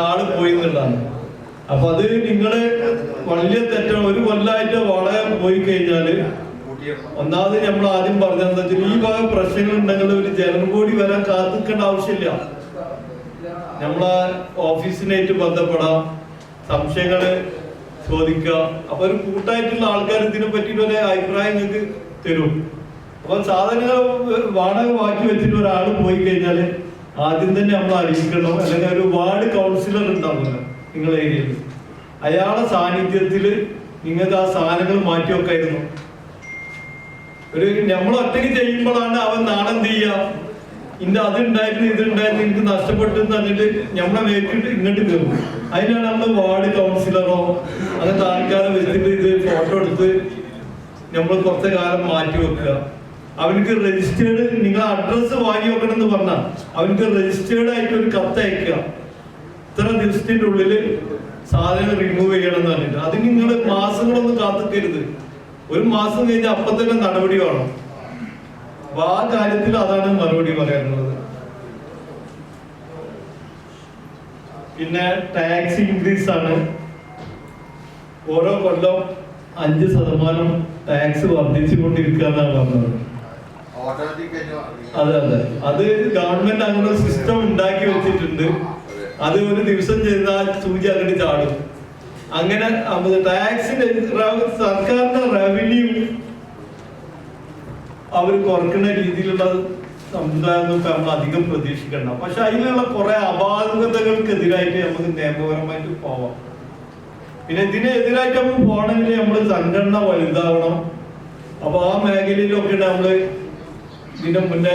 ആള് പോയി എന്നുള്ളതാണ്. അപ്പൊ അത് നിങ്ങള് വലിയ തെറ്റാണ്. ഒരു കൊല്ലമായിട്ട് വാടക പോയി കഴിഞ്ഞാല് ഒന്നാമത് നമ്മൾ ആദ്യം പറഞ്ഞതെന്ന് വെച്ചാൽ ഈ ഭാഗം പ്രശ്നങ്ങൾ ഉണ്ടെങ്കിൽ ഒരു ജനറൽ ബോഡി വരാൻ കാത്തിക്കേണ്ട ആവശ്യമില്ല. നമ്മളെ ഓഫീസിനായിട്ട് ബന്ധപ്പെടാം, സംശയങ്ങള് ചോദിക്കുക. അപ്പൊ ഒരു കൂട്ടായിട്ടുള്ള ആൾക്കാർ ഇതിനെ പറ്റിയിട്ട് ഒരു അഭിപ്രായം നിങ്ങൾക്ക് തരും. അപ്പൊ സാധനങ്ങൾ വാടക മാറ്റി വെച്ചിട്ട് ഒരാൾ പോയി കഴിഞ്ഞാല് ആദ്യം തന്നെ നമ്മൾ അറിയിക്കണം. അല്ലെങ്കിൽ ഒരു വാർഡ് കൗൺസിലർ ഉണ്ടാവില്ല നിങ്ങളുടെ ഏരിയയിൽ, അയാളുടെ സാന്നിധ്യത്തില് നിങ്ങൾക്ക് ആ സാധനങ്ങൾ മാറ്റി വെക്കായിരുന്നു. ഒരു നമ്മൾ ഒറ്റയ്ക്ക് ചെയ്യുമ്പോഴാണ് അവൻ നാളെ എന്ത് ചെയ്യുക, അതുണ്ടായിരുന്നു ഇതുണ്ടായിരുന്നു എനിക്ക് നഷ്ടപ്പെട്ടു എന്ന് പറഞ്ഞിട്ട് നമ്മളെ മേറ്റിട്ട് ഇങ്ങോട്ട് കയറും. അതിനാണ് നമ്മൾ വാർഡ് കൗൺസിലറോ അങ്ങനത്തെ ആൾക്കാരെ വെച്ചിട്ട് ഇത് ഫോട്ടോ എടുത്ത് നമ്മൾ കുറച്ച് കാലം മാറ്റി വെക്കുക. അവർക്ക് രജിസ്റ്റേർഡ് നിങ്ങൾ അഡ്രസ്സ് വാങ്ങി വെക്കണം എന്ന് പറഞ്ഞാൽ അവർക്ക് രജിസ്റ്റേർഡ് ആയിട്ട് ഒരു കത്ത് അയക്കുക. ഇത്ര ദിവസത്തിന്റെ ഉള്ളില് സാധനം റിമൂവ് ചെയ്യണം എന്ന് പറഞ്ഞിട്ട്. അതിന് നിങ്ങൾ മാസങ്ങളൊന്നും കാത്തിക്കരുത്. 1 മാസം കഴിഞ്ഞാൽ അപ്പം തന്നെ നടപടി വേണം. അപ്പൊ ആ കാര്യത്തിൽ അതാണ് മറുപടി പറയാനുള്ളത്. പിന്നെ ടാക്സ് ഇൻക്രീസ് ആണ്. ഓരോ കൊല്ലം 5% ടാക്സ് വർദ്ധിച്ചുകൊണ്ടിരിക്കുക എന്നാണ് പറഞ്ഞത്. അതെ അത് ഗവൺമെന്റ് അങ്ങനെ സിസ്റ്റം ഉണ്ടാക്കി വെച്ചിട്ടുണ്ട്. അത് ഒരു ദിവസം ചെയ്താൽ സൂചി അങ്ങോട്ട് ചാടും. അങ്ങനെ ടാക്സിന്റെ സർക്കാരിന്റെ റവന്യൂ അവർ കുറക്കുന്ന രീതിയിലുള്ള സമുദായം നമ്മൾ അധികം പ്രതീക്ഷിക്കണ്ട. പക്ഷെ അതിലുള്ള കുറെ അപാകതകൾക്കെതിരായിട്ട് നമുക്ക് നിയമപരമായിട്ട് പോവാം. പിന്നെ ഇതിനെതിരായിട്ട് നമുക്ക് പോകണമെങ്കിൽ നമ്മൾ സംഘടന വലുതാവണം. അപ്പൊ ആ മേഖലയിലൊക്കെ നമ്മള് ഇതിന്റെ മുന്നേ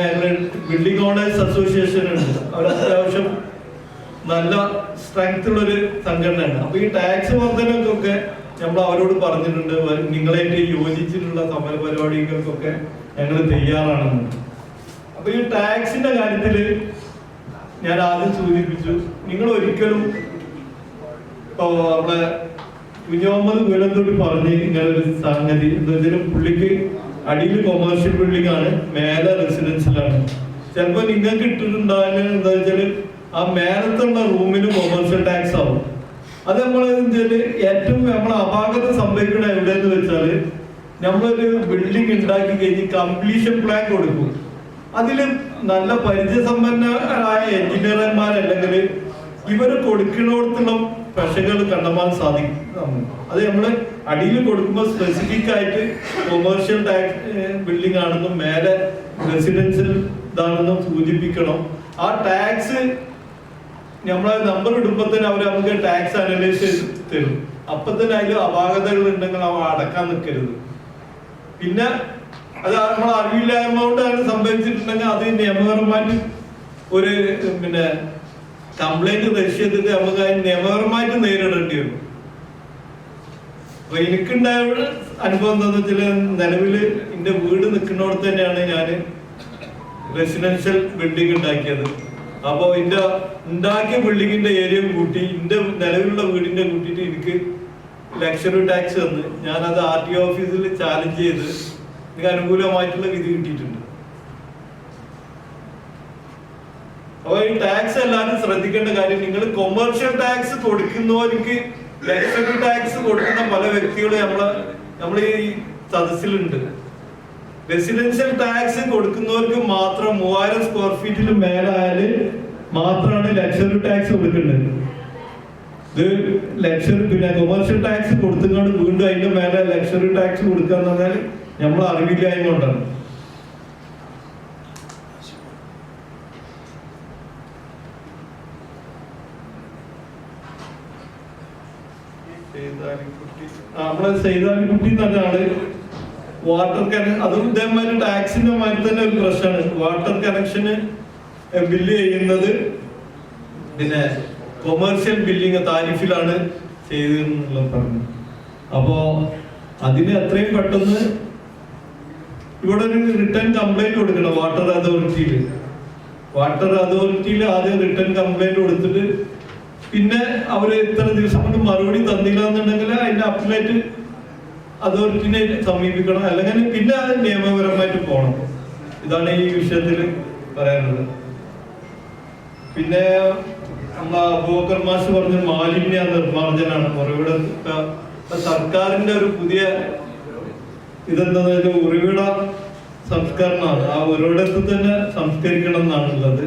ബിൽഡിംഗ് ഓണേഴ്സ് അസോസിയേഷൻ ഉണ്ട്. അവർ അത്യാവശ്യം നല്ല സ്ട്രെങ്ത് ഉള്ളൊരു സംഘടനയാണ്. അപ്പൊ ഈ ടാക്സ് വർധനക്കൊക്കെ നമ്മൾ അവരോട് പറഞ്ഞിട്ടുണ്ട്, നിങ്ങളായിട്ട് യോജിച്ചിട്ടുള്ള സമര പരിപാടികൾക്കൊക്കെ ഞങ്ങൾ തയ്യാറാണെന്ന്. അപ്പൊ ഈ ടാക്സിന്റെ കാര്യത്തില് ഞാൻ ആദ്യം സൂചിപ്പിച്ചു, നിങ്ങൾ ഒരിക്കലും ഇപ്പൊ നമ്മളെ കുഞ്ഞോമ്മദ് വീലന്തോട്ടി പറഞ്ഞ് ഇങ്ങനെ ഒരു സംഗതി എന്താ പുള്ളിക്ക് അടിയിൽ കൊമേഴ്ഷ്യൽ ബിൽഡിംഗ് ആണ്, മേലെ റെസിഡൻഷ്യലാണ്. ചിലപ്പോൾ നിങ്ങൾക്ക് ഇട്ടിട്ടുണ്ടാകുന്ന എന്താ വെച്ചാല് ആ മേലത്തുള്ള റൂമിന് കൊമേഴ്ഷ്യൽ ടാക്സ് ആവും. അത് നമ്മൾ വെച്ചാല് ഏറ്റവും നമ്മളെ അപാകത സംഭവിക്കണം എവിടെയെന്ന് വെച്ചാല് നമ്മളൊരു ബിൽഡിംഗ് ഉണ്ടാക്കി കഴിഞ്ഞ് കംപ്ലീഷൻ പ്ലാൻ കൊടുക്കും. അതില് നല്ല പരിചയസമ്പന്നരായ എഞ്ചിനീയർമാരല്ലെങ്കിൽ ഇവര് കൊടുക്കുന്നിടത്തുള്ള പശകൾ കണ്ടെത്താൻ സാധിക്കും. അത് നമ്മള് അടിയിൽ കൊടുക്കുമ്പോൾ സ്പെസിഫിക് ആയിട്ട് കൊമേഴ്ഷ്യൽ ടാക്സ് ബിൽഡിംഗ് ആണെന്നും മേലെ റെസിഡൻഷ്യൽ ഇതാണെന്നും സൂചിപ്പിക്കണം. ആ ടാക്സ് നമ്മളെ നമ്പർ ഇടുമ്പോൾ തന്നെ അവർ നമുക്ക് ടാക്സ് അനലൈസ് തരും. അപ്പൊ തന്നെ അതിൽ അപാകതകൾ ഉണ്ടെങ്കിൽ അവ അടക്കാൻ നിൽക്കരുത്. പിന്നെ അത് നമ്മൾ അറിവില്ലായ്മ കൊണ്ട് അങ്ങനെ സംഭവിച്ചിട്ടുണ്ടെങ്കിൽ അത് നിയമപരമായിട്ട് ഒരു പിന്നെ കംപ്ലൈന്റ് രജിസ്റ്റർ ചെയ്തിട്ട് നമുക്ക് അതിന് നിയമപരമായിട്ട് നേരിടേണ്ടി വരും. അപ്പൊ എനിക്കുണ്ടായ അനുഭവം എന്താന്ന് വെച്ചാല് നിലവില് എന്റെ വീട് നിൽക്കുന്നിടത്ത് തന്നെയാണ് ഞാൻ റെസിഡൻഷ്യൽ ബിൽഡിംഗ് ഉണ്ടാക്കിയത്. അപ്പൊ എന്റെ ഉണ്ടാക്കിയ ബിൽഡിങ്ങിന്റെ ഏരിയ കൂട്ടി എന്റെ നിലവിലുള്ള വീടിന്റെ കൂട്ടിയിട്ട് എനിക്ക് ലക്ഷറി ടാക്സ് തന്ന് ഞാനത് RTO ഓഫീസിൽ ചാലഞ്ച് ചെയ്ത് എനിക്ക് അനുകൂലമായിട്ടുള്ള വിധി കിട്ടിയിട്ടുണ്ട്. അപ്പൊ ഈ ടാക്സ് എല്ലാവരും ശ്രദ്ധിക്കേണ്ട കാര്യം, നിങ്ങൾ കൊമേഴ്ഷ്യൽ ടാക്സ് കൊടുക്കുന്നവർക്ക് ലക്ഷറി ടാക്സ് കൊടുക്കുന്ന പല വ്യക്തികളും നമ്മളെ ഈ സദസ്സിലുണ്ട്. റെസിഡൻഷ്യൽ ടാക്സ് കൊടുക്കുന്നവർക്ക് മാത്രം 3000 സ്ക്വയർ ഫീറ്റിൽ മേലായാല് മാത്രമാണ് ലക്ഷറി ടാക്സ് കൊടുക്കേണ്ടത്. ഇത് ലക്ഷറി പിന്നെ കൊമേഴ്ഷ്യൽ ടാക്സ് കൊടുത്തുകൊണ്ട് വീണ്ടും അതിന്റെ മേലെ ലക്ഷറി ടാക്സ് കൊടുക്കുക എന്ന് പറഞ്ഞാൽ നമ്മൾ അറിവില്ലായ്മ കൊണ്ടാണ്. നമ്മളെ സൈതാലിക്കുട്ടി എന്ന് പറഞ്ഞ ആള് വാട്ടർ കണക്ഷൻ, അതും ഇതേമാതിരി ടാക്സിന്റെ മാതിരി തന്നെ ഒരു പ്രശ്നമാണ്. വാട്ടർ കണക്ഷന് ബില്ല് ചെയ്യുന്നത് പിന്നെ കൊമേഴ്ഷ്യൽ ബില്ലിങ് താരിഫിലാണ് ചെയ്തെന്നുള്ള പറഞ്ഞു. അപ്പോ അതിന് എത്രയും പെട്ടെന്ന് ഇവിടെ ഒരു റിട്ടേൺ കംപ്ലൈന്റ് കൊടുക്കണം വാട്ടർ അതോറിറ്റിയിൽ. ആദ്യം റിട്ടേൺ കംപ്ലൈന്റ് കൊടുത്തിട്ട് പിന്നെ അവര് ഇത്ര ദിവസം കൊണ്ട് മറുപടി തന്നില്ല എന്നുണ്ടെങ്കിൽ അതിന്റെ അപ്പലേറ്റ് അതോറിറ്റിനെ സമീപിക്കണം, അല്ലെങ്കിൽ പിന്നെ അത് നിയമപരമായിട്ട് പോകണം. ഇതാണ് ഈ വിഷയത്തിൽ പറയാനുള്ളത്. പിന്നെ നമ്മളെ അബൂബക്കർ മാഷ് പറഞ്ഞ മാലിന്യ നിർമ്മാർജ്ജനാണ് ഉറവിട സർക്കാരിന്റെ ഒരു പുതിയ ഇതെന്താന്ന് വെച്ചാൽ ഉറവിട സംസ്കരണമാണ്. ആ ഉറവിടത്തിൽ തന്നെ സംസ്കരിക്കണം എന്നാണുള്ളത്.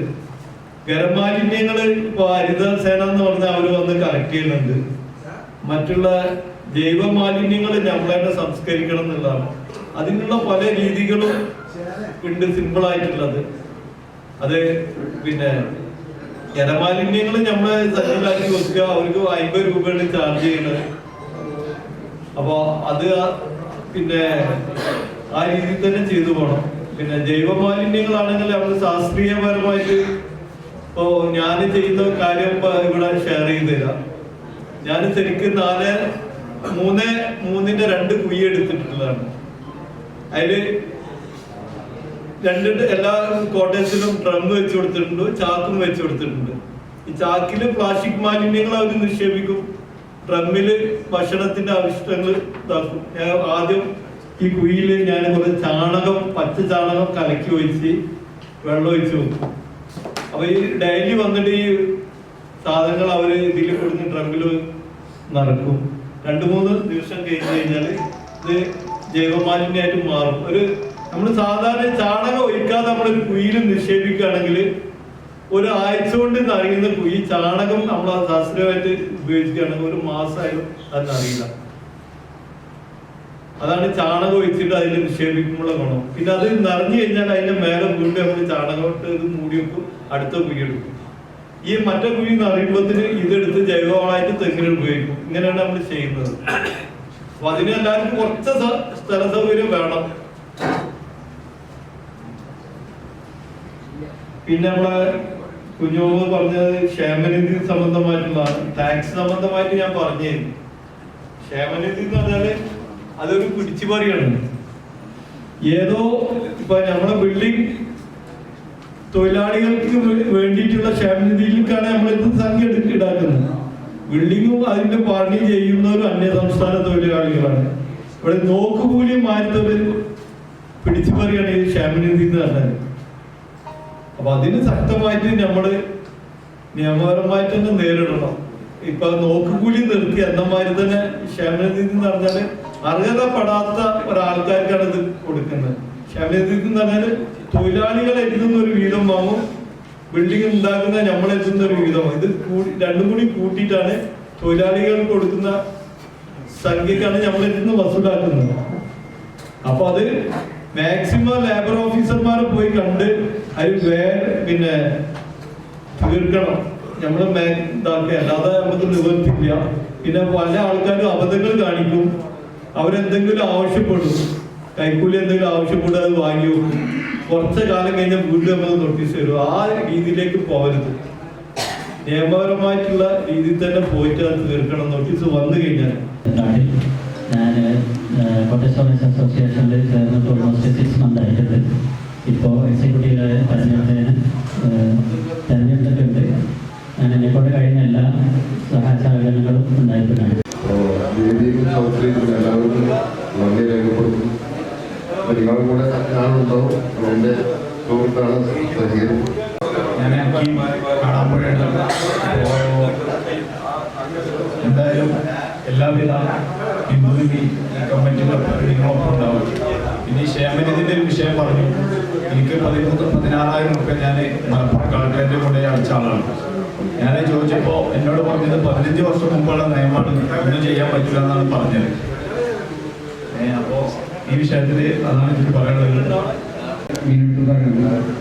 ഖരമാലിന്യങ്ങൾ ഇപ്പൊ ഹരിതസേന എന്ന് പറഞ്ഞാൽ അവര് വന്ന് കളക്ട് ചെയ്യുന്നുണ്ട്. മറ്റുള്ള ജൈവ മാലിന്യങ്ങൾ നമ്മളെ സംസ്കരിക്കണം എന്നുള്ളതാണ്. അതിനുള്ള പല രീതികളും ഉണ്ട് സിമ്പിൾ ആയിട്ടുള്ളത്. അത് പിന്നെ ഖരമാലിന്യങ്ങൾ നമ്മളെ സജ്ജീലാക്കി വെക്കുക, അവർക്ക് 50 രൂപയാണ് ചാർജ് ചെയ്യുന്നത്. അപ്പൊ അത് പിന്നെ ആ രീതിയിൽ തന്നെ ചെയ്തു പോകണം. പിന്നെ ജൈവ മാലിന്യങ്ങളാണെങ്കിൽ നമ്മൾ ശാസ്ത്രീയപരമായിട്ട് ഇപ്പോ ഞാൻ ചെയ്യുന്ന കാര്യം ഇവിടെ ഷെയർ ചെയ്ത് തരാം. ഞാൻ ശരിക്കും 3.3 2 കുഴി എടുത്തിട്ടുള്ളതാണ്. അതില് എല്ലാ കോട്ടേഴ്സിലും ഡ്രം വെച്ച് കൊടുത്തിട്ടുണ്ട്, ചാക്കും വെച്ച് കൊടുത്തിട്ടുണ്ട്. ഈ ചാക്കില് പ്ലാസ്റ്റിക് മാലിന്യങ്ങൾ അവർ നിക്ഷേപിക്കും, ഡ്രമ്മില് ഭക്ഷണത്തിന്റെ അവശിഷ്ടങ്ങൾ ഇതാക്കും. ആദ്യം ഈ കുഴിയിൽ ഞാൻ കുറെ ചാണകം, പച്ച ചാണകം കലക്കി ഒഴിച്ച് വെള്ളം ഒഴിച്ച് വെക്കും. അപ്പൊ ഈ ഡെയിലി വന്നിട്ട് ഈ സാധനങ്ങൾ അവര് ഇതിൽ കൊടുത്ത് ഡ്രമ്മില് നിറക്കും. 2-3 ദിവസം കഴിഞ്ഞ് കഴിഞ്ഞാൽ ഇത് ജൈവമാലിന്യമായിട്ട് മാറും. നമ്മൾ സാധാരണ ചാണകം ഒഴിക്കാതെ നമ്മളൊരു കുഴിയിൽ നിക്ഷേപിക്കുകയാണെങ്കിൽ ഒരു ആഴ്ച കൊണ്ട് നിറയുന്ന കുഴി ചാണകം നമ്മൾ ശാസ്ത്രീയമായിട്ട് ഉപയോഗിക്കുകയാണെങ്കിൽ 1 മാസമായാലും അതിനറിയില്ല. അതാണ് ചാണകം ഒഴിച്ചിട്ട് അതിൽ നിക്ഷേപിക്കുമ്പോൾ ഗുണം. പിന്നെ അത് നിറഞ്ഞു കഴിഞ്ഞാൽ അതിന്റെ മേലെ വീണ്ടും നമ്മൾ ചാണകം ഇട്ട് ഇത് മൂടി വെക്കും, അടുത്ത കുഴി എടുക്കും. ഈ മറ്റേ കുഴി നിറയുമ്പോഴത്തിന് ഇതെടുത്ത് ജൈവവളമായിട്ട് തെങ്ങിന് ഉപയോഗിക്കും. ഇങ്ങനെയാണ് നമ്മൾ ചെയ്യുന്നത്. അപ്പൊ അതിന് എല്ലാവർക്കും കുറച്ച് സ്ഥല സൗകര്യം വേണം. പിന്നെ നമ്മളെ കുഞ്ഞോമ പറഞ്ഞത് ക്ഷേമനിധി സംബന്ധമായിട്ടുള്ളതാണ്. ടാക്സ് സംബന്ധമായിട്ട് ഞാൻ പറഞ്ഞിരുന്നു. ക്ഷേമനിധി എന്ന് പറഞ്ഞാല് അതൊരു പിടിച്ചുപറിയാണ്. ഏതോ ഇപ്പൊ നമ്മളെ ബിൽഡിംഗ് തൊഴിലാളികൾക്ക് വേണ്ടിയിട്ടുള്ള ക്ഷേമനിധിയിലേക്കാണ് നമ്മളിത് സംഖ്യ ഈടാക്കുന്നത്. ബിൽഡിങ്ങും അതിന്റെ പണി ചെയ്യുന്നവരും അന്യ സംസ്ഥാന തൊഴിലാളികളാണ്. ഇവിടെ നോക്കുകൂലിയും മാറ്റുന്നവര് പിടിച്ചു പറയുകയാണ് ഈ ക്ഷേമനിധി എന്ന് പറഞ്ഞാൽ. അപ്പൊ അതിന് ശക്തമായിട്ട് നമ്മള് നിയമപരമായിട്ട് തന്നെ നേരിടണം. ഇപ്പൊ നോക്കുകൂലി നിർത്തി എന്നമാതിരി തന്നെ ക്ഷേമനിധി എന്ന് പറഞ്ഞാല് അർഹതപ്പെടാത്ത ഒരാൾക്കാർക്കാണ് ഇത് കൊടുക്കുന്നത്. ക്ഷേമനിധി എന്ന് പറഞ്ഞാല് തൊഴിലാളികളെ എത്തുന്ന ഒരു വീതം വാങ്ങും, ബിൽഡിംഗ് ഉണ്ടാക്കുന്ന നമ്മളെത്തുന്ന ഒരു വീതമാണ്. ഇത് രണ്ടും കൂടി കൂട്ടിയിട്ടാണ് തൊഴിലാളികൾക്ക് കൊടുക്കുന്ന സംഖ്യക്കാണ് നമ്മളെത്തുന്ന വസൂലാക്കുന്നത്. അപ്പൊ അത് മാക്സിമം ലേബർ ഓഫീസർമാരെ പോയി കണ്ട് അത് പിന്നെ തീർക്കണം. നമ്മൾ ഇതാക്കുക, അല്ലാതെ നമുക്ക് നിവർത്തില്ല. പിന്നെ പല ആൾക്കാരും അബദ്ധങ്ങൾ കാണിക്കും. അവരെന്തെങ്കിലും ആവശ്യപ്പെടും, കൈക്കൂലി എന്തെങ്കിലും ആവശ്യപ്പെടും, അത് വാങ്ങി വെക്കും. കുറച്ച് കാലം കഴിഞ്ഞാൽ വീണ്ടും നമുക്ക് നോട്ടീസ് തരും. ആ രീതിയിലേക്ക് പോകരുത്. നിയമപരമായിട്ടുള്ള രീതിയിൽ തന്നെ പോയിട്ട് അത് തീർക്കണം. നോട്ടീസ് വന്നു കഴിഞ്ഞാൽ
ഞാൻ കോട്ടയം ഓണേഴ്സ് അസോസിയേഷനിൽ ചേർന്നിട്ട് ഓൾമോസ്റ്റ് 6 months ആയിട്ടുണ്ട്. ഇപ്പോൾ എക്സിക്യൂട്ടീവ് തെരഞ്ഞെടുത്തിട്ടുണ്ട്. ഞാൻ എന്നെക്കൊണ്ട് കഴിഞ്ഞ എല്ലാ സഹായ സഹകരണങ്ങളും ഉണ്ടായിട്ടാണ്.
എല്ലാവർക്കും നന്ദി രേഖപ്പെടുത്തുന്നു. നിങ്ങളും കൂടെ ഞാനുണ്ടാവും. എൻ്റെ സുഹൃത്താണ് സഹീർ.
ഞാൻ കാണാൻ പോയത് എന്തായാലും എല്ലാവിധ പിന്തുണയും ഈ കമ്മിറ്റിയുടെ നിങ്ങളൊപ്പം ഉണ്ടാവും. ഇനി ക്ഷേമനിധിൻ്റെ ഒരു വിഷയം പറഞ്ഞു. എനിക്ക് 16,000 രൂപ ഞാൻ മലപ്പുറം കളക്ടറേറ്റിൽ കൊണ്ടേ അടച്ച ആളാണ്. ഞാൻ ചോദിച്ചപ്പോൾ എന്നോട് പറഞ്ഞത് 15 വർഷം മുമ്പുള്ള നിയമമാണ്, ഒന്നും ചെയ്യാൻ പറ്റില്ല എന്നാണ് പറഞ്ഞത്. അപ്പോൾ ഈ വിഷയത്തിൽ അതാണ് എനിക്ക് പറയാനുള്ളത്.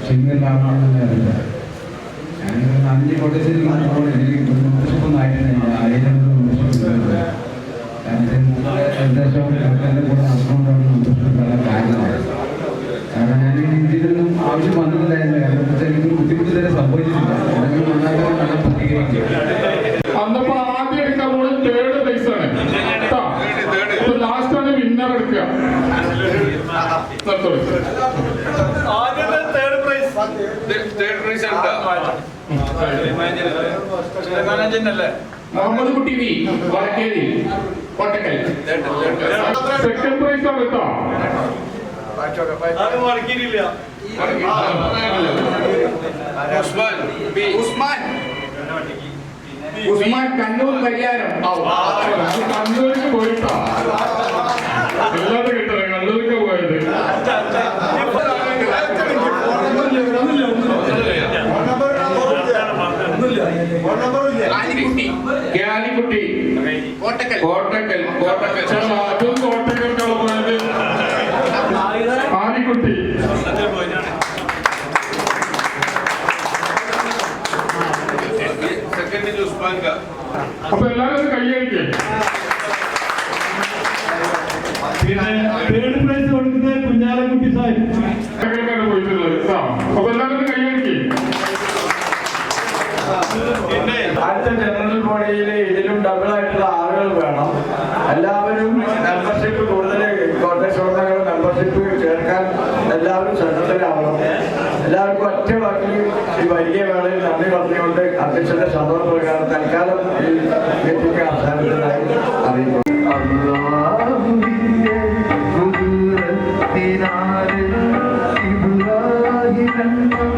ശരിയല്ലാണെന്ന് അറിയില്ല. ഞാനിങ്ങനെ 5 കോട്ടേജിൽ മെമ്പർഷിപ്പൊന്നും ആയിട്ടില്ല. ഏകദേശം എൻ്റെ കൂടെ നടന്നുകൊണ്ടാണ് മെമ്പർഷിപ്പ് വരാൻ കാരണം. കാരണം ഞാൻ ഈ രീതിയിലൊന്നും ആവശ്യം വന്നിട്ടില്ലായിരുന്നു. കാരണം എനിക്ക് ബുദ്ധിമുട്ട് തന്നെ സംഭവിച്ചിട്ടില്ല. എന്തെങ്കിലും നന്നായിട്ട് നല്ല പ്രതികരിക്കും.
അന്നപ്പോ ആദ്യം എടുക്കാൻ പോകുന്നത് 3rd പ്രൈസ് ആണ്. ലാസ്റ്റ് ആണ് വിന്നർ എടുക്കുക. മുഹമ്മദ് കുട്ടി വി വടക്കേരി കോട്ടക്കൽ. സെക്കൻഡ് പ്രൈസ് ആണ് കേട്ടോ. ഉസ്മാൻ കണ്ണൂർ പരിയാരം. കണ്ണൂർക്ക് പോയിട്ടോ, എല്ലാവരും കിട്ടണം. കണ്ണൂർക്ക് പോയത് കാലിക്കുട്ടി കോട്ടക്കൽ. അതും കോട്ടക്കൽക്കാണ് പോയത്. ആലിക്കുട്ടി അപ്പൊ എല്ലാവരും കൈയടിക്കേ.
പിന്നെ 3rd പ്രൈസ് കൊടുക്കുന്നത് കുഞ്ഞാലക്കുട്ടി സാഹിബ്
പോയിട്ടുള്ളത്. അപ്പൊ എല്ലാവരും കൈയടിക്കേ.
അടുത്ത ജനറൽ ബോഡിയിൽ ഇതിലും ഡബിൾ ആയിട്ടുള്ള ആളുകൾ വേണം. എല്ലാവരും മെമ്പർഷിപ്പ് കൂടുതൽ കോട്ടയം മെമ്പർഷിപ്പ് ചേർക്കാൻ എല്ലാവരും ശ്രദ്ധത്തിലാവണം. എല്ലാവർക്കും ഒറ്റ വാക്കിൽ ഈ വലിയ വേളയിൽ നന്ദി പറഞ്ഞുകൊണ്ട് അധ്യക്ഷന്റെ സമ്മതം പ്രകാരം തൽക്കാലം ഈ മീറ്റിംഗ് അവസാനത്തിനായി അറിയിക്കും.
ഇബ്രാഹിം